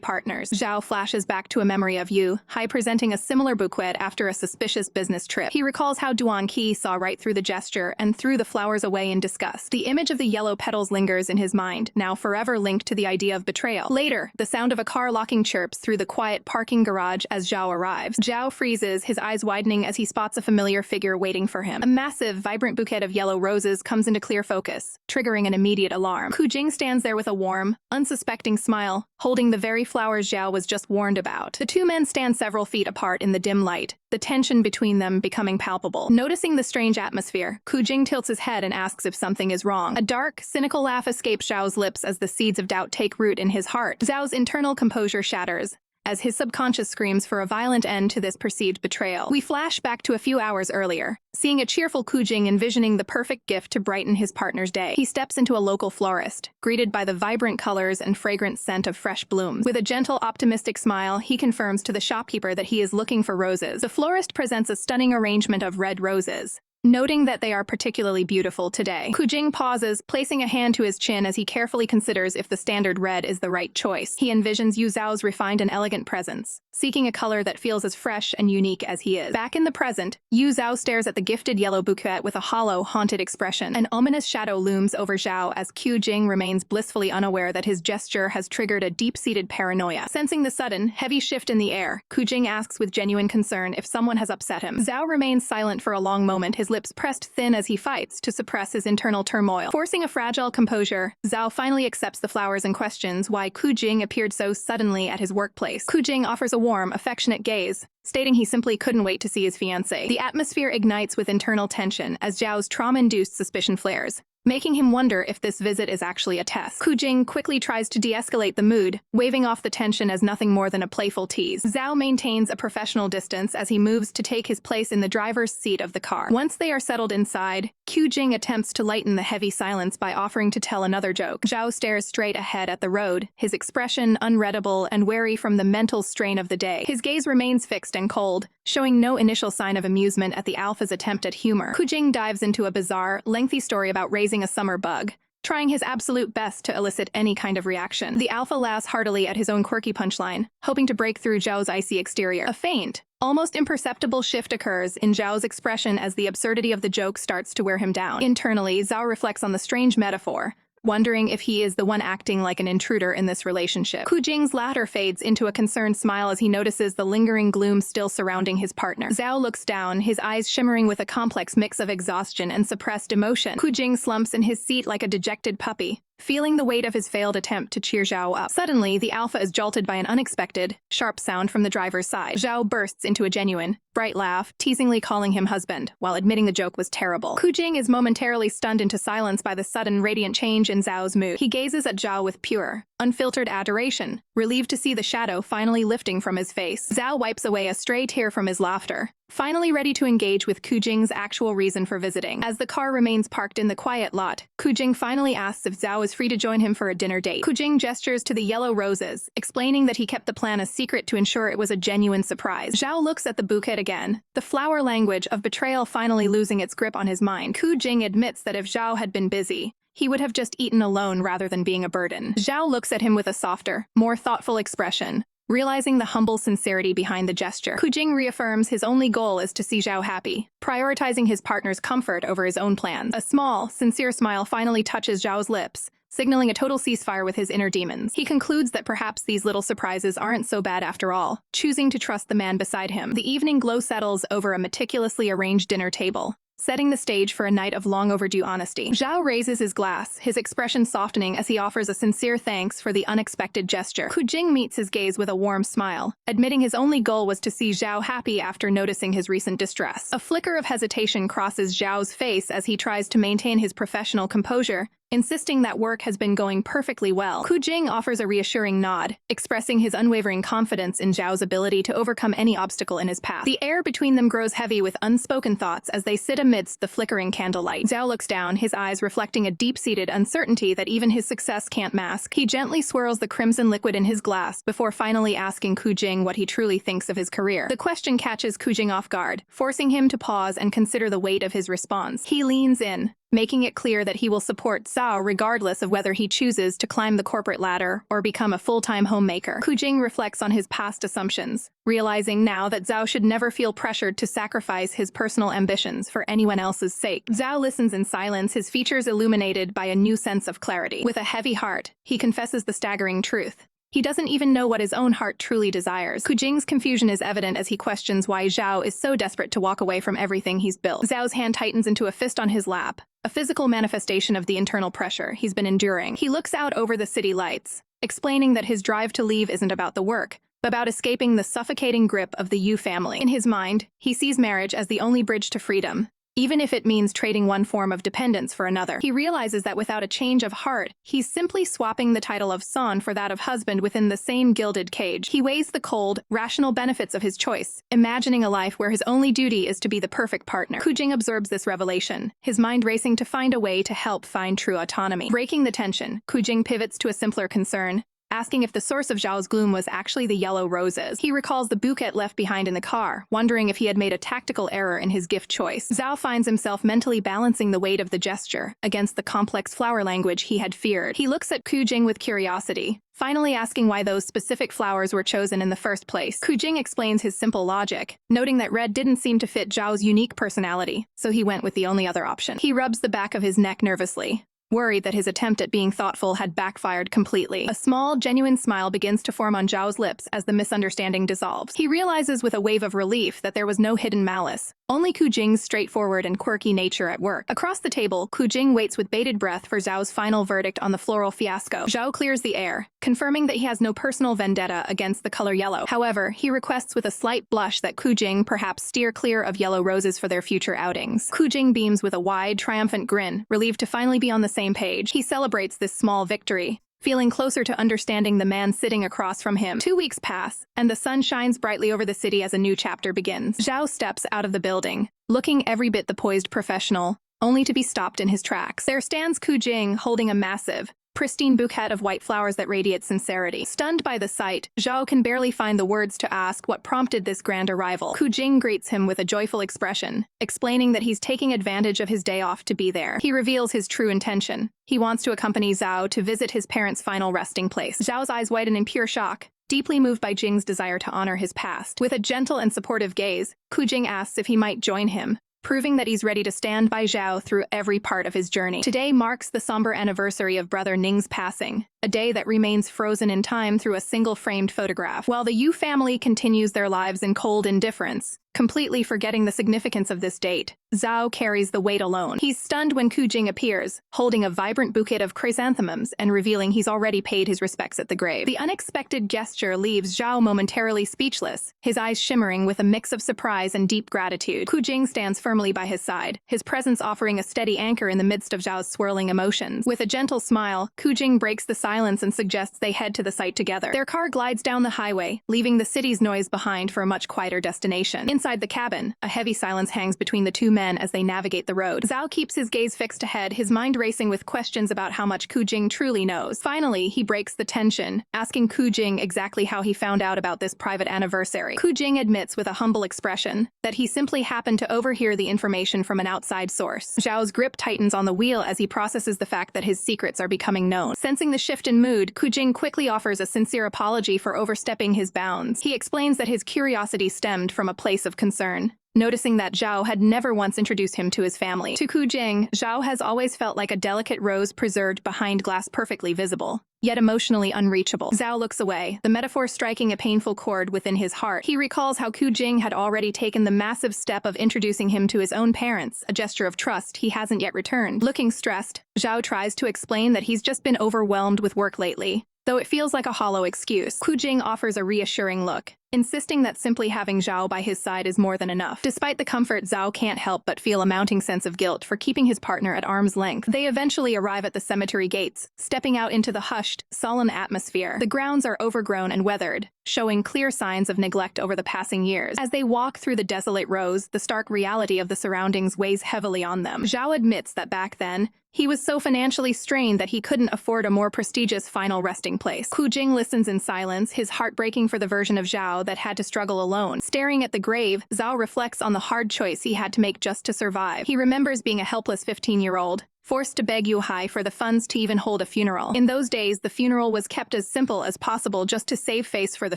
partners. Zhao flashes back to a memory of Yu Hai presenting a similar bouquet after a suspicious business trip. He recalls how Qi saw right through the gesture and threw the flowers away in disgust. The image of the yellow petals lingers in his mind, now forever linked to the idea of betrayal. Later, the sound of a car locking chirps through the quiet parking garage as Zhao arrives. Zhao freezes, his eyes widening as he spots a familiar figure waiting for him. A massive, vibrant bouquet of yellow roses comes into clear focus, triggering an immediate alarm. Qu Jing stands there with a warm, unsuspecting smile, holding the very flowers Zhao was just warned about. The two men stand several feet apart in the dim light, the tension between them becoming palpable. Noticing the strange atmosphere, Qu Jing tilts his head and asks if something is wrong. A dark, cynical laugh escapes Zhao's lips as the seeds of doubt take root in his heart. Zhao's internal composure shatters, as his subconscious screams for a violent end to this perceived betrayal. We flash back to a few hours earlier, seeing a cheerful Qu Jing envisioning the perfect gift to brighten his partner's day. He steps into a local florist, greeted by the vibrant colors and fragrant scent of fresh blooms. With a gentle, optimistic smile, he confirms to the shopkeeper that he is looking for roses. The florist presents a stunning arrangement of red roses, noting that they are particularly beautiful today. Qu Jing pauses, placing a hand to his chin as he carefully considers if the standard red is the right choice. He envisions Yu Zhao's refined and elegant presence, seeking a color that feels as fresh and unique as he is. Back in the present, Yu Zhao stares at the gifted yellow bouquet with a hollow, haunted expression. An ominous shadow looms over Zhao as Qu Jing remains blissfully unaware that his gesture has triggered a deep-seated paranoia. Sensing the sudden, heavy shift in the air, Qu Jing asks with genuine concern if someone has upset him. Zhao remains silent for a long moment, his lips pressed thin as he fights to suppress his internal turmoil. Forcing a fragile composure, Zhao finally accepts the flowers and questions why Qu Jing appeared so suddenly at his workplace. Qu Jing offers a warm, affectionate gaze, stating he simply couldn't wait to see his fiancée. The atmosphere ignites with internal tension as Zhao's trauma-induced suspicion flares, making him wonder if this visit is actually a test. Qu Jing quickly tries to de-escalate the mood, waving off the tension as nothing more than a playful tease. Zhao maintains a professional distance as he moves to take his place in the driver's seat of the car. Once they are settled inside, Qu Jing attempts to lighten the heavy silence by offering to tell another joke. Zhao stares straight ahead at the road, his expression unreadable and wary from the mental strain of the day. His gaze remains fixed and cold, showing no initial sign of amusement at the alpha's attempt at humor. Qu Jing dives into a bizarre, lengthy story about raising a summer bug, trying his absolute best to elicit any kind of reaction. The alpha laughs heartily at his own quirky punchline, hoping to break through Zhao's icy exterior. A faint, almost imperceptible shift occurs in Zhao's expression as the absurdity of the joke starts to wear him down. Internally, Zhao reflects on the strange metaphor, wondering if he is the one acting like an intruder in this relationship. Qu Jing's laughter fades into a concerned smile as he notices the lingering gloom still surrounding his partner. Zhao looks down, his eyes shimmering with a complex mix of exhaustion and suppressed emotion. Qu Jing slumps in his seat like a dejected puppy, feeling the weight of his failed attempt to cheer Zhao up. Suddenly, the alpha is jolted by an unexpected, sharp sound from the driver's side. Zhao bursts into a genuine, bright laugh, teasingly calling him husband, while admitting the joke was terrible. Qu Jing is momentarily stunned into silence by the sudden radiant change in Zhao's mood. He gazes at Zhao with pure, unfiltered adoration, relieved to see the shadow finally lifting from his face. Zhao wipes away a stray tear from his laughter, finally ready to engage with Qu Jing's actual reason for visiting. As the car remains parked in the quiet lot, Qu Jing finally asks if Zhao is free to join him for a dinner date. Qu Jing gestures to the yellow roses, explaining that he kept the plan a secret to ensure it was a genuine surprise. Zhao looks at the bouquet again, the flower language of betrayal finally losing its grip on his mind. Qu Jing admits that if Zhao had been busy, he would have just eaten alone rather than being a burden. Zhao looks at him with a softer, more thoughtful expression, realizing the humble sincerity behind the gesture. Qu Jing reaffirms his only goal is to see Zhao happy, prioritizing his partner's comfort over his own plans. A small, sincere smile finally touches Zhao's lips, signaling a total ceasefire with his inner demons. He concludes that perhaps these little surprises aren't so bad after all, choosing to trust the man beside him. The evening glow settles over a meticulously arranged dinner table, setting the stage for a night of long overdue honesty. Zhao raises his glass, his expression softening as he offers a sincere thanks for the unexpected gesture. Qu Jing meets his gaze with a warm smile, admitting his only goal was to see Zhao happy after noticing his recent distress. A flicker of hesitation crosses Zhao's face as he tries to maintain his professional composure, insisting that work has been going perfectly well. Qu Jing offers a reassuring nod, expressing his unwavering confidence in Zhao's ability to overcome any obstacle in his path. The air between them grows heavy with unspoken thoughts as they sit amidst the flickering candlelight. Zhao looks down, his eyes reflecting a deep-seated uncertainty that even his success can't mask. He gently swirls the crimson liquid in his glass before finally asking Qu Jing what he truly thinks of his career. The question catches Qu Jing off guard, forcing him to pause and consider the weight of his response. He leans in, making it clear that he will support Zhao regardless of whether he chooses to climb the corporate ladder or become a full-time homemaker. Qu Jing reflects on his past assumptions, realizing now that Zhao should never feel pressured to sacrifice his personal ambitions for anyone else's sake. Zhao listens in silence, his features illuminated by a new sense of clarity. With a heavy heart, he confesses the staggering truth. He doesn't even know what his own heart truly desires. Qu Jing's confusion is evident as he questions why Zhao is so desperate to walk away from everything he's built. Zhao's hand tightens into a fist on his lap, a physical manifestation of the internal pressure he's been enduring. He looks out over the city lights, explaining that his drive to leave isn't about the work, but about escaping the suffocating grip of the Yu family. In his mind, he sees marriage as the only bridge to freedom, even if it means trading one form of dependence for another. He realizes that without a change of heart, he's simply swapping the title of son for that of husband within the same gilded cage. He weighs the cold, rational benefits of his choice, imagining a life where his only duty is to be the perfect partner. Qu Jing observes this revelation, his mind racing to find a way to help find true autonomy. Breaking the tension, Qu Jing pivots to a simpler concern, asking if the source of Zhao's gloom was actually the yellow roses. He recalls the bouquet left behind in the car, wondering if he had made a tactical error in his gift choice. Zhao finds himself mentally balancing the weight of the gesture against the complex flower language he had feared. He looks at Qu Jing with curiosity, finally asking why those specific flowers were chosen in the first place. Qu Jing explains his simple logic, noting that red didn't seem to fit Zhao's unique personality, so he went with the only other option. He rubs the back of his neck nervously, worried that his attempt at being thoughtful had backfired completely. A small, genuine smile begins to form on Zhao's lips as the misunderstanding dissolves. He realizes with a wave of relief that there was no hidden malice, only Qu Jing's straightforward and quirky nature at work. Across the table, Qu Jing waits with bated breath for Zhao's final verdict on the floral fiasco. Zhao clears the air, confirming that he has no personal vendetta against the color yellow. However, he requests with a slight blush that Qu Jing perhaps steer clear of yellow roses for their future outings. Qu Jing beams with a wide, triumphant grin, relieved to finally be on the same page. He celebrates this small victory, feeling closer to understanding the man sitting across from him. 2 weeks pass, and the sun shines brightly over the city as a new chapter begins. Zhao steps out of the building, looking every bit the poised professional, only to be stopped in his tracks. There stands Qu Jing holding a massive, pristine bouquet of white flowers that radiate sincerity. Stunned by the sight, Zhao can barely find the words to ask what prompted this grand arrival. Qu Jing greets him with a joyful expression, explaining that he's taking advantage of his day off to be there. He reveals his true intention. He wants to accompany Zhao to visit his parents' final resting place. Zhao's eyes widen in pure shock, deeply moved by Jing's desire to honor his past. With a gentle and supportive gaze, Qu Jing asks if he might join him, proving that he's ready to stand by Zhao through every part of his journey. Today marks the somber anniversary of brother Ning's passing, a day that remains frozen in time through a single framed photograph. While the Yu family continues their lives in cold indifference, completely forgetting the significance of this date, Zhao carries the weight alone. He's stunned when Qu Jing appears, holding a vibrant bouquet of chrysanthemums and revealing he's already paid his respects at the grave. The unexpected gesture leaves Zhao momentarily speechless, his eyes shimmering with a mix of surprise and deep gratitude. Qu Jing stands firmly by his side, his presence offering a steady anchor in the midst of Zhao's swirling emotions. With a gentle smile, Qu Jing breaks the silence and suggests they head to the site together. Their car glides down the highway, leaving the city's noise behind for a much quieter destination. Inside the cabin, a heavy silence hangs between the two men as they navigate the road. Zhao keeps his gaze fixed ahead, his mind racing with questions about how much Qu Jing truly knows. Finally, he breaks the tension, asking Qu Jing exactly how he found out about this private anniversary. Qu Jing admits with a humble expression that he simply happened to overhear the information from an outside source. Zhao's grip tightens on the wheel as he processes the fact that his secrets are becoming known. Sensing the shift in mood, Qu Jing quickly offers a sincere apology for overstepping his bounds. He explains that his curiosity stemmed from a place of concern, noticing that Zhao had never once introduced him to his family. To Qu Jing, Zhao has always felt like a delicate rose preserved behind glass, perfectly visible, yet emotionally unreachable. Zhao looks away, the metaphor striking a painful chord within his heart. He recalls how Qu Jing had already taken the massive step of introducing him to his own parents, a gesture of trust he hasn't yet returned. Looking stressed, Zhao tries to explain that he's just been overwhelmed with work lately, though it feels like a hollow excuse. Qu Jing offers a reassuring look, insisting that simply having Zhao by his side is more than enough. Despite the comfort, Zhao can't help but feel a mounting sense of guilt for keeping his partner at arm's length. They eventually arrive at the cemetery gates, stepping out into the hushed, solemn atmosphere. The grounds are overgrown and weathered, showing clear signs of neglect over the passing years. As they walk through the desolate rows, the stark reality of the surroundings weighs heavily on them. Zhao admits that back then, he was so financially strained that he couldn't afford a more prestigious final resting place. Qu Jing listens in silence, his heart breaking for the version of Zhao Zhao that had to struggle alone. Staring at the grave, Zhao reflects on the hard choice he had to make just to survive. He remembers being a helpless 15-year-old, forced to beg Yu Hai for the funds to even hold a funeral. In those days, the funeral was kept as simple as possible just to save face for the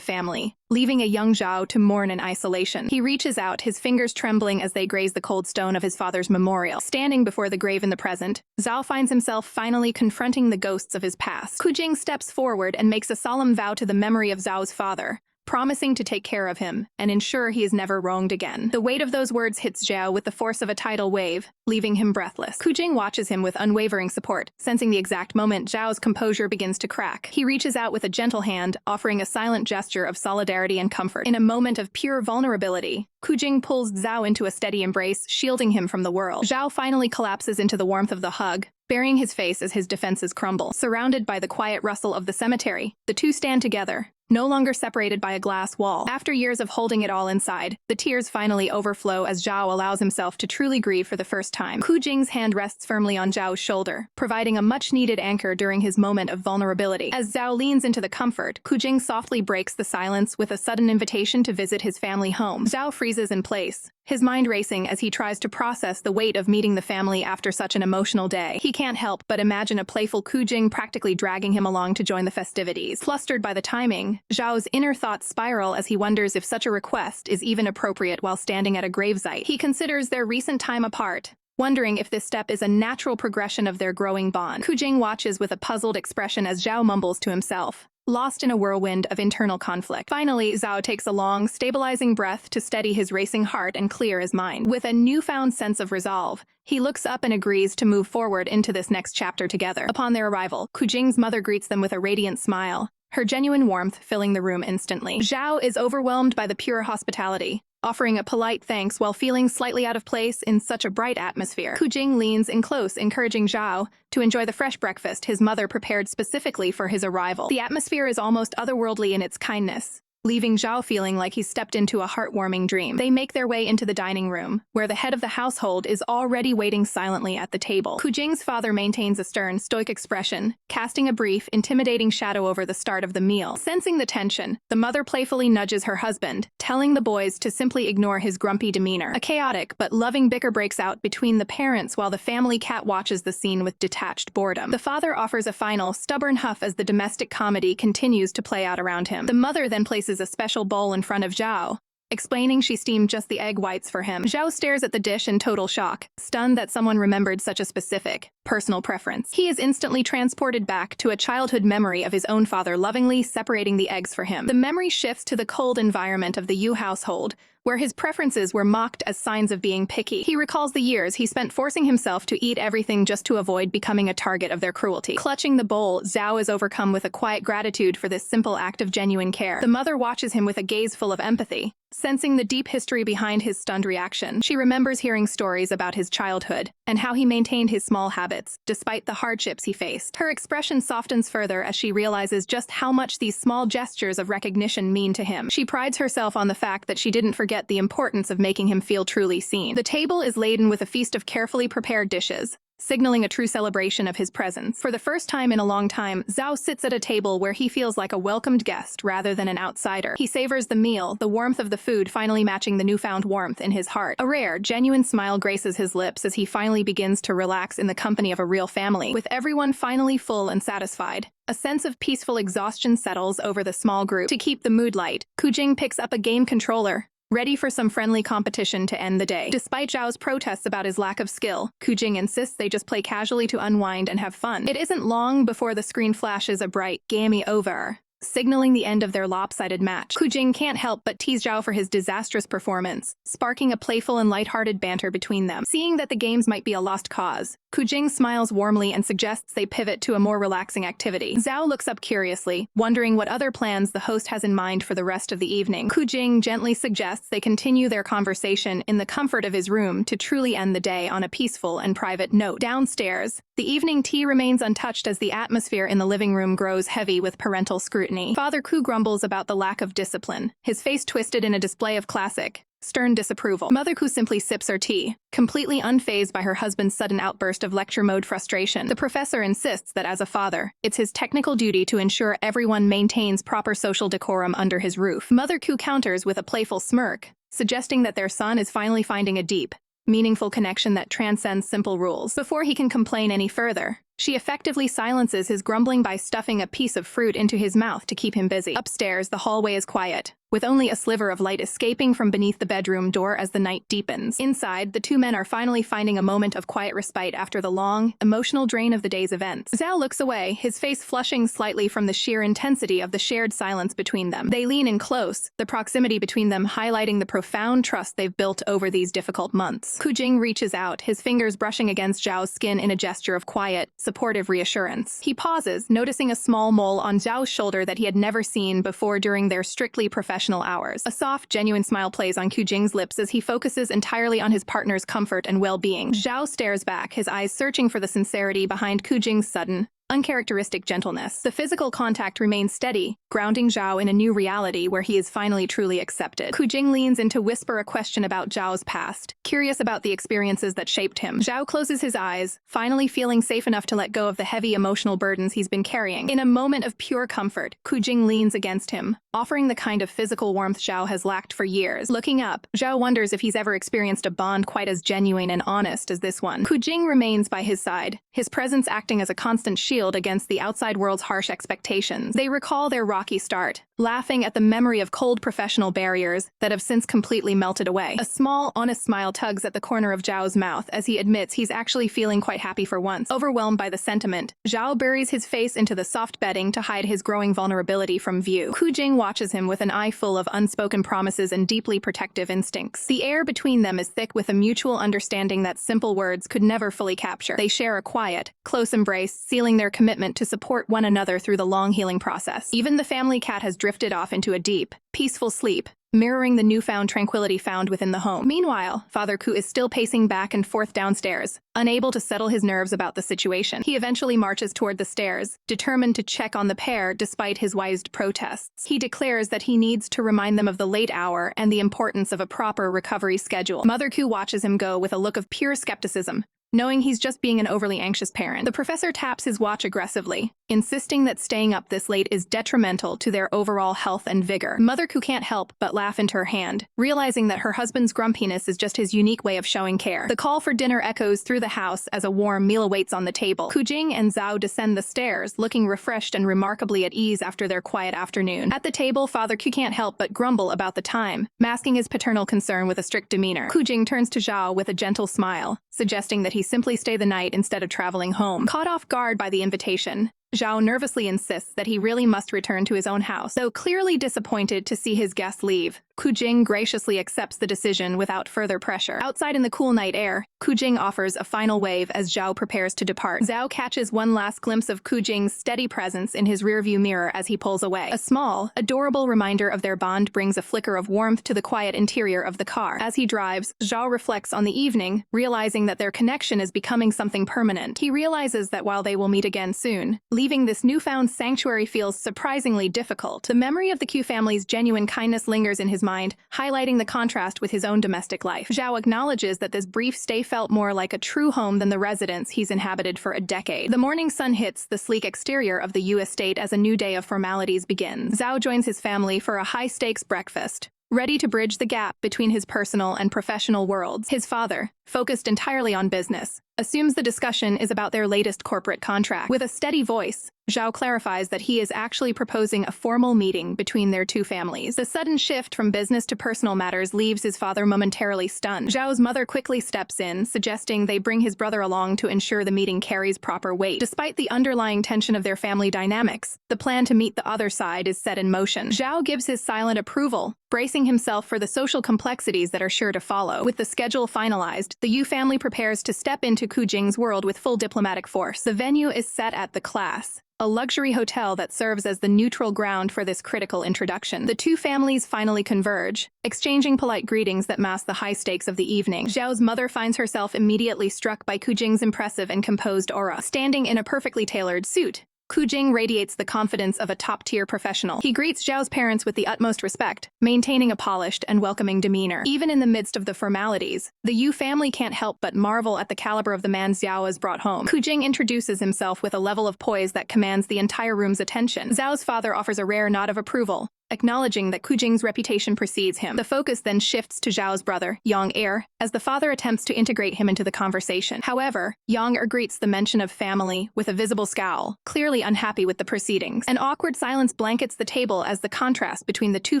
family, leaving a young Zhao to mourn in isolation. He reaches out, his fingers trembling as they graze the cold stone of his father's memorial. Standing before the grave in the present, Zhao finds himself finally confronting the ghosts of his past. Qu Jing steps forward and makes a solemn vow to the memory of Zhao's father, promising to take care of him and ensure he is never wronged again. The weight of those words hits Zhao with the force of a tidal wave, leaving him breathless. Qu Jing watches him with unwavering support, sensing the exact moment Zhao's composure begins to crack. He reaches out with a gentle hand, offering a silent gesture of solidarity and comfort. In a moment of pure vulnerability, Qu Jing pulls Zhao into a steady embrace, shielding him from the world. Zhao finally collapses into the warmth of the hug, burying his face as his defenses crumble. Surrounded by the quiet rustle of the cemetery, the two stand together, no longer separated by a glass wall. After years of holding it all inside, the tears finally overflow as Zhao allows himself to truly grieve for the first time. Qu Jing's hand rests firmly on Zhao's shoulder, providing a much-needed anchor during his moment of vulnerability. As Zhao leans into the comfort, Qu Jing softly breaks the silence with a sudden invitation to visit his family home. Zhao freezes in place, his mind racing as he tries to process the weight of meeting the family after such an emotional day. He can't help but imagine a playful Qu Jing practically dragging him along to join the festivities. Flustered by the timing, Zhao's inner thoughts spiral as he wonders if such a request is even appropriate while standing at a gravesite. He considers their recent time apart, wondering if this step is a natural progression of their growing bond. Qu Jing watches with a puzzled expression as Zhao mumbles to himself, lost in a whirlwind of internal conflict. Finally, Zhao takes a long, stabilizing breath to steady his racing heart and clear his mind. With a newfound sense of resolve, he looks up and agrees to move forward into this next chapter together. Upon their arrival, Qu Jing's mother greets them with a radiant smile, her genuine warmth filling the room instantly. Zhao is overwhelmed by the pure hospitality, offering a polite thanks while feeling slightly out of place in such a bright atmosphere. Qu Jing leans in close, encouraging Zhao to enjoy the fresh breakfast his mother prepared specifically for his arrival. The atmosphere is almost otherworldly in its kindness, leaving Zhao feeling like he stepped into a heartwarming dream. They make their way into the dining room, where the head of the household is already waiting silently at the table. Qu Jing's father maintains a stern, stoic expression, casting a brief, intimidating shadow over the start of the meal. Sensing the tension, the mother playfully nudges her husband, telling the boys to simply ignore his grumpy demeanor. A chaotic but loving bicker breaks out between the parents while the family cat watches the scene with detached boredom. The father offers a final, stubborn huff as the domestic comedy continues to play out around him. The mother then places a special bowl in front of Zhao, explaining she steamed just the egg whites for him. Zhao stares at the dish in total shock, stunned that someone remembered such a specific, personal preference. He is instantly transported back to a childhood memory of his own father lovingly separating the eggs for him. The memory shifts to the cold environment of the Yu household, where his preferences were mocked as signs of being picky. He recalls the years he spent forcing himself to eat everything just to avoid becoming a target of their cruelty. Clutching the bowl, Zhao is overcome with a quiet gratitude for this simple act of genuine care. The mother watches him with a gaze full of empathy, sensing the deep history behind his stunned reaction. She remembers hearing stories about his childhood and how he maintained his small habits, despite the hardships he faced. Her expression softens further as she realizes just how much these small gestures of recognition mean to him. She prides herself on the fact that she didn't forget the importance of making him feel truly seen. The table is laden with a feast of carefully prepared dishes, signaling a true celebration of his presence. For the first time in a long time, Zhao sits at a table where he feels like a welcomed guest rather than an outsider. He savors the meal, the warmth of the food finally matching the newfound warmth in his heart. A rare, genuine smile graces his lips as he finally begins to relax in the company of a real family. With everyone finally full and satisfied, a sense of peaceful exhaustion settles over the small group. To keep the mood light, Qu Jing picks up a game controller, ready for some friendly competition to end the day. Despite Zhao's protests about his lack of skill, Qu Jing insists they just play casually to unwind and have fun. It isn't long before the screen flashes a bright, game over, signaling the end of their lopsided match. Qu Jing can't help but tease Zhao for his disastrous performance, sparking a playful and lighthearted banter between them. Seeing that the games might be a lost cause, Qu Jing smiles warmly and suggests they pivot to a more relaxing activity. Zhao looks up curiously, wondering what other plans the host has in mind for the rest of the evening. Qu Jing gently suggests they continue their conversation in the comfort of his room to truly end the day on a peaceful and private note. Downstairs, the evening tea remains untouched as the atmosphere in the living room grows heavy with parental scrutiny. Father Qu grumbles about the lack of discipline, his face twisted in a display of classic, stern disapproval. Mother Ku simply sips her tea, completely unfazed by her husband's sudden outburst of lecture-mode frustration. The professor insists that as a father, it's his technical duty to ensure everyone maintains proper social decorum under his roof. Mother Ku counters with a playful smirk, suggesting that their son is finally finding a deep, meaningful connection that transcends simple rules. Before he can complain any further, she effectively silences his grumbling by stuffing a piece of fruit into his mouth to keep him busy. Upstairs, the hallway is quiet, with only a sliver of light escaping from beneath the bedroom door as the night deepens. Inside, the two men are finally finding a moment of quiet respite after the long, emotional drain of the day's events. Zhao looks away, his face flushing slightly from the sheer intensity of the shared silence between them. They lean in close, the proximity between them highlighting the profound trust they've built over these difficult months. Qu Jing reaches out, his fingers brushing against Zhao's skin in a gesture of quiet, supportive reassurance. He pauses, noticing a small mole on Zhao's shoulder that he had never seen before during their strictly professional hours. A soft, genuine smile plays on Qu Jing's lips as he focuses entirely on his partner's comfort and well-being. Zhao stares back, his eyes searching for the sincerity behind Qu Jing's sudden, uncharacteristic gentleness. The physical contact remains steady, grounding Zhao in a new reality where he is finally truly accepted. Qu Jing leans in to whisper a question about Zhao's past, curious about the experiences that shaped him. Zhao closes his eyes, finally feeling safe enough to let go of the heavy emotional burdens he's been carrying. In a moment of pure comfort, Qu Jing leans against him, offering the kind of physical warmth Zhao has lacked for years. Looking up, Zhao wonders if he's ever experienced a bond quite as genuine and honest as this one. Qu Jing remains by his side, his presence acting as a constant shield against the outside world's harsh expectations. They recall their rocky start, laughing at the memory of cold professional barriers that have since completely melted away. A small, honest smile tugs at the corner of Zhao's mouth as he admits he's actually feeling quite happy for once. Overwhelmed by the sentiment, Zhao buries his face into the soft bedding to hide his growing vulnerability from view. Qu Jing watches him with an eye full of unspoken promises and deeply protective instincts. The air between them is thick with a mutual understanding that simple words could never fully capture. They share a quiet, close embrace, sealing their commitment to support one another through the long healing process. Even the family cat has drifted off into a deep, peaceful sleep, mirroring the newfound tranquility found within the home. Meanwhile, Father Ku is still pacing back and forth downstairs, unable to settle his nerves about the situation. He eventually marches toward the stairs, determined to check on the pair despite his wise protests. He declares that he needs to remind them of the late hour and the importance of a proper recovery schedule. Mother Ku watches him go with a look of pure skepticism, knowing he's just being an overly anxious parent. The professor taps his watch aggressively, insisting that staying up this late is detrimental to their overall health and vigor. Mother Ku can't help but laugh into her hand, realizing that her husband's grumpiness is just his unique way of showing care. The call for dinner echoes through the house as a warm meal awaits on the table. Qu Jing and Zhao descend the stairs, looking refreshed and remarkably at ease after their quiet afternoon. At the table, Father Ku can't help but grumble about the time, masking his paternal concern with a strict demeanor. Qu Jing turns to Zhao with a gentle smile, suggesting that he simply stay the night instead of traveling home. Caught off guard by the invitation, Zhao nervously insists that he really must return to his own house. Though clearly disappointed to see his guest leave, Qu Jing graciously accepts the decision without further pressure. Outside in the cool night air, Qu Jing offers a final wave as Zhao prepares to depart. Zhao catches one last glimpse of Qu Jing's steady presence in his rearview mirror as he pulls away. A small, adorable reminder of their bond brings a flicker of warmth to the quiet interior of the car. As he drives, Zhao reflects on the evening, realizing that their connection is becoming something permanent. He realizes that while they will meet again soon, leaving this newfound sanctuary feels surprisingly difficult. The memory of the Qu family's genuine kindness lingers in his mind, highlighting the contrast with his own domestic life. Zhao acknowledges that this brief stay felt more like a true home than the residence he's inhabited for a decade. The morning sun hits the sleek exterior of the Yu estate as a new day of formalities begins. Zhao joins his family for a high-stakes breakfast, ready to bridge the gap between his personal and professional worlds. His father, focused entirely on business, assumes the discussion is about their latest corporate contract. With a steady voice, Zhao clarifies that he is actually proposing a formal meeting between their two families. The sudden shift from business to personal matters leaves his father momentarily stunned. Zhao's mother quickly steps in, suggesting they bring his brother along to ensure the meeting carries proper weight. Despite the underlying tension of their family dynamics, the plan to meet the other side is set in motion. Zhao gives his silent approval, bracing himself for the social complexities that are sure to follow. With the schedule finalized, the Yu family prepares to step into Qu Jing's world with full diplomatic force. The venue is set at the Class, a luxury hotel that serves as the neutral ground for this critical introduction. The two families finally converge, exchanging polite greetings that mask the high stakes of the evening. Zhao's mother finds herself immediately struck by Qu Jing's impressive and composed aura. Standing in a perfectly tailored suit, Qu Jing radiates the confidence of a top-tier professional. He greets Zhao's parents with the utmost respect, maintaining a polished and welcoming demeanor. Even in the midst of the formalities, the Yu family can't help but marvel at the caliber of the man Zhao has brought home. Qu Jing introduces himself with a level of poise that commands the entire room's attention. Zhao's father offers a rare nod of approval, acknowledging that Qu Jing's reputation precedes him. The focus then shifts to Zhao's brother, Yang Er, as the father attempts to integrate him into the conversation. However, Yang Er greets the mention of family with a visible scowl, clearly unhappy with the proceedings. An awkward silence blankets the table as the contrast between the two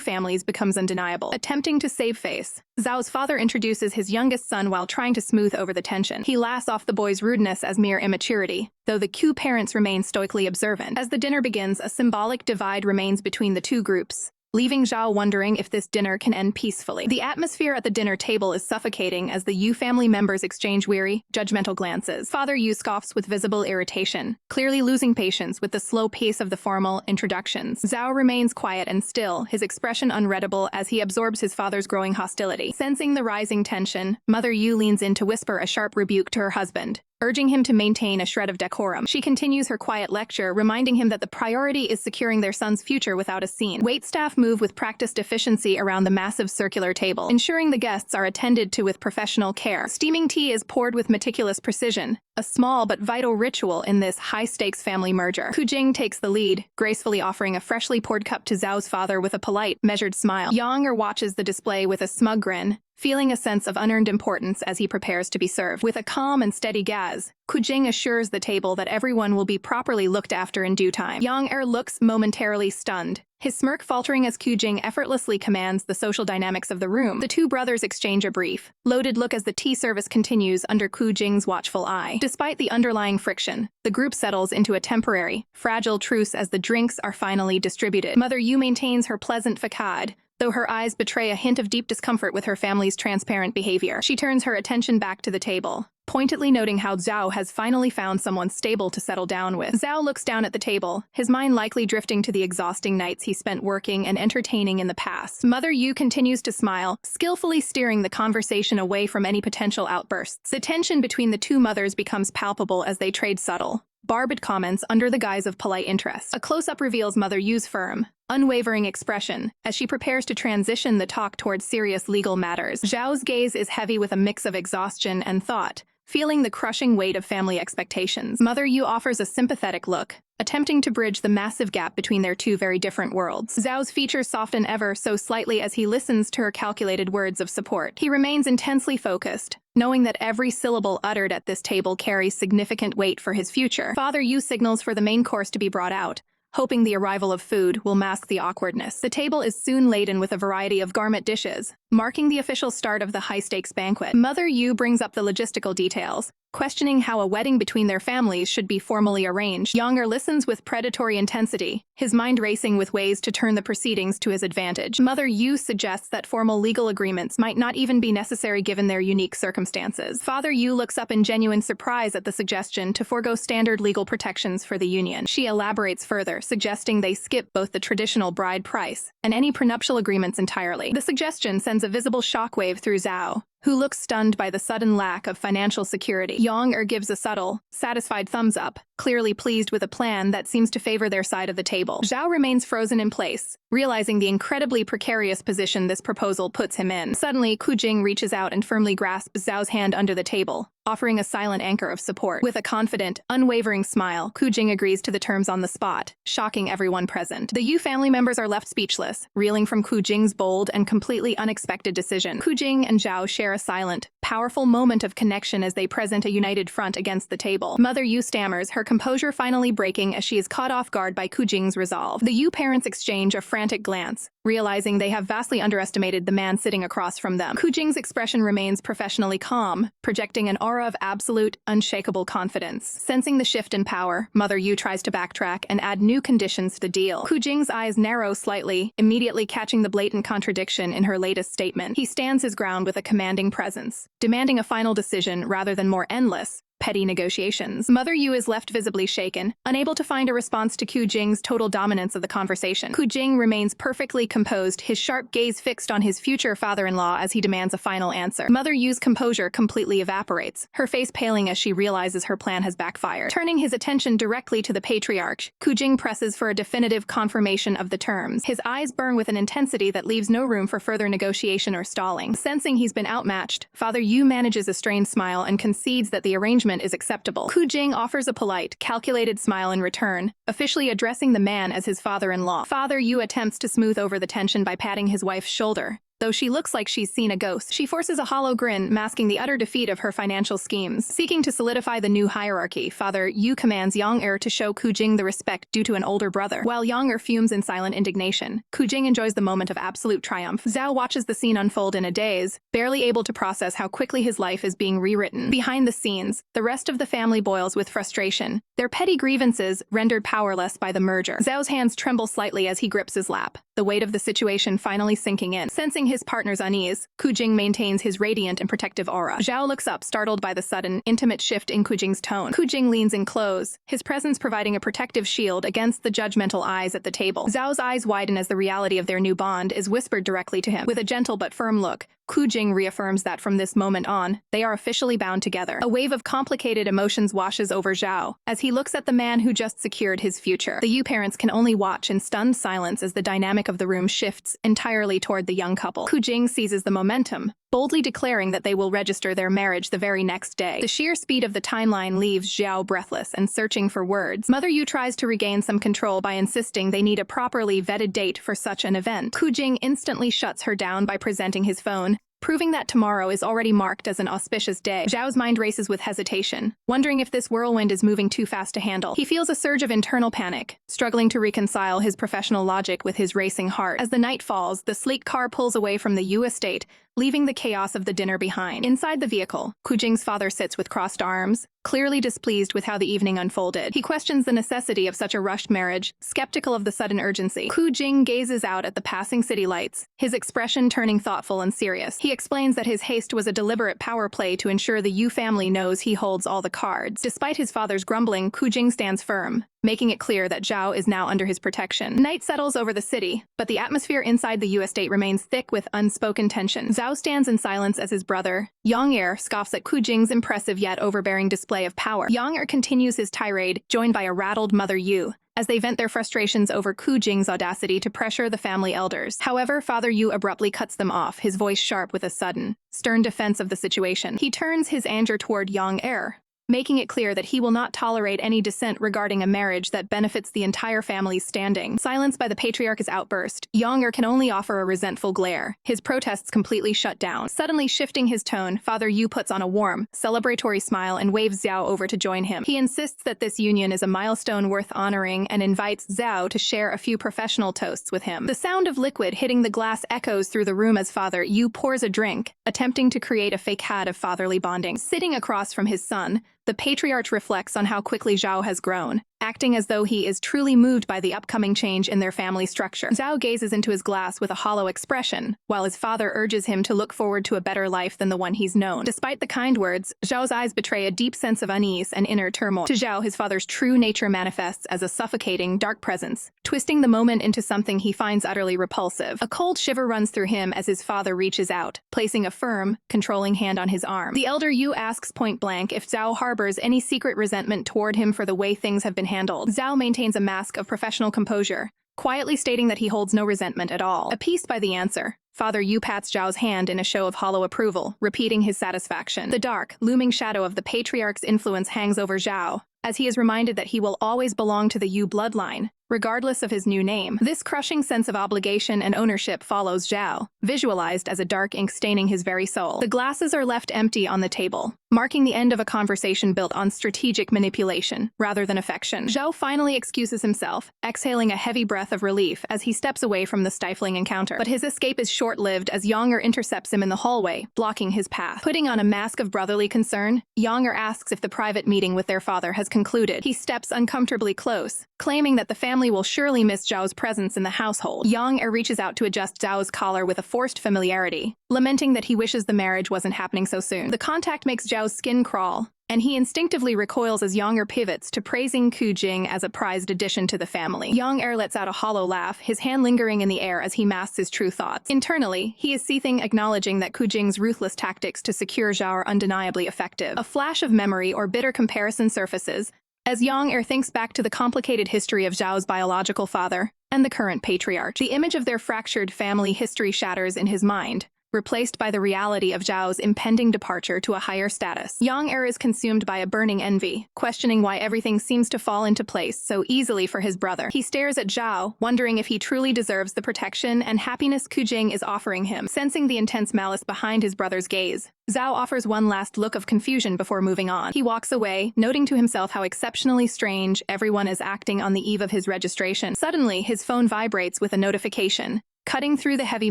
families becomes undeniable. Attempting to save face, Zhao's father introduces his youngest son while trying to smooth over the tension. He laughs off the boy's rudeness as mere immaturity, though the Qu parents remain stoically observant. As the dinner begins, a symbolic divide remains between the two groups, leaving Zhao wondering if this dinner can end peacefully. The atmosphere at the dinner table is suffocating as the Yu family members exchange weary, judgmental glances. Father Yu scoffs with visible irritation, clearly losing patience with the slow pace of the formal introductions. Zhao remains quiet and still, his expression unreadable as he absorbs his father's growing hostility. Sensing the rising tension, Mother Yu leans in to whisper a sharp rebuke to her husband, urging him to maintain a shred of decorum. She continues her quiet lecture, reminding him that the priority is securing their son's future without a scene. Waitstaff move with practiced efficiency around the massive circular table, ensuring the guests are attended to with professional care. Steaming tea is poured with meticulous precision, a small but vital ritual in this high-stakes family merger. Qu Jing takes the lead, gracefully offering a freshly poured cup to Zhao's father with a polite, measured smile. Yang Er watches the display with a smug grin, feeling a sense of unearned importance as he prepares to be served. With a calm and steady gaze, Qu Jing assures the table that everyone will be properly looked after in due time. Yang Er looks momentarily stunned, his smirk faltering as Qu Jing effortlessly commands the social dynamics of the room. The two brothers exchange a brief, loaded look as the tea service continues under Qu Jing's watchful eye. Despite the underlying friction, the group settles into a temporary, fragile truce as the drinks are finally distributed. Mother Yu maintains her pleasant facade, though her eyes betray a hint of deep discomfort with her family's transparent behavior. She turns her attention back to the table, pointedly noting how Zhao has finally found someone stable to settle down with. Zhao looks down at the table, his mind likely drifting to the exhausting nights he spent working and entertaining in the past. Mother Yu continues to smile, skillfully steering the conversation away from any potential outbursts. The tension between the two mothers becomes palpable as they trade subtle, barbed comments under the guise of polite interest. A close-up reveals Mother Yu's firm, unwavering expression as she prepares to transition the talk towards serious legal matters. Zhao's gaze is heavy with a mix of exhaustion and thought, feeling the crushing weight of family expectations. Mother Yu offers a sympathetic look, attempting to bridge the massive gap between their two very different worlds. Zhao's features soften ever so slightly as he listens to her calculated words of support. He remains intensely focused, knowing that every syllable uttered at this table carries significant weight for his future. Father Yu signals for the main course to be brought out, hoping the arrival of food will mask the awkwardness. The table is soon laden with a variety of gourmet dishes, marking the official start of the high-stakes banquet. Mother Yu brings up the logistical details, questioning how a wedding between their families should be formally arranged. Yang Er listens with predatory intensity, his mind racing with ways to turn the proceedings to his advantage. Mother Yu suggests that formal legal agreements might not even be necessary given their unique circumstances. Father Yu looks up in genuine surprise at the suggestion to forego standard legal protections for the union. She elaborates further, suggesting they skip both the traditional bride price and any prenuptial agreements entirely. The suggestion sends a visible shockwave through Zhao, who looks stunned by the sudden lack of financial security. Yang Er gives a subtle, satisfied thumbs up, clearly pleased with a plan that seems to favor their side of the table. Zhao remains frozen in place, realizing the incredibly precarious position this proposal puts him in. Suddenly, Qu Jing reaches out and firmly grasps Zhao's hand under the table, offering a silent anchor of support. With a confident, unwavering smile, Qu Jing agrees to the terms on the spot, shocking everyone present. The Yu family members are left speechless, reeling from Qu Jing's bold and completely unexpected decision. Qu Jing and Zhao share a silent, powerful moment of connection as they present a united front against the table. Mother Yu stammers, her composure finally breaking as she is caught off guard by Qu Jing's resolve. The Yu parents exchange a frantic glance, realizing they have vastly underestimated the man sitting across from them. Qu Jing's expression remains professionally calm, projecting an aura of absolute, unshakable confidence. Sensing the shift in power, Mother Yu tries to backtrack and add new conditions to the deal. Qu Jing's eyes narrow slightly, immediately catching the blatant contradiction in her latest statement. He stands his ground with a commanding presence, demanding a final decision rather than more endless, petty negotiations. Mother Yu is left visibly shaken, unable to find a response to Qu Jing's total dominance of the conversation. Qu Jing remains perfectly composed, his sharp gaze fixed on his future father-in-law as he demands a final answer. Mother Yu's composure completely evaporates, her face paling as she realizes her plan has backfired. Turning his attention directly to the patriarch, Qu Jing presses for a definitive confirmation of the terms. His eyes burn with an intensity that leaves no room for further negotiation or stalling. Sensing he's been outmatched, Father Yu manages a strained smile and concedes that the arrangement is acceptable. Qu Jing offers a polite, calculated smile in return, officially addressing the man as his father-in-law. Father Yu attempts to smooth over the tension by patting his wife's shoulder. Though she looks like she's seen a ghost, she forces a hollow grin, masking the utter defeat of her financial schemes. Seeking to solidify the new hierarchy, Father Yu commands Yang to show Qu Jing the respect due to an older brother. While Yang fumes in silent indignation, Qu Jing enjoys the moment of absolute triumph. Zhao watches the scene unfold in a daze, barely able to process how quickly his life is being rewritten. Behind the scenes, the rest of the family boils with frustration, their petty grievances rendered powerless by the merger. Zhao's hands tremble slightly as he grips his lap, the weight of the situation finally sinking in. Sensing his partner's unease, Qu Jing maintains his radiant and protective aura. Zhao looks up, startled by the sudden, intimate shift in Qu Jing's tone. Qu Jing leans in close, his presence providing a protective shield against the judgmental eyes at the table. Zhao's eyes widen as the reality of their new bond is whispered directly to him. With a gentle but firm look, Qu Jing reaffirms that from this moment on, they are officially bound together. A wave of complicated emotions washes over Zhao as he looks at the man who just secured his future. The Yu parents can only watch in stunned silence as the dynamic of the room shifts entirely toward the young couple. Qu Jing seizes the momentum, boldly declaring that they will register their marriage the very next day. The sheer speed of the timeline leaves Zhao breathless and searching for words. Mother Yu tries to regain some control by insisting they need a properly vetted date for such an event. Qu Jing instantly shuts her down by presenting his phone, proving that tomorrow is already marked as an auspicious day. Zhao's mind races with hesitation, wondering if this whirlwind is moving too fast to handle. He feels a surge of internal panic, struggling to reconcile his professional logic with his racing heart. As the night falls, the sleek car pulls away from the Yu estate, leaving the chaos of the dinner behind. Inside the vehicle, Qu Jing's father sits with crossed arms, clearly displeased with how the evening unfolded. He questions the necessity of such a rushed marriage, skeptical of the sudden urgency. Qu Jing gazes out at the passing city lights, his expression turning thoughtful and serious. He explains that his haste was a deliberate power play to ensure the Yu family knows he holds all the cards. Despite his father's grumbling, Qu Jing stands firm, making it clear that Zhao is now under his protection. Night settles over the city, but the atmosphere inside the Yu estate remains thick with unspoken tension. Zhao stands in silence as his brother, Yang scoffs at Qu Jing's impressive yet overbearing display of power. Yang continues his tirade, joined by a rattled Mother Yu, as they vent their frustrations over Qu Jing's audacity to pressure the family elders. However, Father Yu abruptly cuts them off, his voice sharp with a sudden, stern defense of the situation. He turns his anger toward Yang, making it clear that he will not tolerate any dissent regarding a marriage that benefits the entire family's standing. Silenced by the patriarch's outburst, Yang can only offer a resentful glare, his protests completely shut down. Suddenly shifting his tone, Father Yu puts on a warm, celebratory smile and waves Zhao over to join him. He insists that this union is a milestone worth honoring and invites Zhao to share a few professional toasts with him. The sound of liquid hitting the glass echoes through the room as Father Yu pours a drink, attempting to create a facade of fatherly bonding. Sitting across from his son, the patriarch reflects on how quickly Zhao has grown, acting as though he is truly moved by the upcoming change in their family structure. Zhao gazes into his glass with a hollow expression, while his father urges him to look forward to a better life than the one he's known. Despite the kind words, Zhao's eyes betray a deep sense of unease and inner turmoil. To Zhao, his father's true nature manifests as a suffocating, dark presence, twisting the moment into something he finds utterly repulsive. A cold shiver runs through him as his father reaches out, placing a firm, controlling hand on his arm. The elder Yu asks point-blank if Zhao harbors any secret resentment toward him for the way things have been handled. Zhao maintains a mask of professional composure, quietly stating that he holds no resentment at all. Appeased by the answer, Father Yu pats Zhao's hand in a show of hollow approval, repeating his satisfaction. The dark, looming shadow of the patriarch's influence hangs over Zhao, as he is reminded that he will always belong to the Yu bloodline, regardless of his new name. This crushing sense of obligation and ownership follows Zhao, visualized as a dark ink staining his very soul. The glasses are left empty on the table, marking the end of a conversation built on strategic manipulation rather than affection. Zhao finally excuses himself, exhaling a heavy breath of relief as he steps away from the stifling encounter. But his escape is short-lived as Yang intercepts him in the hallway, blocking his path. Putting on a mask of brotherly concern, Yang asks if the private meeting with their father has concluded. He steps uncomfortably close, claiming that the family will surely miss Zhao's presence in the household. Yang reaches out to adjust Zhao's collar with a forced familiarity, lamenting that he wishes the marriage wasn't happening so soon. The contact makes Zhao's skin crawl, and he instinctively recoils as Yang pivots to praising Qu Jing as a prized addition to the family. Yang lets out a hollow laugh, his hand lingering in the air as he masks his true thoughts. Internally, he is seething, acknowledging that Qu Jing's ruthless tactics to secure Zhao are undeniably effective. A flash of memory or bitter comparison surfaces, as Yang thinks back to the complicated history of Zhao's biological father and the current patriarch. The image of their fractured family history shatters in his mind, replaced by the reality of Zhao's impending departure to a higher status. Yang is consumed by a burning envy, questioning why everything seems to fall into place so easily for his brother. He stares at Zhao, wondering if he truly deserves the protection and happiness Qu Jing is offering him. Sensing the intense malice behind his brother's gaze, Zhao offers one last look of confusion before moving on. He walks away, noting to himself how exceptionally strange everyone is acting on the eve of his registration. Suddenly, his phone vibrates with a notification, cutting through the heavy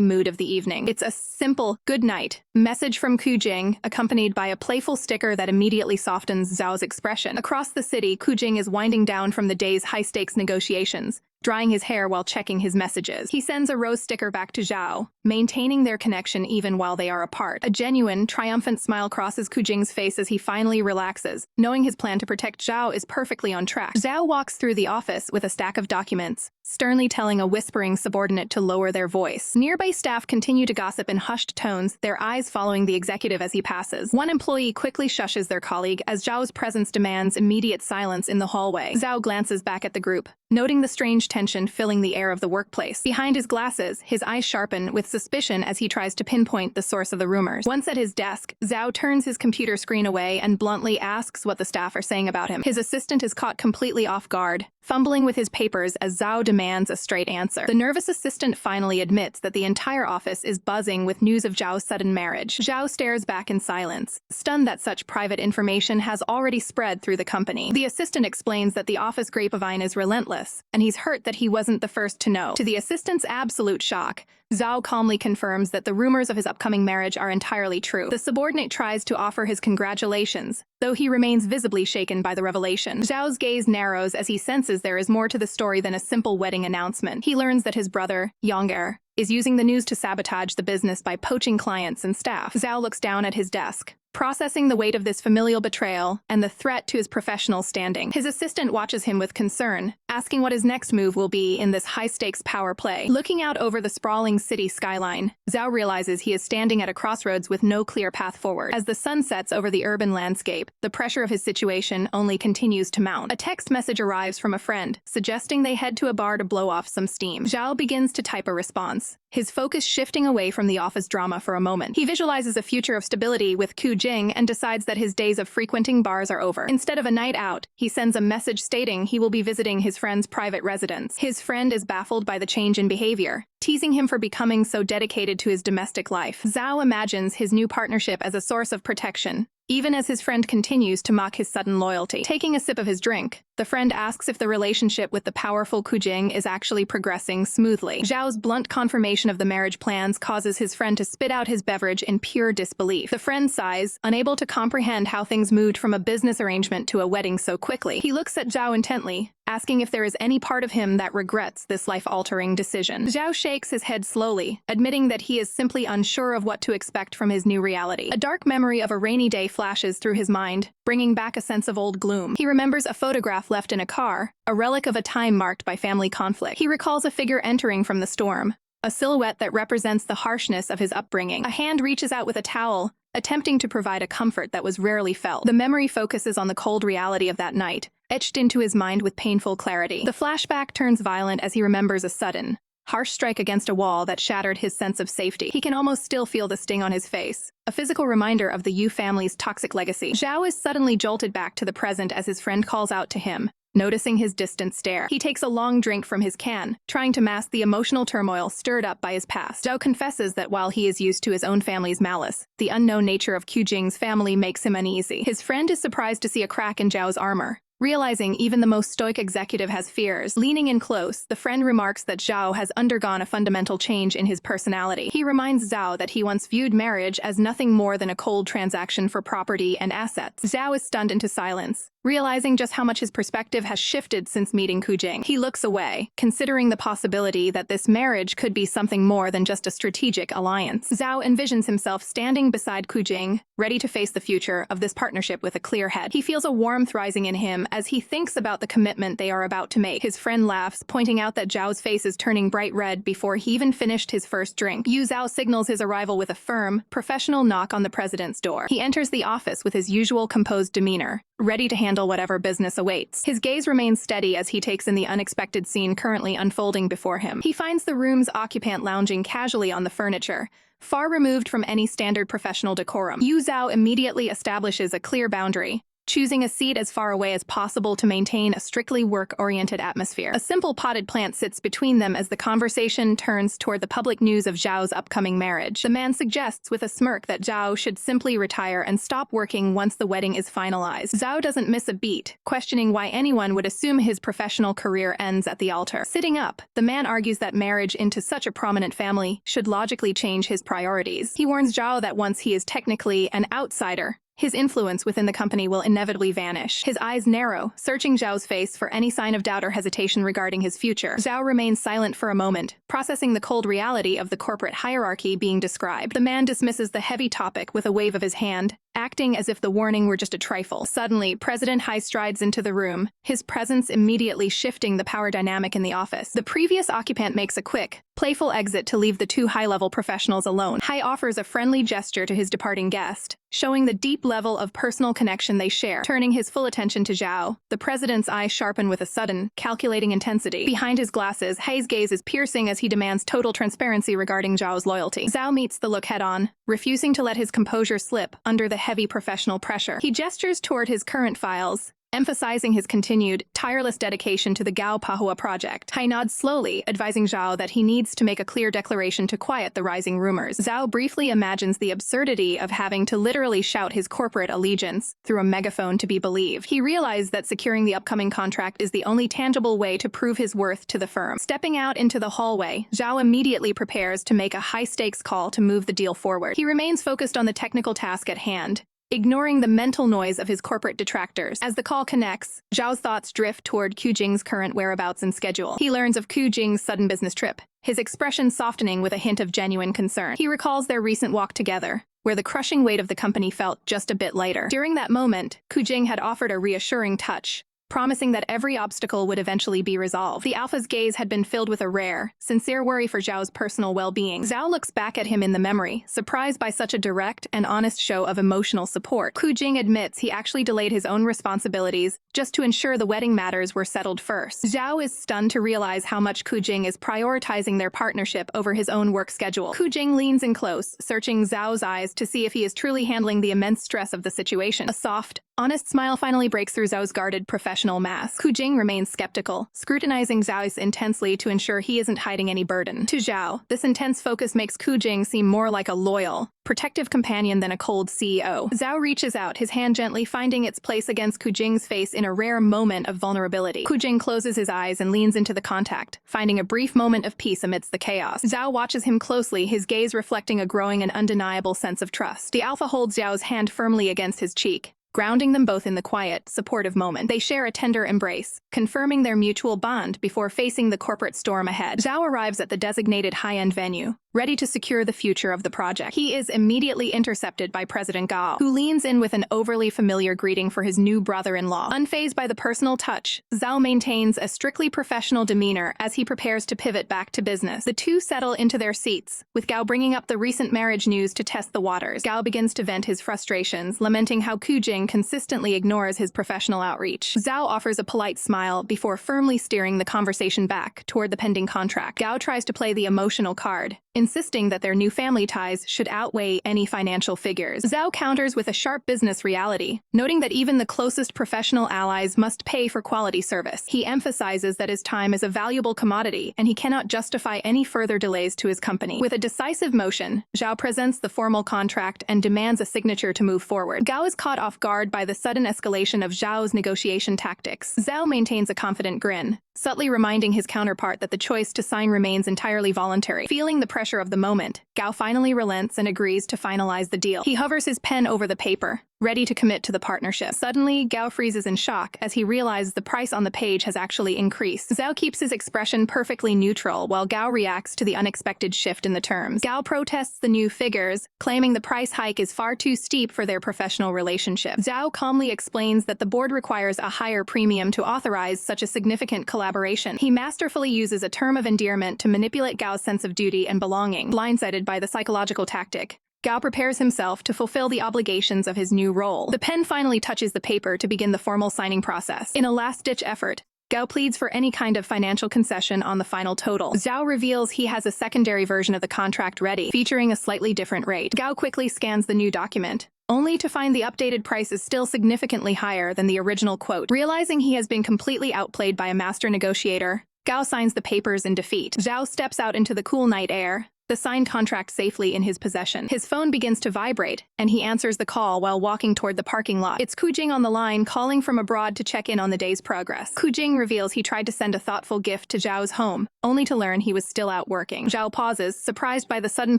mood of the evening. It's a simple "good night" message from Qu Jing, accompanied by a playful sticker that immediately softens Zhao's expression. Across the city, Qu Jing is winding down from the day's high-stakes negotiations, drying his hair while checking his messages. He sends a rose sticker back to Zhao, maintaining their connection even while they are apart. A genuine, triumphant smile crosses Qu Jing's face as he finally relaxes, knowing his plan to protect Zhao is perfectly on track. Zhao walks through the office with a stack of documents, sternly telling a whispering subordinate to lower their voice. Nearby staff continue to gossip in hushed tones, their eyes following the executive as he passes. One employee quickly shushes their colleague as Zhao's presence demands immediate silence in the hallway. Zhao glances back at the group, noting the strange tension filling the air of the workplace. Behind his glasses, his eyes sharpen with suspicion as he tries to pinpoint the source of the rumors. Once at his desk, Zhao turns his computer screen away and bluntly asks what the staff are saying about him. His assistant is caught completely off guard, fumbling with his papers as Zhao demands a straight answer. The nervous assistant finally admits that the entire office is buzzing with news of Zhao's sudden marriage. Zhao stares back in silence, stunned that such private information has already spread through the company. The assistant explains that the office grapevine is relentless, and he's hurt that he wasn't the first to know. To the assistant's absolute shock, Zhao calmly confirms that the rumors of his upcoming marriage are entirely true. The subordinate tries to offer his congratulations, though he remains visibly shaken by the revelation. Zhao's gaze narrows as he senses there is more to the story than a simple wedding announcement. He learns that his brother, Yang, is using the news to sabotage the business by poaching clients and staff. Zhao looks down at his desk, processing the weight of this familial betrayal and the threat to his professional standing. His assistant watches him with concern, asking what his next move will be in this high-stakes power play. Looking out over the sprawling city skyline, Zhao realizes he is standing at a crossroads with no clear path forward. As the sun sets over the urban landscape, the pressure of his situation only continues to mount. A text message arrives from a friend, suggesting they head to a bar to blow off some steam. Zhao begins to type a response, his focus shifting away from the office drama for a moment. He visualizes a future of stability with Qu Jing and decides that his days of frequenting bars are over. Instead of a night out, he sends a message stating he will be visiting his friend's private residence. His friend is baffled by the change in behavior, teasing him for becoming so dedicated to his domestic life. Zhao imagines his new partnership as a source of protection, even as his friend continues to mock his sudden loyalty. Taking a sip of his drink, the friend asks if the relationship with the powerful Qu Jing is actually progressing smoothly. Zhao's blunt confirmation of the marriage plans causes his friend to spit out his beverage in pure disbelief. The friend sighs, unable to comprehend how things moved from a business arrangement to a wedding so quickly. He looks at Zhao intently, asking if there is any part of him that regrets this life-altering decision. Zhao shakes his head slowly, admitting that he is simply unsure of what to expect from his new reality. A dark memory of a rainy day flashes through his mind, bringing back a sense of old gloom. He remembers a photograph left in a car, a relic of a time marked by family conflict. He recalls a figure entering from the storm, a silhouette that represents the harshness of his upbringing. A hand reaches out with a towel, attempting to provide a comfort that was rarely felt. The memory focuses on the cold reality of that night, etched into his mind with painful clarity. The flashback turns violent as he remembers a sudden, harsh strike against a wall that shattered his sense of safety. He can almost still feel the sting on his face, a physical reminder of the Yu family's toxic legacy. Zhao is suddenly jolted back to the present as his friend calls out to him, noticing his distant stare. He takes a long drink from his can, trying to mask the emotional turmoil stirred up by his past. Zhao confesses that while he is used to his own family's malice, the unknown nature of Qu Jing's family makes him uneasy. His friend is surprised to see a crack in Zhao's armor, realizing even the most stoic executive has fears. Leaning in close, the friend remarks that Zhao has undergone a fundamental change in his personality. He reminds Zhao that he once viewed marriage as nothing more than a cold transaction for property and assets. Zhao is stunned into silence, realizing just how much his perspective has shifted since meeting Qu Jing. He looks away, considering the possibility that this marriage could be something more than just a strategic alliance. Zhao envisions himself standing beside Qu Jing, ready to face the future of this partnership with a clear head. He feels a warmth rising in him as he thinks about the commitment they are about to make. His friend laughs, pointing out that Zhao's face is turning bright red before he even finished his first drink. Yu Zhao signals his arrival with a firm, professional knock on the president's door. He enters the office with his usual composed demeanor, ready to handle whatever business awaits. His gaze remains steady as he takes in the unexpected scene currently unfolding before him. He finds the room's occupant lounging casually on the furniture, far removed from any standard professional decorum. Yu Zhao immediately establishes a clear boundary, choosing a seat as far away as possible to maintain a strictly work-oriented atmosphere. A simple potted plant sits between them as the conversation turns toward the public news of Zhao's upcoming marriage. The man suggests with a smirk that Zhao should simply retire and stop working once the wedding is finalized. Zhao doesn't miss a beat, questioning why anyone would assume his professional career ends at the altar. Sitting up, the man argues that marriage into such a prominent family should logically change his priorities. He warns Zhao that once he is technically an outsider, his influence within the company will inevitably vanish. His eyes narrow, searching Zhao's face for any sign of doubt or hesitation regarding his future. Zhao remains silent for a moment, processing the cold reality of the corporate hierarchy being described. The man dismisses the heavy topic with a wave of his hand, acting as if the warning were just a trifle. Suddenly, President Hai strides into the room, his presence immediately shifting the power dynamic in the office. The previous occupant makes a quick, playful exit to leave the two high-level professionals alone. Hai offers a friendly gesture to his departing guest, showing the deep level of personal connection they share. Turning his full attention to Zhao, the president's eyes sharpen with a sudden, calculating intensity. Behind his glasses, Hai's gaze is piercing as he demands total transparency regarding Zhao's loyalty. Zhao meets the look head-on, refusing to let his composure slip under the heavy professional pressure. He gestures toward his current files, emphasizing his continued, tireless dedication to the Gao Pahua project. Hai nods slowly, advising Zhao that he needs to make a clear declaration to quiet the rising rumors. Zhao briefly imagines the absurdity of having to literally shout his corporate allegiance through a megaphone to be believed. He realized that securing the upcoming contract is the only tangible way to prove his worth to the firm. Stepping out into the hallway, Zhao immediately prepares to make a high-stakes call to move the deal forward. He remains focused on the technical task at hand, ignoring the mental noise of his corporate detractors. As the call connects, Zhao's thoughts drift toward Qu Jing's current whereabouts and schedule. He learns of Qu Jing's sudden business trip, his expression softening with a hint of genuine concern. He recalls their recent walk together, where the crushing weight of the company felt just a bit lighter. During that moment, Qu Jing had offered a reassuring touch, promising that every obstacle would eventually be resolved. The alpha's gaze had been filled with a rare, sincere worry for Zhao's personal well-being. Zhao looks back at him in the memory, surprised by such a direct and honest show of emotional support. Qu Jing admits he actually delayed his own responsibilities just to ensure the wedding matters were settled first. Zhao is stunned to realize how much Qu Jing is prioritizing their partnership over his own work schedule. Qu Jing leans in close, searching Zhao's eyes to see if he is truly handling the immense stress of the situation. A soft, honest smile finally breaks through Zhao's guarded professional mask. Qu Jing remains skeptical, scrutinizing Zhao intensely to ensure he isn't hiding any burden. To Zhao, this intense focus makes Qu Jing seem more like a loyal, protective companion than a cold CEO. Zhao reaches out, his hand gently finding its place against Qu Jing's face in a rare moment of vulnerability. Qu Jing closes his eyes and leans into the contact, finding a brief moment of peace amidst the chaos. Zhao watches him closely, his gaze reflecting a growing and undeniable sense of trust. The alpha holds Zhao's hand firmly against his cheek, grounding them both in the quiet, supportive moment. They share a tender embrace, confirming their mutual bond before facing the corporate storm ahead. Zhao arrives at the designated high-end venue, ready to secure the future of the project. He is immediately intercepted by President Gao, who leans in with an overly familiar greeting for his new brother-in-law. Unfazed by the personal touch, Zhao maintains a strictly professional demeanor as he prepares to pivot back to business. The two settle into their seats, with Gao bringing up the recent marriage news to test the waters. Gao begins to vent his frustrations, lamenting how Qu Jing consistently ignores his professional outreach. Zhao offers a polite smile before firmly steering the conversation back toward the pending contract. Gao tries to play the emotional card, insisting that their new family ties should outweigh any financial figures. Zhao counters with a sharp business reality, noting that even the closest professional allies must pay for quality service. He emphasizes that his time is a valuable commodity and he cannot justify any further delays to his company. With a decisive motion, Zhao presents the formal contract and demands a signature to move forward. Gao is caught off guard by the sudden escalation of Zhao's negotiation tactics. Zhao maintains a confident grin, subtly reminding his counterpart that the choice to sign remains entirely voluntary. Feeling the pressure of the moment, Gao finally relents and agrees to finalize the deal. He hovers his pen over the paper, ready to commit to the partnership. Suddenly, Gao freezes in shock as he realizes the price on the page has actually increased. Zhao keeps his expression perfectly neutral while Gao reacts to the unexpected shift in the terms. Gao protests the new figures, claiming the price hike is far too steep for their professional relationship. Zhao calmly explains that the board requires a higher premium to authorize such a significant collaboration. He masterfully uses a term of endearment to manipulate Gao's sense of duty and belonging, blindsided by the psychological tactic. Gao prepares himself to fulfill the obligations of his new role. The pen finally touches the paper to begin the formal signing process. In a last-ditch effort, Gao pleads for any kind of financial concession on the final total. Zhao reveals he has a secondary version of the contract ready, featuring a slightly different rate. Gao quickly scans the new document, only to find the updated price is still significantly higher than the original quote. Realizing he has been completely outplayed by a master negotiator, Gao signs the papers in defeat. Zhao steps out into the cool night air, the signed contract safely in his possession. His phone begins to vibrate, and he answers the call while walking toward the parking lot. It's Qu Jing on the line, calling from abroad to check in on the day's progress. Qu Jing reveals he tried to send a thoughtful gift to Zhao's home, only to learn he was still out working. Zhao pauses, surprised by the sudden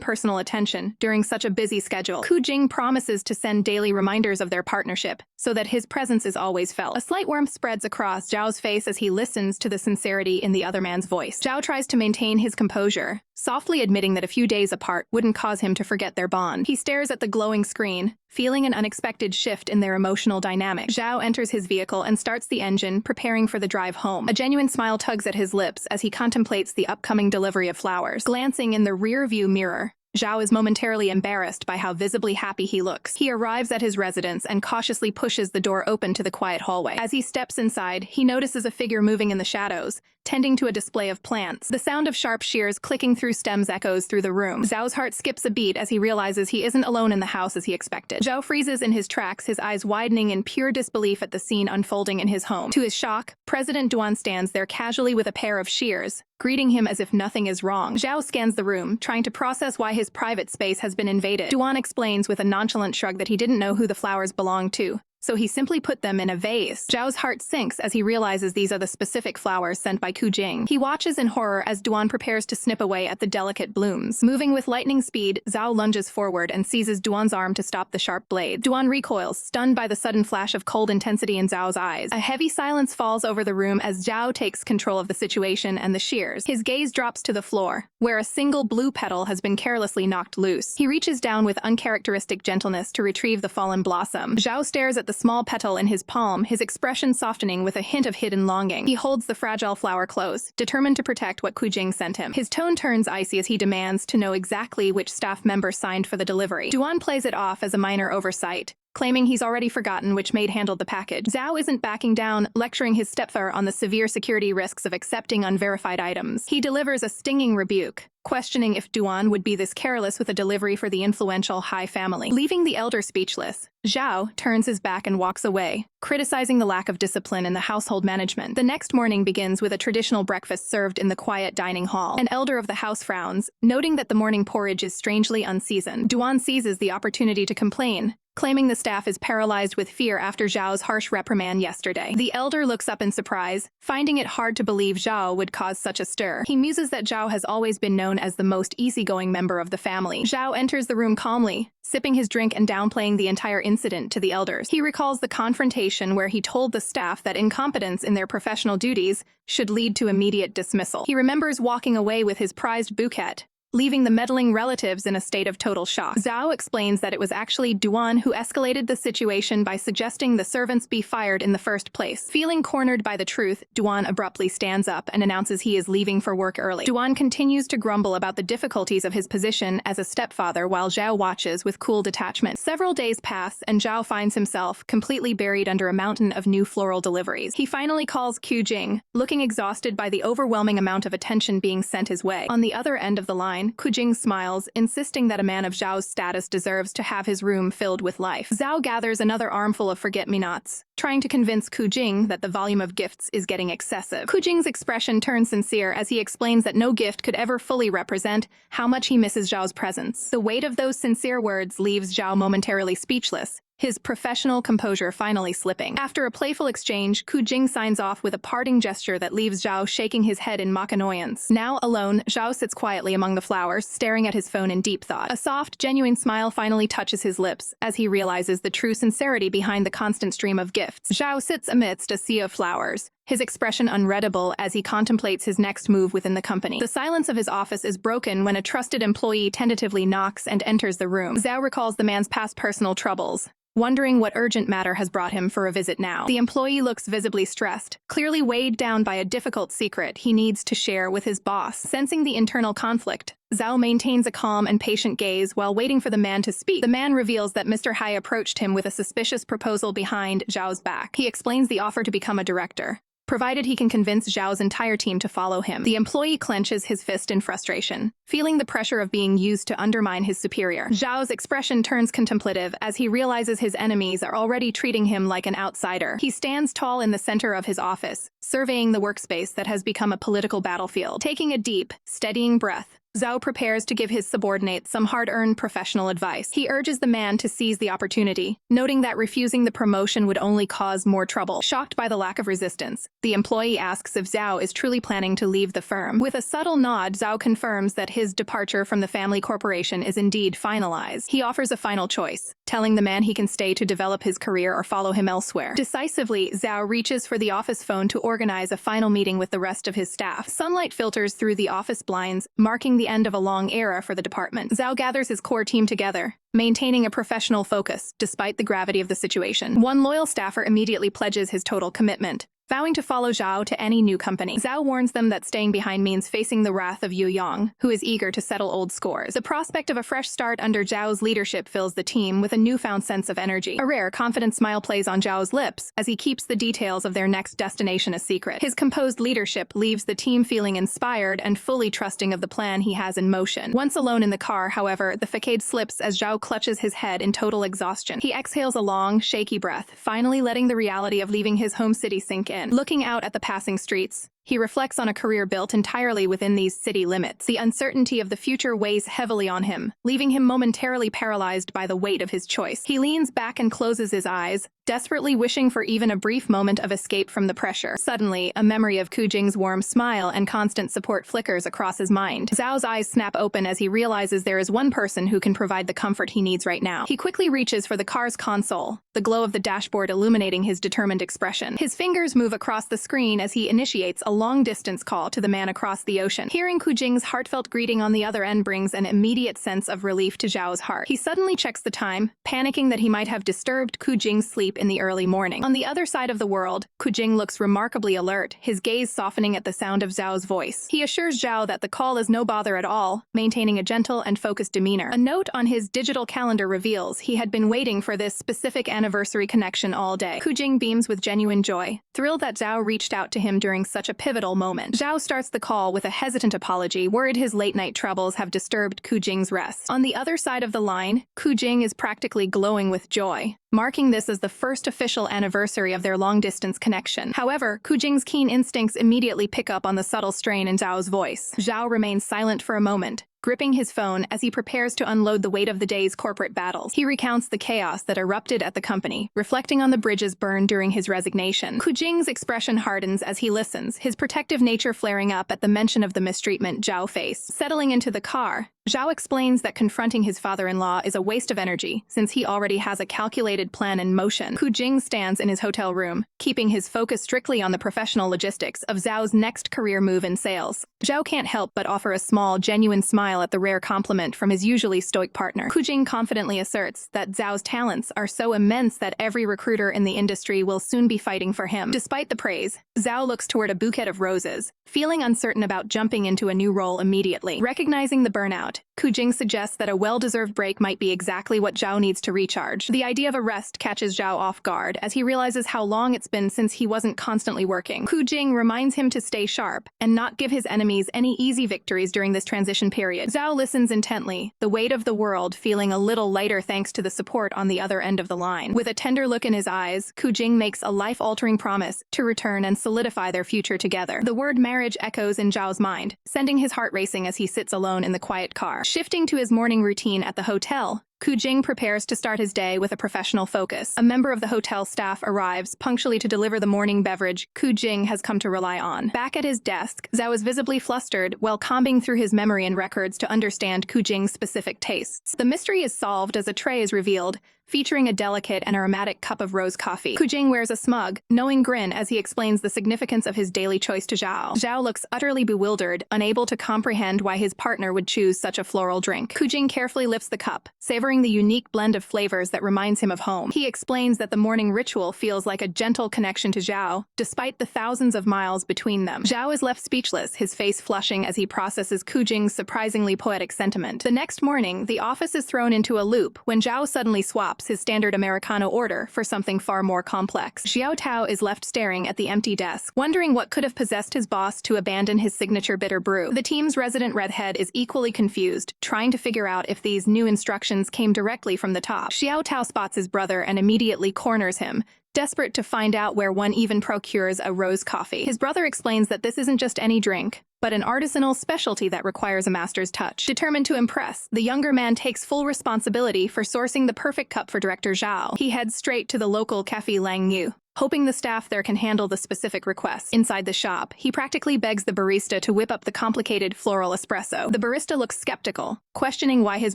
personal attention during such a busy schedule. Qu Jing promises to send daily reminders of their partnership, so that his presence is always felt. A slight warmth spreads across Zhao's face as he listens to the sincerity in the other man's voice. Zhao tries to maintain his composure, softly admitting that a few days apart wouldn't cause him to forget their bond. He stares at the glowing screen, feeling an unexpected shift in their emotional dynamic. Zhao enters his vehicle and starts the engine, preparing for the drive home. A genuine smile tugs at his lips as he contemplates the upcoming delivery of flowers. Glancing in the rear-view mirror, Zhao is momentarily embarrassed by how visibly happy he looks. He arrives at his residence and cautiously pushes the door open to the quiet hallway. As he steps inside, he notices a figure moving in the shadows, tending to a display of plants. The sound of sharp shears clicking through stems echoes through the room. Zhao's heart skips a beat as he realizes he isn't alone in the house as he expected. Zhao freezes in his tracks, his eyes widening in pure disbelief at the scene unfolding in his home. To his shock, President Duan stands there casually with a pair of shears, greeting him as if nothing is wrong. Zhao scans the room, trying to process why his private space has been invaded. Duan explains with a nonchalant shrug that he didn't know who the flowers belonged to, so he simply put them in a vase. Zhao's heart sinks as he realizes these are the specific flowers sent by Qu Jing. He watches in horror as Duan prepares to snip away at the delicate blooms. Moving with lightning speed, Zhao lunges forward and seizes Duan's arm to stop the sharp blade. Duan recoils, stunned by the sudden flash of cold intensity in Zhao's eyes. A heavy silence falls over the room as Zhao takes control of the situation and the shears. His gaze drops to the floor, where a single blue petal has been carelessly knocked loose. He reaches down with uncharacteristic gentleness to retrieve the fallen blossom. Zhao stares at the small petal in his palm, his expression softening with a hint of hidden longing. He holds the fragile flower close, determined to protect what Qu Jing sent him. His tone turns icy as he demands to know exactly which staff member signed for the delivery. Duan plays it off as a minor oversight, claiming he's already forgotten which maid handled the package. Zhao isn't backing down, lecturing his stepfather on the severe security risks of accepting unverified items. He delivers a stinging rebuke, questioning if Duan would be this careless with a delivery for the influential Hai family. Leaving the elder speechless, Zhao turns his back and walks away, criticizing the lack of discipline in the household management. The next morning begins with a traditional breakfast served in the quiet dining hall. An elder of the house frowns, noting that the morning porridge is strangely unseasoned. Duan seizes the opportunity to complain, claiming the staff is paralyzed with fear after Zhao's harsh reprimand yesterday. The elder looks up in surprise, finding it hard to believe Zhao would cause such a stir. He muses that Zhao has always been known as the most easygoing member of the family. Zhao enters the room calmly, sipping his drink and downplaying the entire incident to the elders. He recalls the confrontation where he told the staff that incompetence in their professional duties should lead to immediate dismissal. He remembers walking away with his prized bouquet, leaving the meddling relatives in a state of total shock. Zhao explains that it was actually Duan who escalated the situation by suggesting the servants be fired in the first place. Feeling cornered by the truth, Duan abruptly stands up and announces he is leaving for work early. Duan continues to grumble about the difficulties of his position as a stepfather while Zhao watches with cool detachment. Several days pass and Zhao finds himself completely buried under a mountain of new floral deliveries. He finally calls Qu Jing, looking exhausted by the overwhelming amount of attention being sent his way. On the other end of the line, Qu Jing smiles, insisting that a man of Zhao's status deserves to have his room filled with life. Zhao gathers another armful of forget-me-nots, trying to convince Qu Jing that the volume of gifts is getting excessive. Qu Jing's expression turns sincere as he explains that no gift could ever fully represent how much he misses Zhao's presence. The weight of those sincere words leaves Zhao momentarily speechless, his professional composure finally slipping. After a playful exchange, Qu Jing signs off with a parting gesture that leaves Zhao shaking his head in mock annoyance. Now, alone, Zhao sits quietly among the flowers, staring at his phone in deep thought. A soft, genuine smile finally touches his lips as he realizes the true sincerity behind the constant stream of gifts. Zhao sits amidst a sea of flowers, his expression unreadable as he contemplates his next move within the company. The silence of his office is broken when a trusted employee tentatively knocks and enters the room. Zhao recalls the man's past personal troubles, wondering what urgent matter has brought him for a visit now. The employee looks visibly stressed, clearly weighed down by a difficult secret he needs to share with his boss. Sensing the internal conflict, Zhao maintains a calm and patient gaze while waiting for the man to speak. The man reveals that Mr. Hai approached him with a suspicious proposal behind Zhao's back. He explains the offer to become a director, provided he can convince Zhao's entire team to follow him. The employee clenches his fist in frustration, feeling the pressure of being used to undermine his superior. Zhao's expression turns contemplative as he realizes his enemies are already treating him like an outsider. He stands tall in the center of his office, surveying the workspace that has become a political battlefield. Taking a deep, steadying breath, Zhao prepares to give his subordinate some hard-earned professional advice. He urges the man to seize the opportunity, noting that refusing the promotion would only cause more trouble. Shocked by the lack of resistance, the employee asks if Zhao is truly planning to leave the firm. With a subtle nod, Zhao confirms that his departure from the family corporation is indeed finalized. He offers a final choice, telling the man he can stay to develop his career or follow him elsewhere. Decisively, Zhao reaches for the office phone to organize a final meeting with the rest of his staff. Sunlight filters through the office blinds, marking the end of a long era for the department. Zhao gathers his core team together, maintaining a professional focus despite the gravity of the situation. One loyal staffer immediately pledges his total commitment, vowing to follow Zhao to any new company. Zhao warns them that staying behind means facing the wrath of Yu Yang, who is eager to settle old scores. The prospect of a fresh start under Zhao's leadership fills the team with a newfound sense of energy. A rare, confident smile plays on Zhao's lips as he keeps the details of their next destination a secret. His composed leadership leaves the team feeling inspired and fully trusting of the plan he has in motion. Once alone in the car, however, the facade slips as Zhao clutches his head in total exhaustion. He exhales a long, shaky breath, finally letting the reality of leaving his home city sink in. Looking out at the passing streets, he reflects on a career built entirely within these city limits. The uncertainty of the future weighs heavily on him, leaving him momentarily paralyzed by the weight of his choice. He leans back and closes his eyes, desperately wishing for even a brief moment of escape from the pressure. Suddenly, a memory of Qu Jing's warm smile and constant support flickers across his mind. Zhao's eyes snap open as he realizes there is one person who can provide the comfort he needs right now. He quickly reaches for the car's console, the glow of the dashboard illuminating his determined expression. His fingers move across the screen as he initiates a long-distance call to the man across the ocean. Hearing Qu Jing's heartfelt greeting on the other end brings an immediate sense of relief to Zhao's heart. He suddenly checks the time, panicking that he might have disturbed Qu Jing's sleep in the early morning. On the other side of the world, Qu Jing looks remarkably alert, his gaze softening at the sound of Zhao's voice. He assures Zhao that the call is no bother at all, maintaining a gentle and focused demeanor. A note on his digital calendar reveals he had been waiting for this specific anniversary connection all day. Qu Jing beams with genuine joy, thrilled that Zhao reached out to him during such a pivotal moment. Zhao starts the call with a hesitant apology, worried his late-night troubles have disturbed Qu Jing's rest. On the other side of the line, Qu Jing is practically glowing with joy, marking this as the first official anniversary of their long-distance connection. However, Qu Jing's keen instincts immediately pick up on the subtle strain in Zhao's voice. Zhao remains silent for a moment, gripping his phone as he prepares to unload the weight of the day's corporate battles. He recounts the chaos that erupted at the company, reflecting on the bridges burned during his resignation. Qu Jing's expression hardens as he listens, his protective nature flaring up at the mention of the mistreatment Zhao faced. Settling into the car, Zhao explains that confronting his father-in-law is a waste of energy, since he already has a calculated plan in motion. Qu Jing stands in his hotel room, keeping his focus strictly on the professional logistics of Zhao's next career move in sales. Zhao can't help but offer a small, genuine smile at the rare compliment from his usually stoic partner. Qu Jing confidently asserts that Zhao's talents are so immense that every recruiter in the industry will soon be fighting for him. Despite the praise, Zhao looks toward a bouquet of roses, feeling uncertain about jumping into a new role immediately. Recognizing the burnout, Qu Jing suggests that a well-deserved break might be exactly what Zhao needs to recharge. The idea of a rest catches Zhao off guard as he realizes how long it's been since he wasn't constantly working. Qu Jing reminds him to stay sharp and not give his enemies any easy victories during this transition period. Zhao listens intently, the weight of the world feeling a little lighter thanks to the support on the other end of the line. With a tender look in his eyes, Qu Jing makes a life-altering promise to return and solidify their future together. The word marriage echoes in Zhao's mind, sending his heart racing as he sits alone in the quiet car. Shifting to his morning routine at the hotel, Qu Jing prepares to start his day with a professional focus. A member of the hotel staff arrives punctually to deliver the morning beverage Qu Jing has come to rely on. Back at his desk, Zhao is visibly flustered while combing through his memory and records to understand Qu Jing's specific tastes. The mystery is solved as a tray is revealed, featuring a delicate and aromatic cup of rose coffee. Qu Jing wears a smug, knowing grin as he explains the significance of his daily choice to Zhao. Zhao looks utterly bewildered, unable to comprehend why his partner would choose such a floral drink. Qu Jing carefully lifts the cup, savoring the unique blend of flavors that reminds him of home. He explains that the morning ritual feels like a gentle connection to Zhao, despite the thousands of miles between them. Zhao is left speechless, his face flushing as he processes Qu Jing's surprisingly poetic sentiment. The next morning, the office is thrown into a loop when Zhao suddenly swaps his standard Americano order for something far more complex. Xiao is left staring at the empty desk, wondering what could have possessed his boss to abandon his signature bitter brew. The team's resident redhead is equally confused, trying to figure out if these new instructions came directly from the top. Xiao spots his brother and immediately corners him, desperate to find out where one even procures a rose coffee. His brother explains that this isn't just any drink, but an artisanal specialty that requires a master's touch. Determined to impress, the younger man takes full responsibility for sourcing the perfect cup for Director Zhao. He heads straight to the local Café Lang Yu, hoping the staff there can handle the specific requests. Inside the shop, he practically begs the barista to whip up the complicated floral espresso. The barista looks skeptical, questioning why his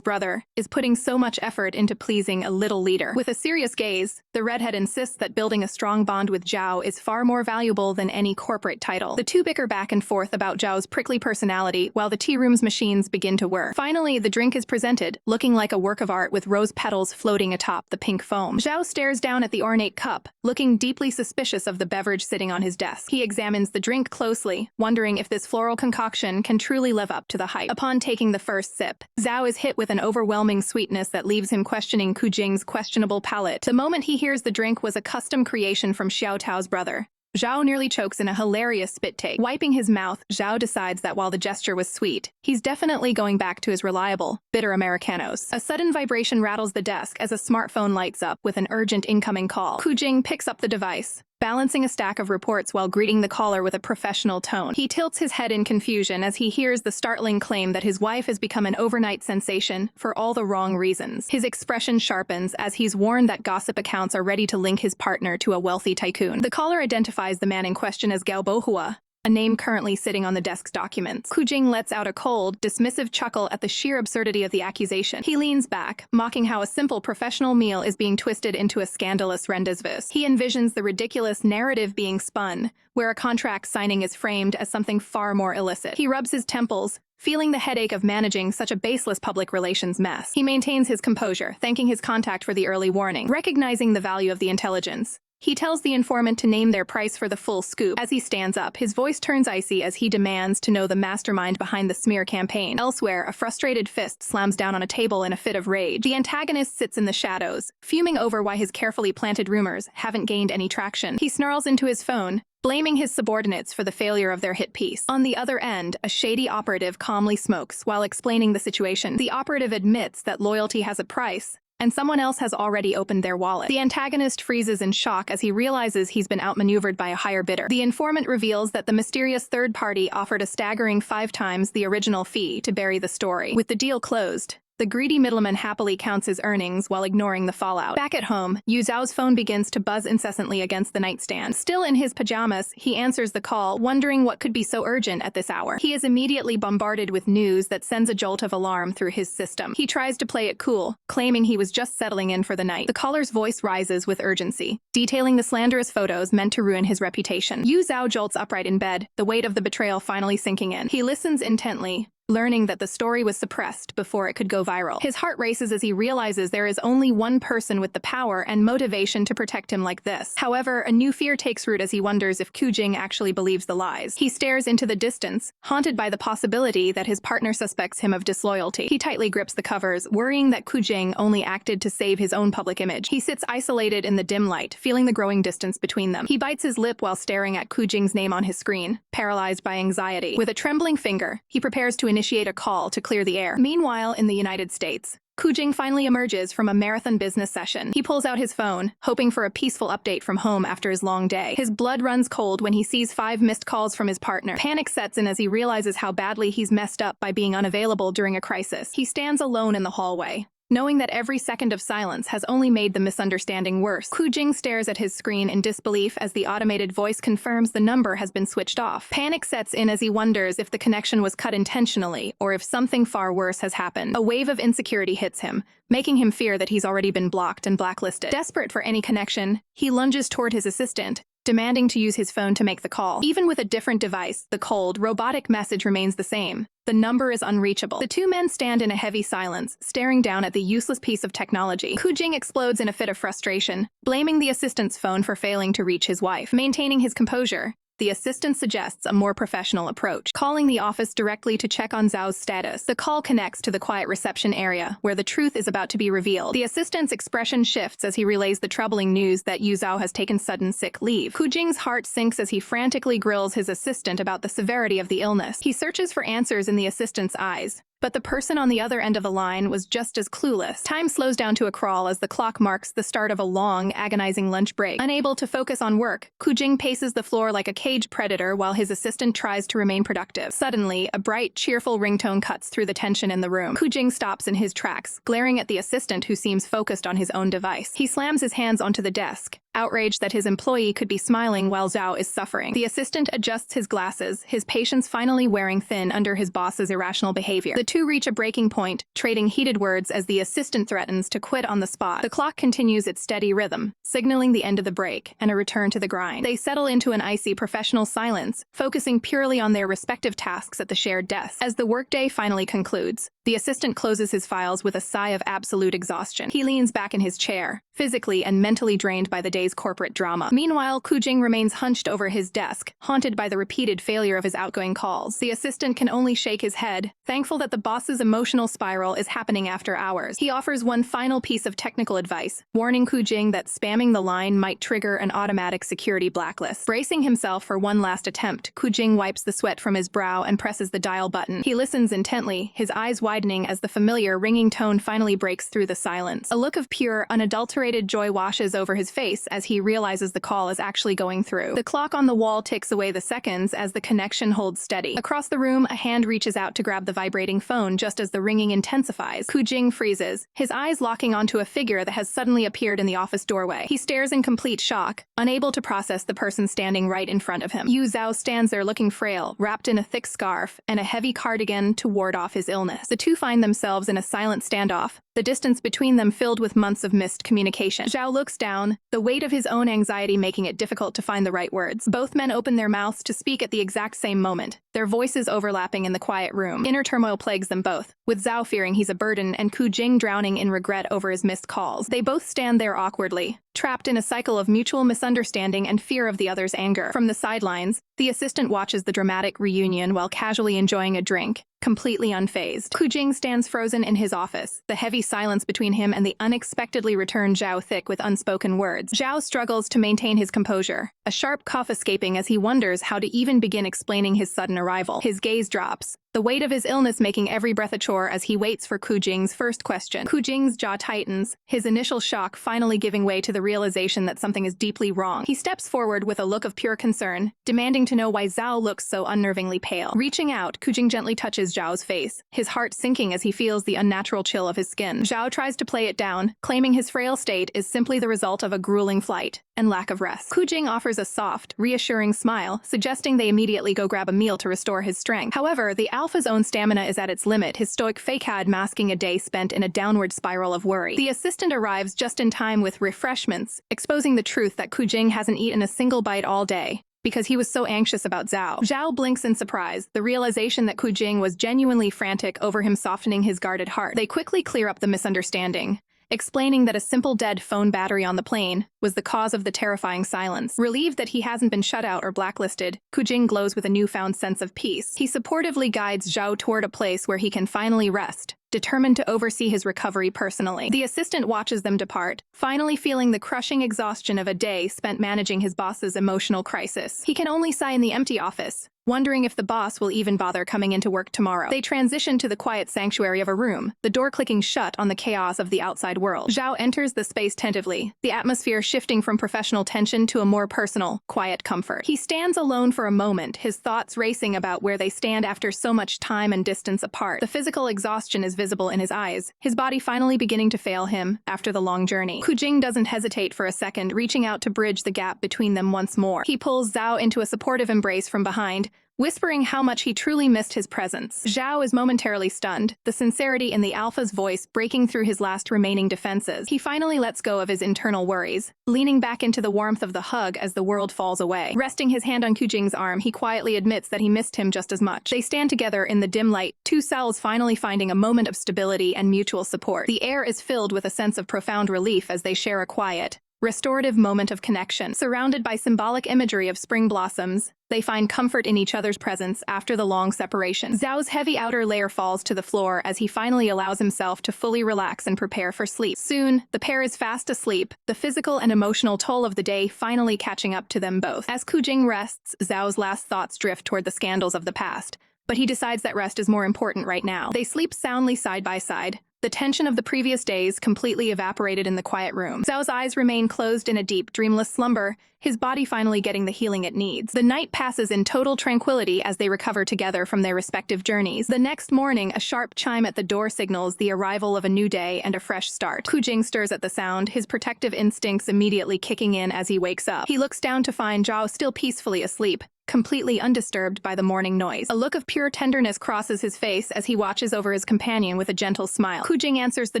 brother is putting so much effort into pleasing a little leader. With a serious gaze, the redhead insists that building a strong bond with Zhao is far more valuable than any corporate title. The two bicker back and forth about Zhao's prickly personality while the tea room's machines begin to work. Finally, the drink is presented, looking like a work of art with rose petals floating atop the pink foam. Zhao stares down at the ornate cup, looking deeply suspicious of the beverage sitting on his desk. He examines the drink closely, wondering if this floral concoction can truly live up to the hype. Upon taking the first sip, Zhao is hit with an overwhelming sweetness that leaves him questioning Qu Jing's questionable palate. The moment he hears the drink was a custom creation from Xiaotao's brother. Zhao nearly chokes in a hilarious spit take. Wiping his mouth, Zhao decides that while the gesture was sweet, he's definitely going back to his reliable, bitter Americanos. A sudden vibration rattles the desk as a smartphone lights up with an urgent incoming call. Qu Jing picks up the device, balancing a stack of reports while greeting the caller with a professional tone. He tilts his head in confusion as he hears the startling claim that his wife has become an overnight sensation for all the wrong reasons. His expression sharpens as he's warned that gossip accounts are ready to link his partner to a wealthy tycoon. The caller identifies the man in question as Gao Bohua, a name currently sitting on the desk's documents. Qu Jing lets out a cold, dismissive chuckle at the sheer absurdity of the accusation. He leans back, mocking how a simple professional meal is being twisted into a scandalous rendezvous. He envisions the ridiculous narrative being spun, where a contract signing is framed as something far more illicit. He rubs his temples, feeling the headache of managing such a baseless public relations mess. He maintains his composure, thanking his contact for the early warning. Recognizing the value of the intelligence, he tells the informant to name their price for the full scoop. As he stands up, his voice turns icy as he demands to know the mastermind behind the smear campaign. Elsewhere, a frustrated fist slams down on a table in a fit of rage. The antagonist sits in the shadows, fuming over why his carefully planted rumors haven't gained any traction. He snarls into his phone, blaming his subordinates for the failure of their hit piece. On the other end, a shady operative calmly smokes while explaining the situation. The operative admits that loyalty has a price, and someone else has already opened their wallet. The antagonist freezes in shock as he realizes he's been outmaneuvered by a higher bidder. The informant reveals that the mysterious third party offered a staggering 5 times the original fee to bury the story. With the deal closed, the greedy middleman happily counts his earnings while ignoring the fallout. Back at home, Yu Zhao's phone begins to buzz incessantly against the nightstand. Still in his pajamas, he answers the call, wondering what could be so urgent at this hour. He is immediately bombarded with news that sends a jolt of alarm through his system. He tries to play it cool, claiming he was just settling in for the night. The caller's voice rises with urgency, detailing the slanderous photos meant to ruin his reputation. Yu Zhao jolts upright in bed, the weight of the betrayal finally sinking in. He listens intently, learning that the story was suppressed before it could go viral. His heart races as he realizes there is only one person with the power and motivation to protect him like this. However, a new fear takes root as he wonders if Qu Jing actually believes the lies. He stares into the distance, haunted by the possibility that his partner suspects him of disloyalty. He tightly grips the covers, worrying that Qu Jing only acted to save his own public image. He sits isolated in the dim light, feeling the growing distance between them. He bites his lip while staring at Qu Jing's name on his screen, paralyzed by anxiety. With a trembling finger, he prepares to initiate a call to clear the air. Meanwhile, in the United States, Qu Jing finally emerges from a marathon business session. He pulls out his phone, hoping for a peaceful update from home after his long day. His blood runs cold when he sees 5 missed calls from his partner. Panic sets in as he realizes how badly he's messed up by being unavailable during a crisis. He stands alone in the hallway, knowing that every second of silence has only made the misunderstanding worse. Qu Jing stares at his screen in disbelief as the automated voice confirms the number has been switched off. Panic sets in as he wonders if the connection was cut intentionally or if something far worse has happened. A wave of insecurity hits him, making him fear that he's already been blocked and blacklisted. Desperate for any connection, he lunges toward his assistant, demanding to use his phone to make the call. Even with a different device, the cold, robotic message remains the same. The number is unreachable. The two men stand in a heavy silence, staring down at the useless piece of technology. Qu Jing explodes in a fit of frustration, blaming the assistant's phone for failing to reach his wife. Maintaining his composure, the assistant suggests a more professional approach, calling the office directly to check on Zhao's status. The call connects to the quiet reception area, where the truth is about to be revealed. The assistant's expression shifts as he relays the troubling news that Yu Zhao has taken sudden sick leave. Qu Jing's heart sinks as he frantically grills his assistant about the severity of the illness. He searches for answers in the assistant's eyes, but the person on the other end of the line was just as clueless. Time slows down to a crawl as the clock marks the start of a long, agonizing lunch break. Unable to focus on work, Qu Jing paces the floor like a caged predator while his assistant tries to remain productive. Suddenly, a bright, cheerful ringtone cuts through the tension in the room. Qu Jing stops in his tracks, glaring at the assistant who seems focused on his own device. He slams his hands onto the desk, outraged that his employee could be smiling while Zhao is suffering. The assistant adjusts his glasses, his patience finally wearing thin under his boss's irrational behavior. The two reach a breaking point, trading heated words as the assistant threatens to quit on the spot. The clock continues its steady rhythm, signaling the end of the break and a return to the grind. They settle into an icy professional silence, focusing purely on their respective tasks at the shared desk. As the workday finally concludes, the assistant closes his files with a sigh of absolute exhaustion. He leans back in his chair, physically and mentally drained by the day's corporate drama. Meanwhile, Qu Jing remains hunched over his desk, haunted by the repeated failure of his outgoing calls. The assistant can only shake his head, thankful that the boss's emotional spiral is happening after hours. He offers one final piece of technical advice, warning Qu Jing that spamming the line might trigger an automatic security blacklist. Bracing himself for one last attempt, Qu Jing wipes the sweat from his brow and presses the dial button. He listens intently, his eyes widening as the familiar ringing tone finally breaks through the silence. A look of pure, unadulterated joy washes over his face as he realizes the call is actually going through. The clock on the wall ticks away the seconds as the connection holds steady. Across the room, a hand reaches out to grab the vibrating phone just as the ringing intensifies. Qu Jing freezes, his eyes locking onto a figure that has suddenly appeared in the office doorway. He stares in complete shock, unable to process the person standing right in front of him. Yu Zhao stands there looking frail, wrapped in a thick scarf and a heavy cardigan to ward off his illness. The two find themselves in a silent standoff, the distance between them filled with months of missed communication. Zhao looks down, the weight of his own anxiety making it difficult to find the right words. Both men open their mouths to speak at the exact same moment, their voices overlapping in the quiet room. Inner turmoil plagues them both, with Zhao fearing he's a burden and Qu Jing drowning in regret over his missed calls. They both stand there awkwardly, trapped in a cycle of mutual misunderstanding and fear of the other's anger. From the sidelines, the assistant watches the dramatic reunion while casually enjoying a drink, completely unfazed. Qu Jing stands frozen in his office, the heavy silence between him and the unexpectedly returned Zhao thick with unspoken words. Zhao struggles to maintain his composure, a sharp cough escaping as he wonders how to even begin explaining his sudden arrival. His gaze drops, the weight of his illness making every breath a chore as he waits for Qu Jing's first question. Qu Jing's jaw tightens, his initial shock finally giving way to the realization that something is deeply wrong. He steps forward with a look of pure concern, demanding to know why Zhao looks so unnervingly pale. Reaching out, Qu Jing gently touches Zhao's face, his heart sinking as he feels the unnatural chill of his skin. Zhao tries to play it down, claiming his frail state is simply the result of a grueling flight and lack of rest. Qu Jing offers a soft, reassuring smile, suggesting they immediately go grab a meal to restore his strength. However, the Alpha's own stamina is at its limit, his stoic facade masking a day spent in a downward spiral of worry. The assistant arrives just in time with refreshments, exposing the truth that Qu Jing hasn't eaten a single bite all day, because he was so anxious about Zhao. Zhao blinks in surprise, the realization that Qu Jing was genuinely frantic over him softening his guarded heart. They quickly clear up the misunderstanding, explaining that a simple dead phone battery on the plane was the cause of the terrifying silence. Relieved that he hasn't been shut out or blacklisted, Qu Jing glows with a newfound sense of peace. He supportively guides Zhao toward a place where he can finally rest, determined to oversee his recovery personally. The assistant watches them depart, finally feeling the crushing exhaustion of a day spent managing his boss's emotional crisis. He can only sigh in the empty office, wondering if the boss will even bother coming into work tomorrow. They transition to the quiet sanctuary of a room, the door clicking shut on the chaos of the outside world. Zhao enters the space tentatively, the atmosphere shifting from professional tension to a more personal, quiet comfort. He stands alone for a moment, his thoughts racing about where they stand after so much time and distance apart. The physical exhaustion is visible in his eyes, his body finally beginning to fail him after the long journey. Qu Jing doesn't hesitate for a second, reaching out to bridge the gap between them once more. He pulls Zhao into a supportive embrace from behind, whispering how much he truly missed his presence. Zhao is momentarily stunned, the sincerity in the alpha's voice breaking through his last remaining defenses. He finally lets go of his internal worries, leaning back into the warmth of the hug as the world falls away. Resting his hand on Qu Jing's arm, he quietly admits that he missed him just as much. They stand together in the dim light, two cells finally finding a moment of stability and mutual support. The air is filled with a sense of profound relief as they share a quiet, restorative moment of connection. Surrounded by symbolic imagery of spring blossoms, they find comfort in each other's presence after the long separation. Zhao's heavy outer layer falls to the floor as he finally allows himself to fully relax and prepare for sleep. Soon, the pair is fast asleep, the physical and emotional toll of the day finally catching up to them both. As Qu Jing rests, Zhao's last thoughts drift toward the scandals of the past, but he decides that rest is more important right now. They sleep soundly side by side, the tension of the previous days completely evaporated in the quiet room. Zhao's eyes remain closed in a deep, dreamless slumber, his body finally getting the healing it needs. The night passes in total tranquility as they recover together from their respective journeys. The next morning, a sharp chime at the door signals the arrival of a new day and a fresh start. Qu Jing stirs at the sound, his protective instincts immediately kicking in as he wakes up. He looks down to find Zhao still peacefully asleep, completely undisturbed by the morning noise. A look of pure tenderness crosses his face as he watches over his companion with a gentle smile. Qu Jing answers the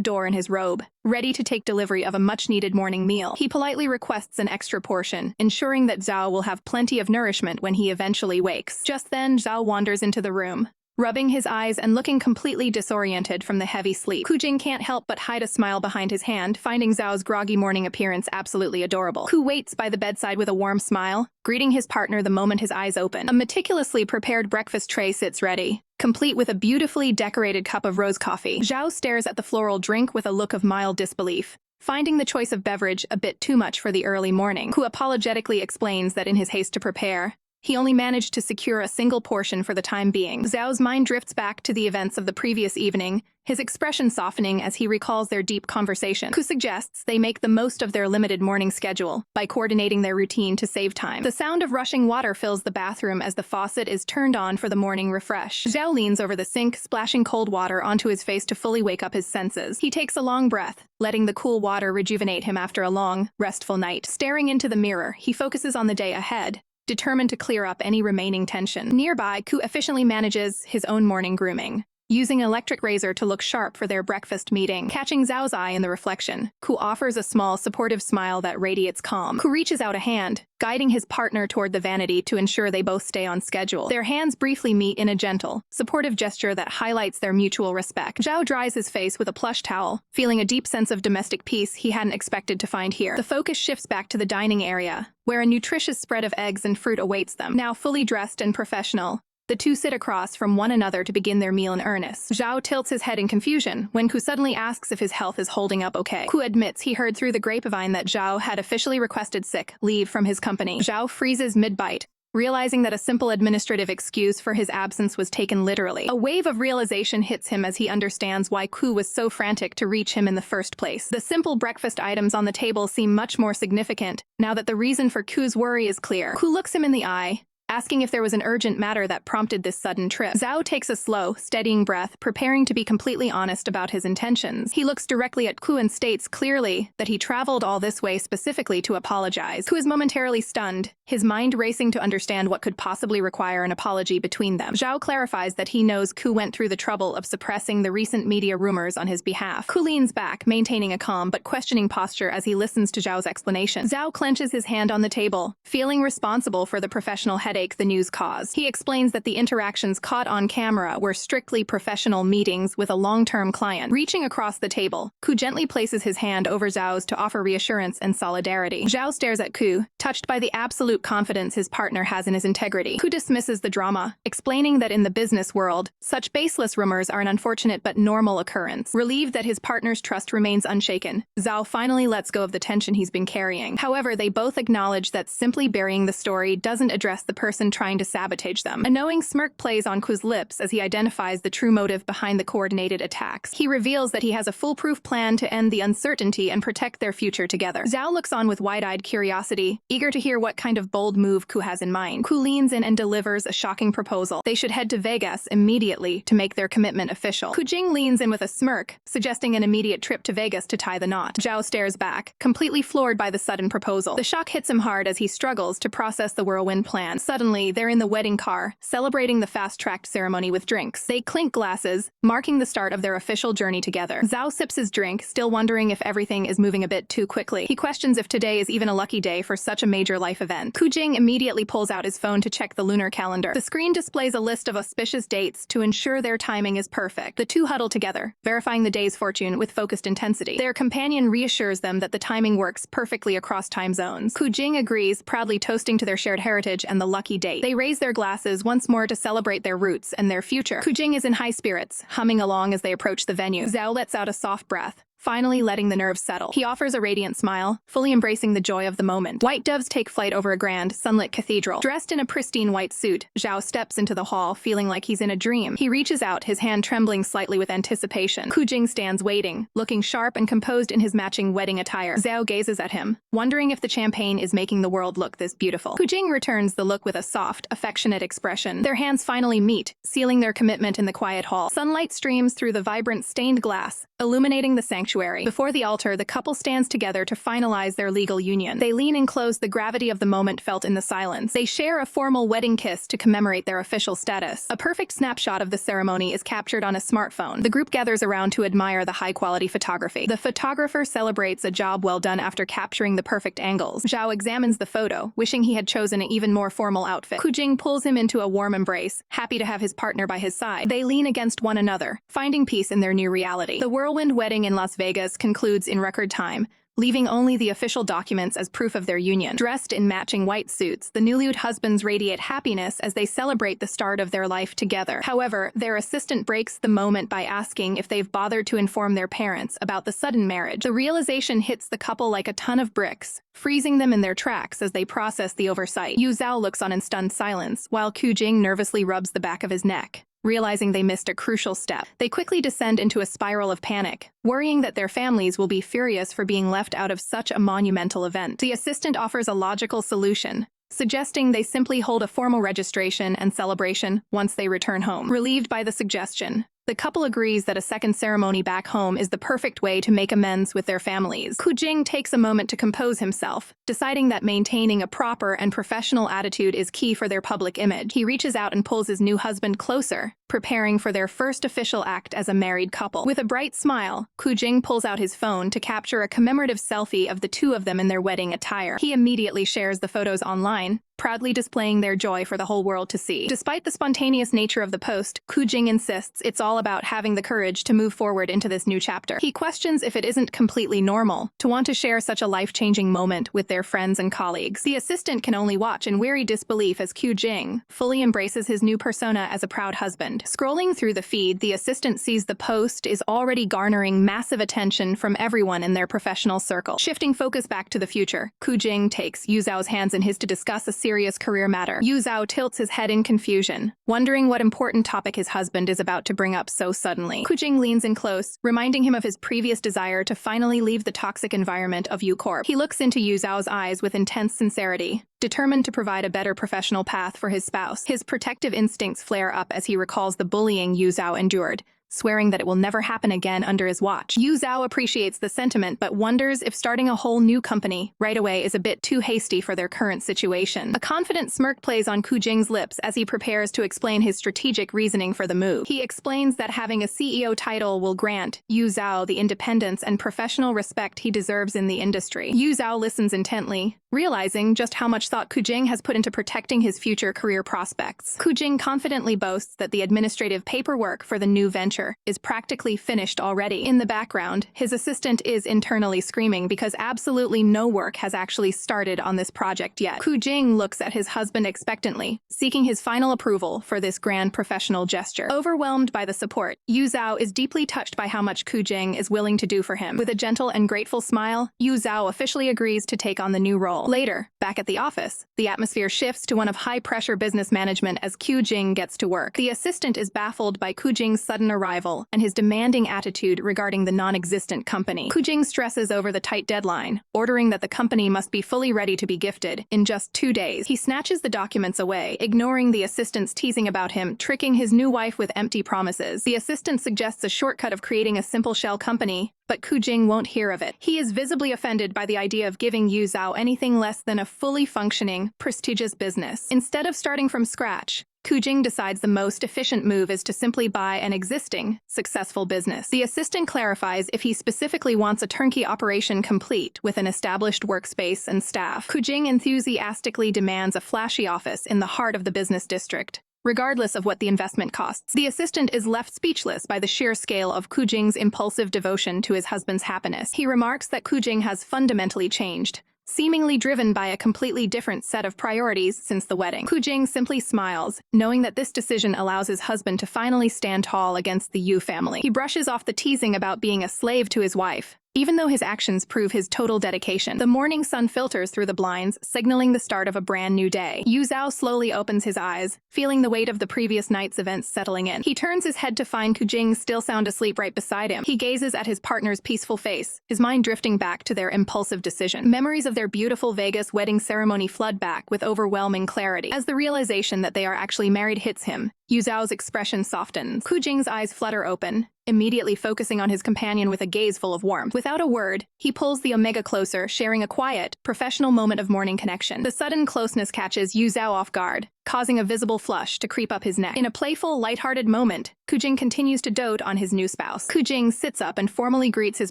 door in his robe, ready to take delivery of a much-needed morning meal. He politely requests an extra portion, ensuring that Zhao will have plenty of nourishment when he eventually wakes. Just then, Zhao wanders into the room, rubbing his eyes and looking completely disoriented from the heavy sleep. Qu Jing can't help but hide a smile behind his hand, finding Zhao's groggy morning appearance absolutely adorable. Qu waits by the bedside with a warm smile, greeting his partner the moment his eyes open. A meticulously prepared breakfast tray sits ready, complete with a beautifully decorated cup of rose coffee. Zhao stares at the floral drink with a look of mild disbelief, finding the choice of beverage a bit too much for the early morning. Qu apologetically explains that in his haste to prepare, he only managed to secure a single portion for the time being. Zhao's mind drifts back to the events of the previous evening, his expression softening as he recalls their deep conversation. Qu suggests they make the most of their limited morning schedule by coordinating their routine to save time. The sound of rushing water fills the bathroom as the faucet is turned on for the morning refresh. Zhao leans over the sink, splashing cold water onto his face to fully wake up his senses. He takes a long breath, letting the cool water rejuvenate him after a long, restful night. Staring into the mirror, he focuses on the day ahead, determined to clear up any remaining tension. Nearby, Qu efficiently manages his own morning grooming, using an electric razor to look sharp for their breakfast meeting. Catching Zhao's eye in the reflection, Qu offers a small, supportive smile that radiates calm. Qu reaches out a hand, guiding his partner toward the vanity to ensure they both stay on schedule. Their hands briefly meet in a gentle, supportive gesture that highlights their mutual respect. Zhao dries his face with a plush towel, feeling a deep sense of domestic peace he hadn't expected to find here. The focus shifts back to the dining area, where a nutritious spread of eggs and fruit awaits them. Now fully dressed and professional, the two sit across from one another to begin their meal in earnest. Zhao tilts his head in confusion when Qu suddenly asks if his health is holding up okay. Qu admits he heard through the grapevine that Zhao had officially requested sick leave from his company. Zhao freezes mid-bite, realizing that a simple administrative excuse for his absence was taken literally. A wave of realization hits him as he understands why Qu was so frantic to reach him in the first place. The simple breakfast items on the table seem much more significant now that the reason for Qu's worry is clear. Qu looks him in the eye, asking if there was an urgent matter that prompted this sudden trip. Zhao takes a slow, steadying breath, preparing to be completely honest about his intentions. He looks directly at Qu and states clearly that he traveled all this way specifically to apologize. Qu is momentarily stunned, his mind racing to understand what could possibly require an apology between them. Zhao clarifies that he knows Qu went through the trouble of suppressing the recent media rumors on his behalf. Qu leans back, maintaining a calm but questioning posture as he listens to Zhao's explanation. Zhao clenches his hand on the table, feeling responsible for the professional headache the news caused. He explains that the interactions caught on camera were strictly professional meetings with a long-term client. Reaching across the table, Qu gently places his hand over Zhao's to offer reassurance and solidarity. Zhao stares at Qu, touched by the absolute confidence his partner has in his integrity. Qu dismisses the drama, explaining that in the business world, such baseless rumors are an unfortunate but normal occurrence. Relieved that his partner's trust remains unshaken, Zhao finally lets go of the tension he's been carrying. However, they both acknowledge that simply burying the story doesn't address the person trying to sabotage them. A knowing smirk plays on Qu's lips as he identifies the true motive behind the coordinated attacks. He reveals that he has a foolproof plan to end the uncertainty and protect their future together. Zhao looks on with wide-eyed curiosity, eager to hear what kind of bold move Qu has in mind. Qu leans in and delivers a shocking proposal. They should head to Vegas immediately to make their commitment official. Qu Jing leans in with a smirk, suggesting an immediate trip to Vegas to tie the knot. Zhao stares back, completely floored by the sudden proposal. The shock hits him hard as he struggles to process the whirlwind plan. Suddenly, they're in the wedding car, celebrating the fast-tracked ceremony with drinks. They clink glasses, marking the start of their official journey together. Zhao sips his drink, still wondering if everything is moving a bit too quickly. He questions if today is even a lucky day for such a major life event. Qu Jing immediately pulls out his phone to check the lunar calendar. The screen displays a list of auspicious dates to ensure their timing is perfect. The two huddle together, verifying the day's fortune with focused intensity. Their companion reassures them that the timing works perfectly across time zones. Qu Jing agrees, proudly toasting to their shared heritage and the lucky date. They raise their glasses once more to celebrate their roots and their future. Qu Jing is in high spirits, humming along as they approach the venue. Zhao lets out a soft breath, finally letting the nerves settle. He offers a radiant smile, fully embracing the joy of the moment. White doves take flight over a grand, sunlit cathedral. Dressed in a pristine white suit, Zhao steps into the hall, feeling like he's in a dream. He reaches out, his hand trembling slightly with anticipation. Qu Jing stands waiting, looking sharp and composed in his matching wedding attire. Zhao gazes at him, wondering if the champagne is making the world look this beautiful. Qu Jing returns the look with a soft, affectionate expression. Their hands finally meet, sealing their commitment in the quiet hall. Sunlight streams through the vibrant stained glass, illuminating the sanctuary. Before the altar, the couple stands together to finalize their legal union. They lean in close, the gravity of the moment felt in the silence. They share a formal wedding kiss to commemorate their official status. A perfect snapshot of the ceremony is captured on a smartphone. The group gathers around to admire the high-quality photography. The photographer celebrates a job well done after capturing the perfect angles. Zhao examines the photo, wishing he had chosen an even more formal outfit. Qu Jing pulls him into a warm embrace, happy to have his partner by his side. They lean against one another, finding peace in their new reality. The whirlwind wedding in Las Vegas concludes in record time, leaving only the official documents as proof of their union. Dressed in matching white suits, the newlywed husbands radiate happiness as they celebrate the start of their life together. However, their assistant breaks the moment by asking if they've bothered to inform their parents about the sudden marriage. The realization hits the couple like a ton of bricks, freezing them in their tracks as they process the oversight. Yu Zhao looks on in stunned silence, while Qu Jing nervously rubs the back of his neck, realizing they missed a crucial step. They quickly descend into a spiral of panic, worrying that their families will be furious for being left out of such a monumental event. The assistant offers a logical solution, suggesting they simply hold a formal registration and celebration once they return home. Relieved by the suggestion, the couple agrees that a second ceremony back home is the perfect way to make amends with their families. Qu Jing takes a moment to compose himself, deciding that maintaining a proper and professional attitude is key for their public image. He reaches out and pulls his new husband closer, preparing for their first official act as a married couple. With a bright smile, Qu Jing pulls out his phone to capture a commemorative selfie of the two of them in their wedding attire. He immediately shares the photos online, proudly displaying their joy for the whole world to see. Despite the spontaneous nature of the post, Qu Jing insists it's all about having the courage to move forward into this new chapter. He questions if it isn't completely normal to want to share such a life-changing moment with their friends and colleagues. The assistant can only watch in weary disbelief as Qu Jing fully embraces his new persona as a proud husband. Scrolling through the feed, the assistant sees the post is already garnering massive attention from everyone in their professional circle. Shifting focus back to the future, Qu Jing takes Yu Zhao's hands in his to discuss a serious career matter. Yu Zhao tilts his head in confusion, wondering what important topic his husband is about to bring up so suddenly. Qu Jing leans in close, reminding him of his previous desire to finally leave the toxic environment of Yu Corp. He looks into Yu Zhao's eyes with intense sincerity, determined to provide a better professional path for his spouse. His protective instincts flare up as he recalls the bullying Yu Zhao endured, swearing that it will never happen again under his watch. Yu Zhao appreciates the sentiment but wonders if starting a whole new company right away is a bit too hasty for their current situation. A confident smirk plays on Qu Jing's lips as he prepares to explain his strategic reasoning for the move. He explains that having a CEO title will grant Yu Zhao the independence and professional respect he deserves in the industry. Yu Zhao listens intently, realizing just how much thought Qu Jing has put into protecting his future career prospects. Qu Jing confidently boasts that the administrative paperwork for the new venture venture is practically finished already. In the background, his assistant is internally screaming because absolutely no work has actually started on this project yet. Qu Jing looks at his husband expectantly, seeking his final approval for this grand professional gesture. Overwhelmed by the support, Yu Zhao is deeply touched by how much Qu Jing is willing to do for him. With a gentle and grateful smile, Yu Zhao officially agrees to take on the new role. Later, back at the office, the atmosphere shifts to one of high-pressure business management as Qu Jing gets to work. The assistant is baffled by Qu Jing's sudden arrival and his demanding attitude regarding the non-existent company. Qu Jing stresses over the tight deadline, ordering that the company must be fully ready to be gifted in just 2 days. He snatches the documents away, ignoring the assistant's teasing about him, tricking his new wife with empty promises. The assistant suggests a shortcut of creating a simple shell company, but Qu Jing won't hear of it. He is visibly offended by the idea of giving Yu Zhao anything less than a fully functioning, prestigious business. Instead of starting from scratch, Qu Jing decides the most efficient move is to simply buy an existing, successful business. The assistant clarifies if he specifically wants a turnkey operation complete with an established workspace and staff. Qu Jing enthusiastically demands a flashy office in the heart of the business district, regardless of what the investment costs. The assistant is left speechless by the sheer scale of Qu Jing's impulsive devotion to his husband's happiness. He remarks that Qu Jing has fundamentally changed, seemingly driven by a completely different set of priorities since the wedding. Qu Jing simply smiles, knowing that this decision allows his husband to finally stand tall against the Yu family. He brushes off the teasing about being a slave to his wife, even though his actions prove his total dedication. The morning sun filters through the blinds, signaling the start of a brand new day. Yu Zhao slowly opens his eyes, feeling the weight of the previous night's events settling in. He turns his head to find Qu Jing still sound asleep right beside him. He gazes at his partner's peaceful face, his mind drifting back to their impulsive decision. Memories of their beautiful Vegas wedding ceremony flood back with overwhelming clarity. As the realization that they are actually married hits him, Yu Zhao's expression softens. Qu Jing's eyes flutter open, immediately focusing on his companion with a gaze full of warmth. Without a word, he pulls the Omega closer, sharing a quiet, professional moment of morning connection. The sudden closeness catches Yu Zhao off guard, causing a visible flush to creep up his neck. In a playful, lighthearted moment, Qu Jing continues to dote on his new spouse. Qu Jing sits up and formally greets his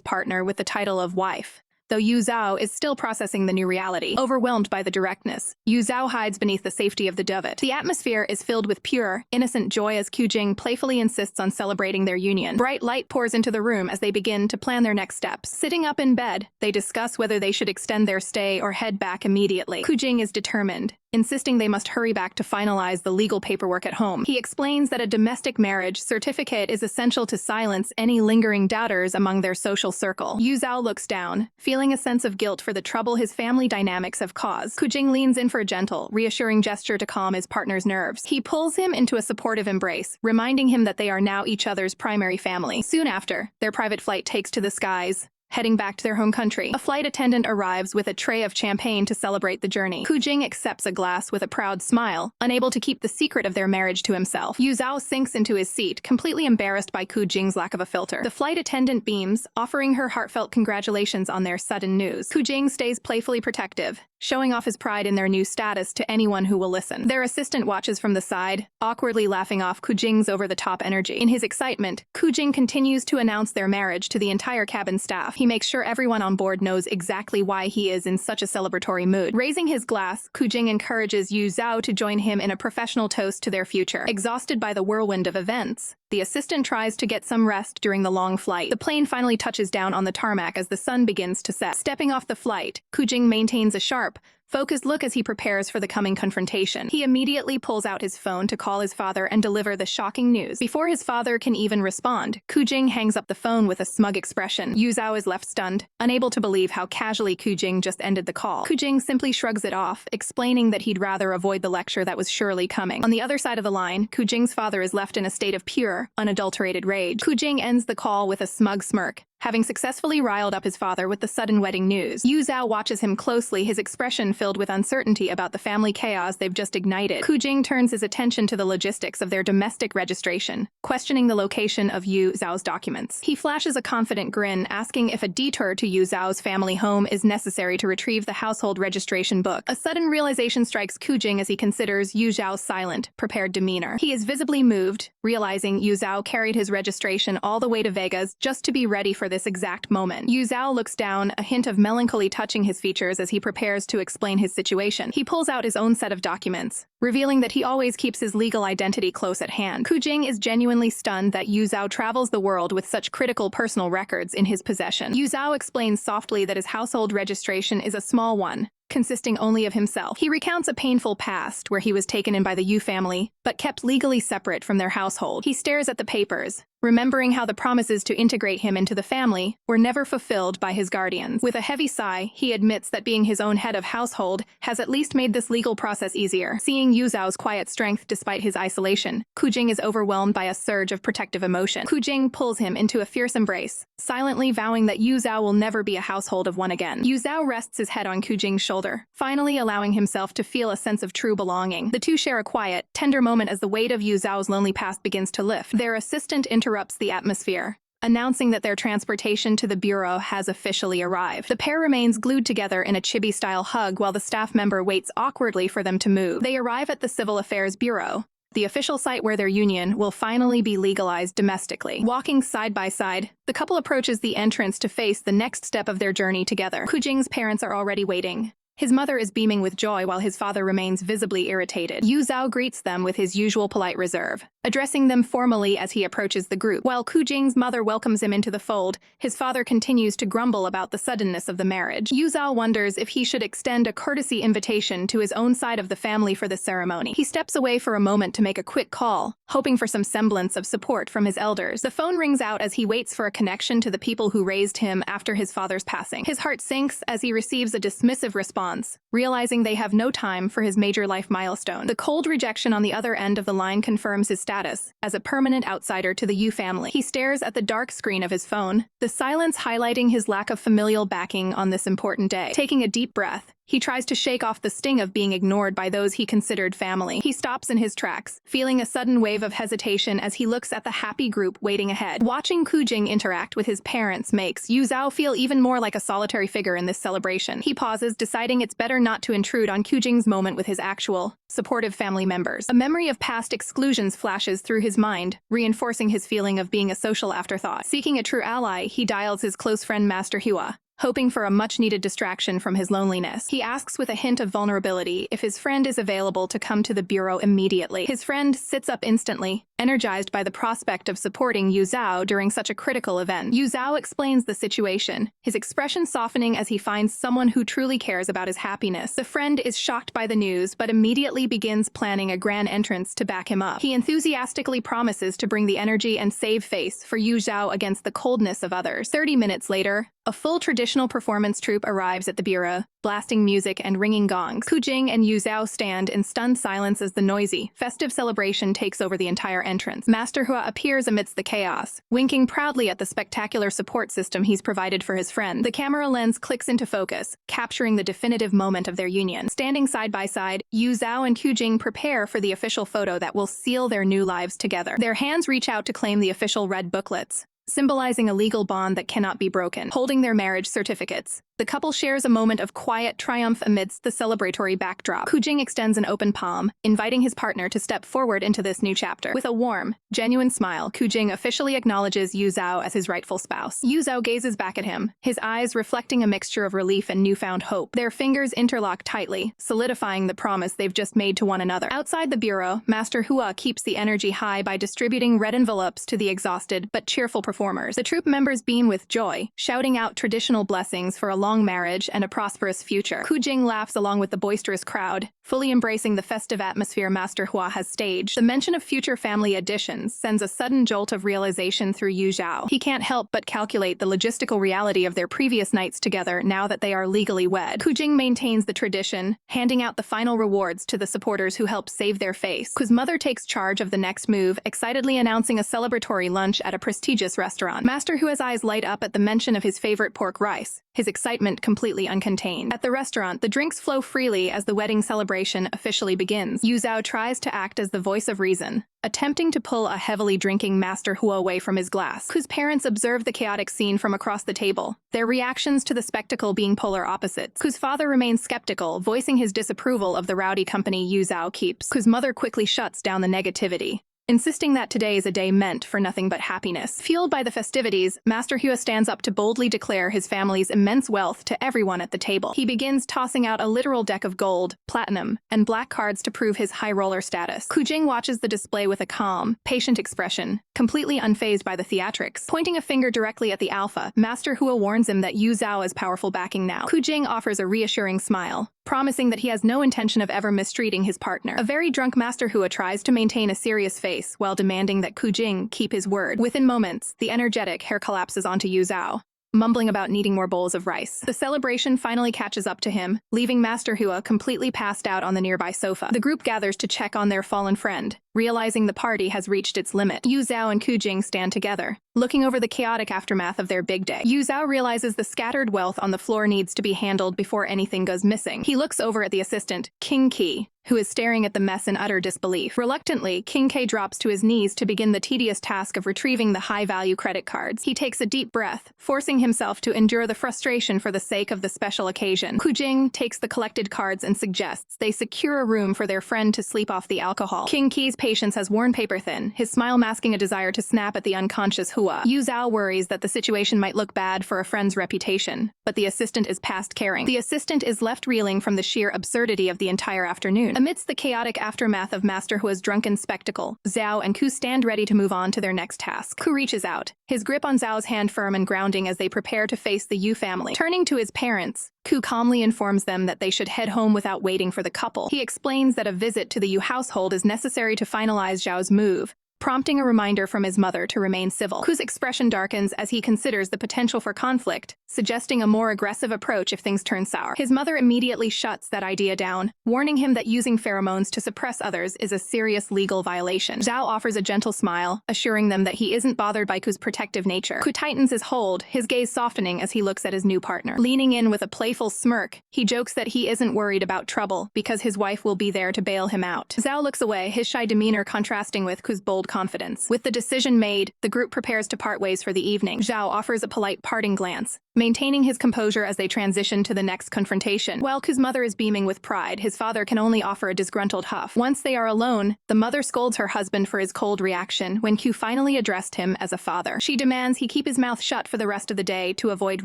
partner with the title of wife, though Yu Zhao is still processing the new reality. Overwhelmed by the directness, Yu Zhao hides beneath the safety of the devote. The atmosphere is filled with pure, innocent joy as Qu Jing playfully insists on celebrating their union. Bright light pours into the room as they begin to plan their next steps. Sitting up in bed, they discuss whether they should extend their stay or head back immediately. Qu Jing is determined, insisting they must hurry back to finalize the legal paperwork at home. He explains that a domestic marriage certificate is essential to silence any lingering doubters among their social circle. Yu Zhao looks down, feeling a sense of guilt for the trouble his family dynamics have caused. Qu Jing leans in for a gentle, reassuring gesture to calm his partner's nerves. He pulls him into a supportive embrace, reminding him that they are now each other's primary family. Soon after, their private flight takes to the skies, heading back to their home country. A flight attendant arrives with a tray of champagne to celebrate the journey. Qu Jing accepts a glass with a proud smile, unable to keep the secret of their marriage to himself. Yu Zhao sinks into his seat, completely embarrassed by Qu Jing's lack of a filter. The flight attendant beams, offering her heartfelt congratulations on their sudden news. Qu Jing stays playfully protective, showing off his pride in their new status to anyone who will listen. Their assistant watches from the side, awkwardly laughing off Qu Jing's over-the-top energy. In his excitement, Qu Jing continues to announce their marriage to the entire cabin staff. He makes sure everyone on board knows exactly why he is in such a celebratory mood. Raising his glass, Qu Jing encourages Yu Zhao to join him in a professional toast to their future. Exhausted by the whirlwind of events, the assistant tries to get some rest during the long flight. The plane finally touches down on the tarmac as the sun begins to set. Stepping off the flight, Qu Jing maintains a sharp, focused look as he prepares for the coming confrontation. He immediately pulls out his phone to call his father and deliver the shocking news. Before his father can even respond, Qu Jing hangs up the phone with a smug expression. Yu Zhao is left stunned, unable to believe how casually Qu Jing just ended the call. Qu Jing simply shrugs it off, explaining that he'd rather avoid the lecture that was surely coming. On the other side of the line, Qu Jing's father is left in a state of pure, unadulterated rage. Qu Jing ends the call with a smug smirk, having successfully riled up his father with the sudden wedding news. Yu Zhao watches him closely, his expression filled with uncertainty about the family chaos they've just ignited. Qu Jing turns his attention to the logistics of their domestic registration, questioning the location of Yu Zhao's documents. He flashes a confident grin, asking if a detour to Yu Zhao's family home is necessary to retrieve the household registration book. A sudden realization strikes Qu Jing as he considers Yu Zhao's silent, prepared demeanor. He is visibly moved, realizing Yu Zhao carried his registration all the way to Vegas just to be ready for this exact moment. Yu Zhao looks down, a hint of melancholy touching his features as he prepares to explain his situation. He pulls out his own set of documents, revealing that he always keeps his legal identity close at hand. Qu Jing is genuinely stunned that Yu Zhao travels the world with such critical personal records in his possession. Yu Zhao explains softly that his household registration is a small one, consisting only of himself. He recounts a painful past where he was taken in by the Yu family, but kept legally separate from their household. He stares at the papers, remembering how the promises to integrate him into the family were never fulfilled by his guardians. With a heavy sigh, he admits that being his own head of household has at least made this legal process easier. Seeing Yu Zhao's quiet strength despite his isolation, Qu Jing is overwhelmed by a surge of protective emotion. Qu Jing pulls him into a fierce embrace, silently vowing that Yu Zhao will never be a household of one again. Yu Zhao rests his head on Qu Jing's shoulder, finally allowing himself to feel a sense of true belonging. The two share a quiet, tender moment as the weight of Yu Zhao's lonely past begins to lift. Their assistant interrupts the atmosphere, announcing that their transportation to the bureau has officially arrived. The pair remains glued together in a chibi-style hug while the staff member waits awkwardly for them to move. They arrive at the Civil Affairs Bureau, the official site where their union will finally be legalized domestically. Walking side by side, the couple approaches the entrance to face the next step of their journey together. Qu Jing's parents are already waiting. His mother is beaming with joy while his father remains visibly irritated. Yu Zhao greets them with his usual polite reserve, addressing them formally as he approaches the group. While Qu Jing's mother welcomes him into the fold, his father continues to grumble about the suddenness of the marriage. Yu Zhao wonders if he should extend a courtesy invitation to his own side of the family for the ceremony. He steps away for a moment to make a quick call, hoping for some semblance of support from his elders. The phone rings out as he waits for a connection to the people who raised him after his father's passing. His heart sinks as he receives a dismissive response, realizing they have no time for his major life milestone. The cold rejection on the other end of the line confirms his status as a permanent outsider to the Yu family. He stares at the dark screen of his phone, the silence highlighting his lack of familial backing on this important day. Taking a deep breath, he tries to shake off the sting of being ignored by those he considered family. He stops in his tracks, feeling a sudden wave of hesitation as he looks at the happy group waiting ahead. Watching Qu Jing interact with his parents makes Yu Zhao feel even more like a solitary figure in this celebration. He pauses, deciding it's better not to intrude on Qu Jing's moment with his actual, supportive family members. A memory of past exclusions flashes through his mind, reinforcing his feeling of being a social afterthought. Seeking a true ally, he dials his close friend Master Hua, hoping for a much-needed distraction from his loneliness. He asks with a hint of vulnerability if his friend is available to come to the bureau immediately. His friend sits up instantly, energized by the prospect of supporting Yu Zhao during such a critical event. Yu Zhao explains the situation, his expression softening as he finds someone who truly cares about his happiness. The friend is shocked by the news, but immediately begins planning a grand entrance to back him up. He enthusiastically promises to bring the energy and save face for Yu Zhao against the coldness of others. 30 minutes later, a full traditional performance troupe arrives at the bureau, blasting music and ringing gongs. Qu Jing and Yu Zhao stand in stunned silence as the noisy, festive celebration takes over the entire entrance. Master Hua appears amidst the chaos, winking proudly at the spectacular support system he's provided for his friend. The camera lens clicks into focus, capturing the definitive moment of their union. Standing side by side, Yu Zhao and Qu Jing prepare for the official photo that will seal their new lives together. Their hands reach out to claim the official red booklets, symbolizing a legal bond that cannot be broken. Holding their marriage certificates, the couple shares a moment of quiet triumph amidst the celebratory backdrop. Qu Jing extends an open palm, inviting his partner to step forward into this new chapter. With a warm, genuine smile, Qu Jing officially acknowledges Yu Zhao as his rightful spouse. Yu Zhao gazes back at him, his eyes reflecting a mixture of relief and newfound hope. Their fingers interlock tightly, solidifying the promise they've just made to one another. Outside the bureau, Master Hua keeps the energy high by distributing red envelopes to the exhausted but cheerful performers. The troupe members beam with joy, shouting out traditional blessings for a long marriage and a prosperous future. Qu Jing laughs along with the boisterous crowd, fully embracing the festive atmosphere Master Hua has staged. The mention of future family additions sends a sudden jolt of realization through Yu Zhao. He can't help but calculate the logistical reality of their previous nights together now that they are legally wed. Qu Jing maintains the tradition, handing out the final rewards to the supporters who helped save their face. Qu's mother takes charge of the next move, excitedly announcing a celebratory lunch at a prestigious restaurant. Master Hua's eyes light up at the mention of his favorite pork rice, his excitement completely uncontained. At the restaurant, the drinks flow freely as the wedding celebration officially begins. Yu Zhao tries to act as the voice of reason, attempting to pull a heavily drinking Master Hua away from his glass. Qu's parents observe the chaotic scene from across the table, their reactions to the spectacle being polar opposites. Qu's father remains skeptical, voicing his disapproval of the rowdy company Yu Zhao keeps. Qu's mother quickly shuts down the negativity, insisting that today is a day meant for nothing but happiness. Fueled by the festivities, Master Hua stands up to boldly declare his family's immense wealth to everyone at the table. He begins tossing out a literal deck of gold, platinum, and black cards to prove his high roller status. Qu Jing watches the display with a calm, patient expression, completely unfazed by the theatrics. Pointing a finger directly at the alpha, Master Hua warns him that Yu Zhao is powerful backing now. Qu Jing offers a reassuring smile, promising that he has no intention of ever mistreating his partner. A very drunk Master Hua tries to maintain a serious face while demanding that Qu Jing keep his word. Within moments, the energetic hair collapses onto Yu Zhao, mumbling about needing more bowls of rice. The celebration finally catches up to him, leaving Master Hua completely passed out on the nearby sofa. The group gathers to check on their fallen friend, realizing the party has reached its limit. Yu Zhao and Qu Jing stand together, looking over the chaotic aftermath of their big day. Yu Zhao realizes the scattered wealth on the floor needs to be handled before anything goes missing. He looks over at the assistant, King Qi, who is staring at the mess in utter disbelief. Reluctantly, King K drops to his knees to begin the tedious task of retrieving the high-value credit cards. He takes a deep breath, forcing himself to endure the frustration for the sake of the special occasion. Qu Jing takes the collected cards and suggests they secure a room for their friend to sleep off the alcohol. King Key's patience has worn paper-thin, his smile masking a desire to snap at the unconscious Hua. Yu Zhao worries that the situation might look bad for a friend's reputation, but the assistant is past caring. The assistant is left reeling from the sheer absurdity of the entire afternoon. Amidst the chaotic aftermath of Master Hua's drunken spectacle, Zhao and Qu stand ready to move on to their next task. Qu reaches out, his grip on Zhao's hand firm and grounding as they prepare to face the Yu family. Turning to his parents, Qu calmly informs them that they should head home without waiting for the couple. He explains that a visit to the Yu household is necessary to finalize Zhao's move, prompting a reminder from his mother to remain civil. Qu's expression darkens as he considers the potential for conflict, suggesting a more aggressive approach if things turn sour. His mother immediately shuts that idea down, warning him that using pheromones to suppress others is a serious legal violation. Zhao offers a gentle smile, assuring them that he isn't bothered by Qu's protective nature. Qu tightens his hold, his gaze softening as he looks at his new partner. Leaning in with a playful smirk, he jokes that he isn't worried about trouble because his wife will be there to bail him out. Zhao looks away, his shy demeanor contrasting with Qu's bold confidence. With the decision made, the group prepares to part ways for the evening. Zhao offers a polite parting glance, maintaining his composure as they transition to the next confrontation. While Qu's mother is beaming with pride, his father can only offer a disgruntled huff. Once they are alone, the mother scolds her husband for his cold reaction when Q finally addressed him as a father. She demands he keep his mouth shut for the rest of the day to avoid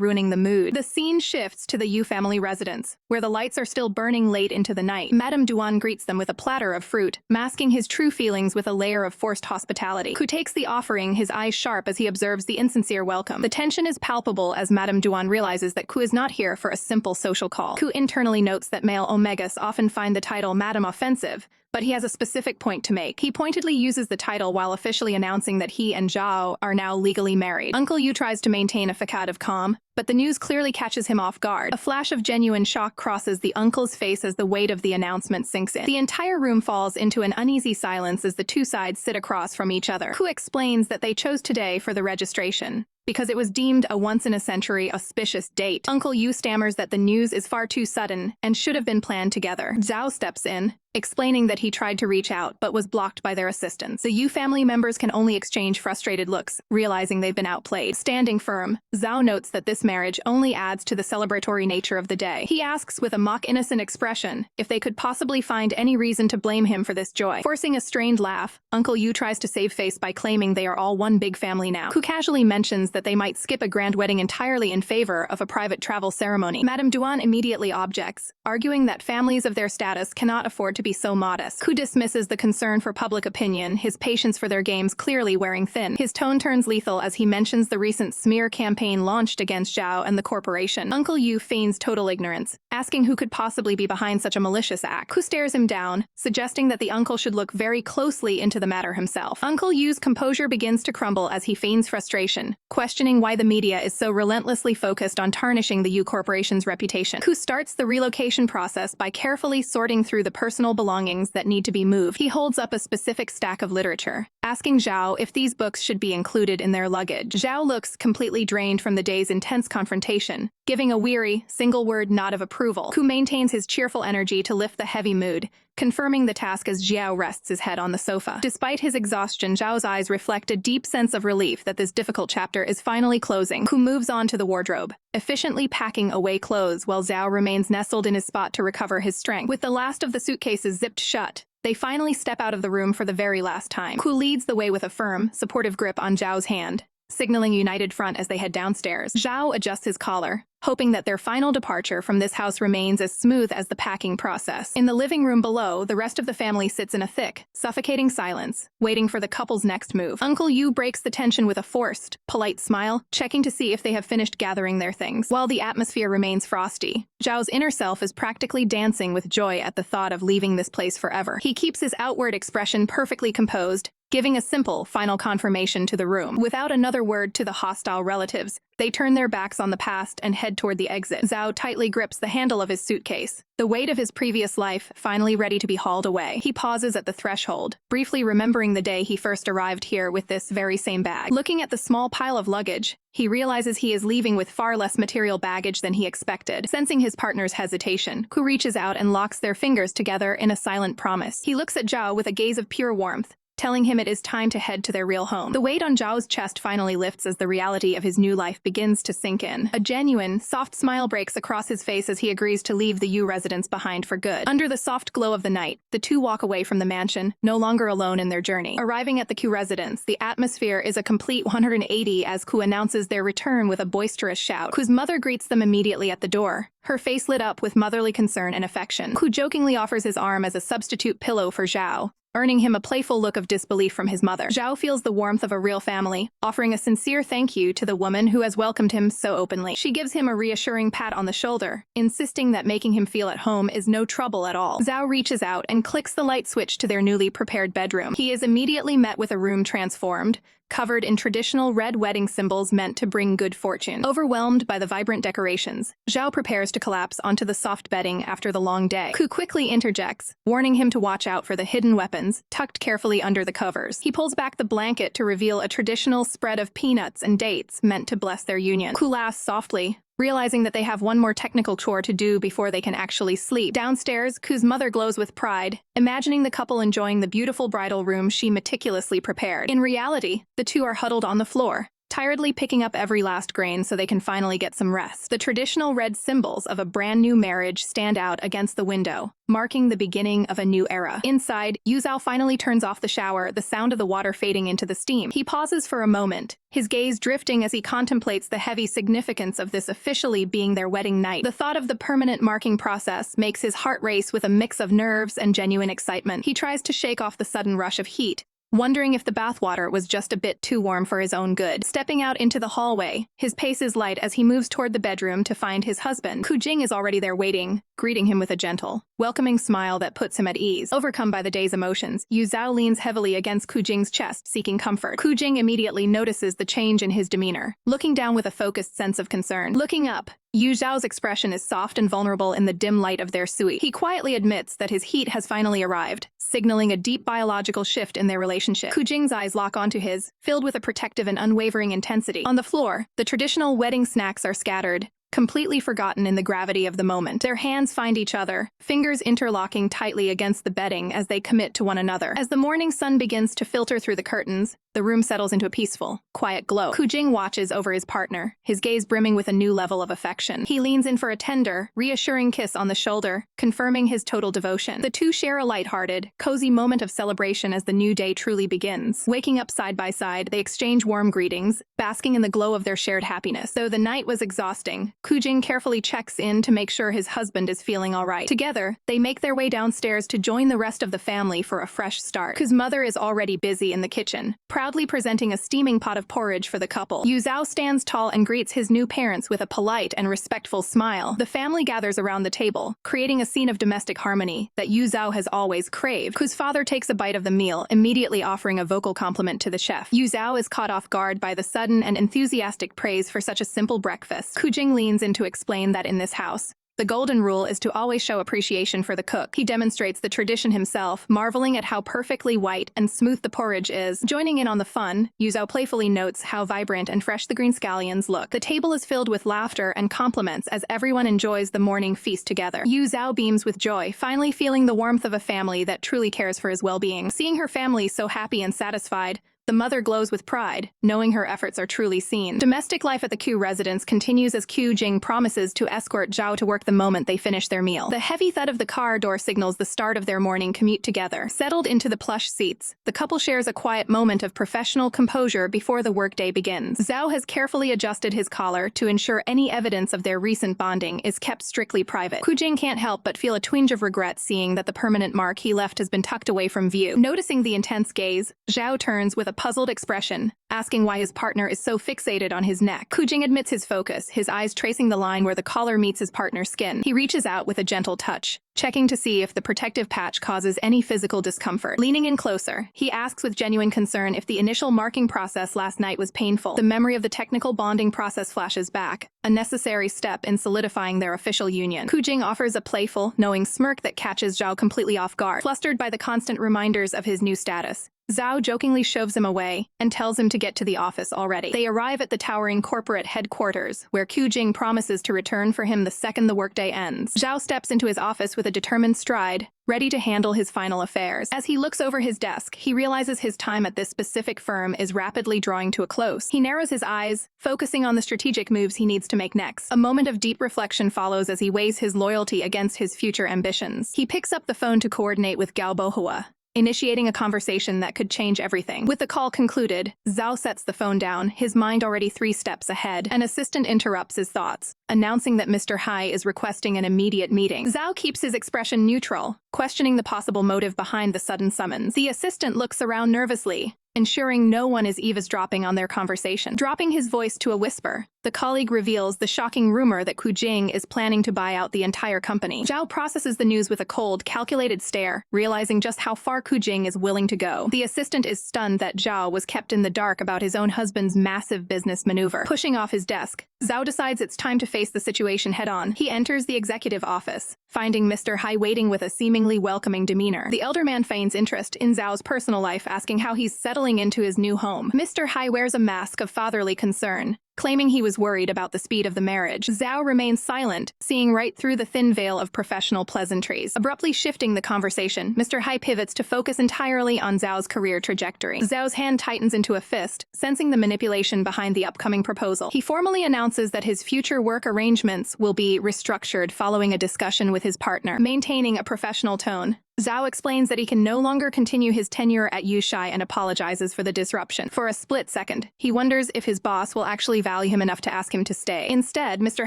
ruining the mood. The scene shifts to the Yu family residence, where the lights are still burning late into the night. Madame Duan greets them with a platter of fruit, masking his true feelings with a layer of forced hospitality. Q takes the offering, his eyes sharp as he observes the insincere welcome. The tension is palpable as Madame Duan realizes that Q is not here for a simple social call. Q internally notes that male omegas often find the title Madame offensive, but he has a specific point to make. He pointedly uses the title while officially announcing that he and Zhao are now legally married. Uncle Yu tries to maintain a facade of calm, but the news clearly catches him off guard. A flash of genuine shock crosses the uncle's face as the weight of the announcement sinks in. The entire room falls into an uneasy silence as the two sides sit across from each other. Q explains that they chose today for the registration because it was deemed a once-in-a-century auspicious date. Uncle Yu stammers that the news is far too sudden and should have been planned together. Zhao steps in, explaining that he tried to reach out but was blocked by their assistants. The Yu family members can only exchange frustrated looks, realizing they've been outplayed. Standing firm, Zhao notes that this marriage only adds to the celebratory nature of the day. He asks with a mock-innocent expression if they could possibly find any reason to blame him for this joy. Forcing a strained laugh, Uncle Yu tries to save face by claiming they are all one big family now. Q casually mentions that they might skip a grand wedding entirely in favor of a private travel ceremony. Madame Duan immediately objects, arguing that families of their status cannot afford to be so modest. Q dismisses the concern for public opinion, his patience for their games clearly wearing thin. His tone turns lethal as he mentions the recent smear campaign launched against Zhao and the corporation. Uncle Yu feigns total ignorance, asking who could possibly be behind such a malicious act. Q stares him down, suggesting that the uncle should look very closely into the matter himself. Uncle Yu's composure begins to crumble as he feigns frustration, questioning why the media is so relentlessly focused on tarnishing the Yu Corporation's reputation. Q starts the relocation process by carefully sorting through the personal belongings that need to be moved. He holds up a specific stack of literature, asking Zhao if these books should be included in their luggage. Zhao looks completely drained from the day's intense confrontation, giving a weary, single-word nod of approval. Q maintains his cheerful energy to lift the heavy mood, confirming the task as Zhao rests his head on the sofa. Despite his exhaustion, Zhao's eyes reflect a deep sense of relief that this difficult chapter is finally closing. Q moves on to the wardrobe, efficiently packing away clothes while Zhao remains nestled in his spot to recover his strength. With the last of the suitcases zipped shut, They finally step out of the room for the very last time. Qu leads the way with a firm, supportive grip on Zhao's hand, signaling a united front as they head downstairs. Zhao adjusts his collar, hoping that their final departure from this house remains as smooth as the packing process. In the living room below, the rest of the family sits in a thick, suffocating silence, waiting for the couple's next move. Uncle Yu breaks the tension with a forced, polite smile, checking to see if they have finished gathering their things. While the atmosphere remains frosty, Zhao's inner self is practically dancing with joy at the thought of leaving this place forever. He keeps his outward expression perfectly composed, giving a simple, final confirmation to the room. Without another word to the hostile relatives, they turn their backs on the past and head toward the exit. Zhao tightly grips the handle of his suitcase, the weight of his previous life finally ready to be hauled away. He pauses at the threshold, briefly remembering the day he first arrived here with this very same bag. Looking at the small pile of luggage, he realizes he is leaving with far less material baggage than he expected. Sensing his partner's hesitation, Qu reaches out and locks their fingers together in a silent promise. He looks at Zhao with a gaze of pure warmth, telling him it is time to head to their real home. The weight on Zhao's chest finally lifts as the reality of his new life begins to sink in. A genuine, soft smile breaks across his face as he agrees to leave the Yu residence behind for good. Under the soft glow of the night, the two walk away from the mansion, no longer alone in their journey. Arriving at the Qu residence, the atmosphere is a complete 180 as Qu announces their return with a boisterous shout. Qu's mother greets them immediately at the door, her face lit up with motherly concern and affection. Qu jokingly offers his arm as a substitute pillow for Zhao, earning him a playful look of disbelief from his mother. Zhao feels the warmth of a real family, offering a sincere thank you to the woman who has welcomed him so openly. She gives him a reassuring pat on the shoulder, insisting that making him feel at home is no trouble at all. Zhao reaches out and clicks the light switch to their newly prepared bedroom. He is immediately met with a room transformed, covered in traditional red wedding symbols meant to bring good fortune. Overwhelmed by the vibrant decorations, Zhao prepares to collapse onto the soft bedding after the long day. Qu quickly interjects, warning him to watch out for the hidden weapons tucked carefully under the covers. He pulls back the blanket to reveal a traditional spread of peanuts and dates meant to bless their union. Qu laughs softly, realizing that they have one more technical chore to do before they can actually sleep. Downstairs, Qu's mother glows with pride, imagining the couple enjoying the beautiful bridal room she meticulously prepared. In reality, the two are huddled on the floor, tiredly picking up every last grain so they can finally get some rest. The traditional red symbols of a brand new marriage stand out against the window, marking the beginning of a new era. Inside, Yu Zhao finally turns off the shower, the sound of the water fading into the steam. He pauses for a moment, his gaze drifting as he contemplates the heavy significance of this officially being their wedding night. The thought of the permanent marking process makes his heart race with a mix of nerves and genuine excitement. He tries to shake off the sudden rush of heat, wondering if the bathwater was just a bit too warm for his own good. Stepping out into the hallway, his pace is light as he moves toward the bedroom to find his husband. Qu Jing is already there waiting, greeting him with a gentle, welcoming smile that puts him at ease. Overcome by the day's emotions, Yu Zhao leans heavily against Qu Jing's chest, seeking comfort. Qu Jing immediately notices the change in his demeanor, looking down with a focused sense of concern. Looking up, Yu Zhao's expression is soft and vulnerable in the dim light of their suite. He quietly admits that his heat has finally arrived, signaling a deep biological shift in their relationship. Qu Jing's eyes lock onto his, filled with a protective and unwavering intensity. On the floor, the traditional wedding snacks are scattered, completely forgotten in the gravity of the moment. Their hands find each other, fingers interlocking tightly against the bedding as they commit to one another. As the morning sun begins to filter through the curtains, the room settles into a peaceful, quiet glow. Qu Jing watches over his partner, his gaze brimming with a new level of affection. He leans in for a tender, reassuring kiss on the shoulder, confirming his total devotion. The two share a lighthearted, cozy moment of celebration as the new day truly begins. Waking up side by side, they exchange warm greetings, basking in the glow of their shared happiness. Though the night was exhausting, Qu Jing carefully checks in to make sure his husband is feeling all right. Together, they make their way downstairs to join the rest of the family for a fresh start. Qu's mother is already busy in the kitchen, proudly presenting a steaming pot of porridge for the couple. Yu Zhao stands tall and greets his new parents with a polite and respectful smile. The family gathers around the table, creating a scene of domestic harmony that Yu Zhao has always craved. Qu's father takes a bite of the meal, immediately offering a vocal compliment to the chef. Yu Zhao is caught off guard by the sudden and enthusiastic praise for such a simple breakfast. Qu Jing leans in to explain that in this house, the golden rule is to always show appreciation for the cook. He demonstrates the tradition himself, marveling at how perfectly white and smooth the porridge is. Joining in on the fun, Yu Zhao playfully notes how vibrant and fresh the green scallions look. The table is filled with laughter and compliments as everyone enjoys the morning feast together. Yu Zhao beams with joy, finally feeling the warmth of a family that truly cares for his well-being. Seeing her family so happy and satisfied, The mother glows with pride, knowing her efforts are truly seen. Domestic life at the Qu residence continues as Qu Jing promises to escort Zhao to work the moment they finish their meal. The heavy thud of the car door signals the start of their morning commute together. Settled into the plush seats, the couple shares a quiet moment of professional composure before the workday begins. Zhao has carefully adjusted his collar to ensure any evidence of their recent bonding is kept strictly private. Qu Jing can't help but feel a twinge of regret seeing that the permanent mark he left has been tucked away from view. Noticing the intense gaze, Zhao turns with a puzzled expression, asking why his partner is so fixated on his neck. Qu Jing admits his focus, his eyes tracing the line where the collar meets his partner's skin. He reaches out with a gentle touch, checking to see if the protective patch causes any physical discomfort. Leaning in closer, he asks with genuine concern if the initial marking process last night was painful. The memory of the technical bonding process flashes back, a necessary step in solidifying their official union. Qu Jing offers a playful, knowing smirk that catches Zhao completely off guard. Flustered by the constant reminders of his new status, Zhao jokingly shoves him away and tells him to get to the office already. They arrive at the towering corporate headquarters, where Qu Jing promises to return for him the second the workday ends. Zhao steps into his office with a determined stride, ready to handle his final affairs. As he looks over his desk, he realizes his time at this specific firm is rapidly drawing to a close. He narrows his eyes, focusing on the strategic moves he needs to make next. A moment of deep reflection follows as he weighs his loyalty against his future ambitions. He picks up the phone to coordinate with Manhwa, initiating a conversation that could change everything. With the call concluded, Zhao sets the phone down, his mind already 3 steps ahead. An assistant interrupts his thoughts, announcing that Mr. Hai is requesting an immediate meeting. Zhao keeps his expression neutral, questioning the possible motive behind the sudden summons. The assistant looks around nervously, ensuring no one is eavesdropping on their conversation. Dropping his voice to a whisper, the colleague reveals the shocking rumor that Qu Jing is planning to buy out the entire company. Zhao processes the news with a cold, calculated stare, realizing just how far Qu Jing is willing to go. The assistant is stunned that Zhao was kept in the dark about his own husband's massive business maneuver. Pushing off his desk, Zhao decides it's time to face the situation head-on. He enters the executive office, finding Mr. Hai waiting with a seemingly welcoming demeanor. The elder man feigns interest in Zhao's personal life, asking how he's settling into his new home. Mr. Hai wears a mask of fatherly concern, claiming he was worried about the speed of the marriage. Zhao remains silent, seeing right through the thin veil of professional pleasantries. Abruptly shifting the conversation, Mr. Hai pivots to focus entirely on Zhao's career trajectory. Zhao's hand tightens into a fist, sensing the manipulation behind the upcoming proposal. He formally announces that his future work arrangements will be restructured following a discussion with his partner. Maintaining a professional tone, Zhao explains that he can no longer continue his tenure at Yu Zhao and apologizes for the disruption. For a split second, he wonders if his boss will actually value him enough to ask him to stay. Instead, Mr.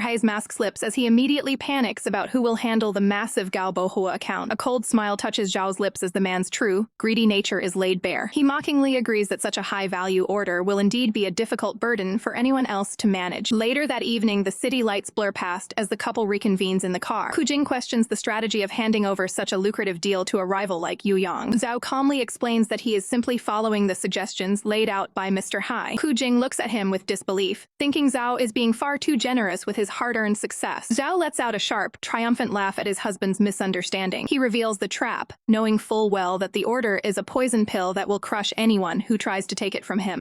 Hai's mask slips as he immediately panics about who will handle the massive Manhua account. A cold smile touches Zhao's lips as the man's true, greedy nature is laid bare. He mockingly agrees that such a high-value order will indeed be a difficult burden for anyone else to manage. Later that evening, the city lights blur past as the couple reconvenes in the car. Qu Jing questions the strategy of handing over such a lucrative deal to a rival like Yu Yang. Zhao calmly explains that he is simply following the suggestions laid out by Mr. Hai. Qu Jing looks at him with disbelief, thinking Zhao is being far too generous with his hard-earned success. Zhao lets out a sharp, triumphant laugh at his husband's misunderstanding. He reveals the trap, knowing full well that the order is a poison pill that will crush anyone who tries to take it from him.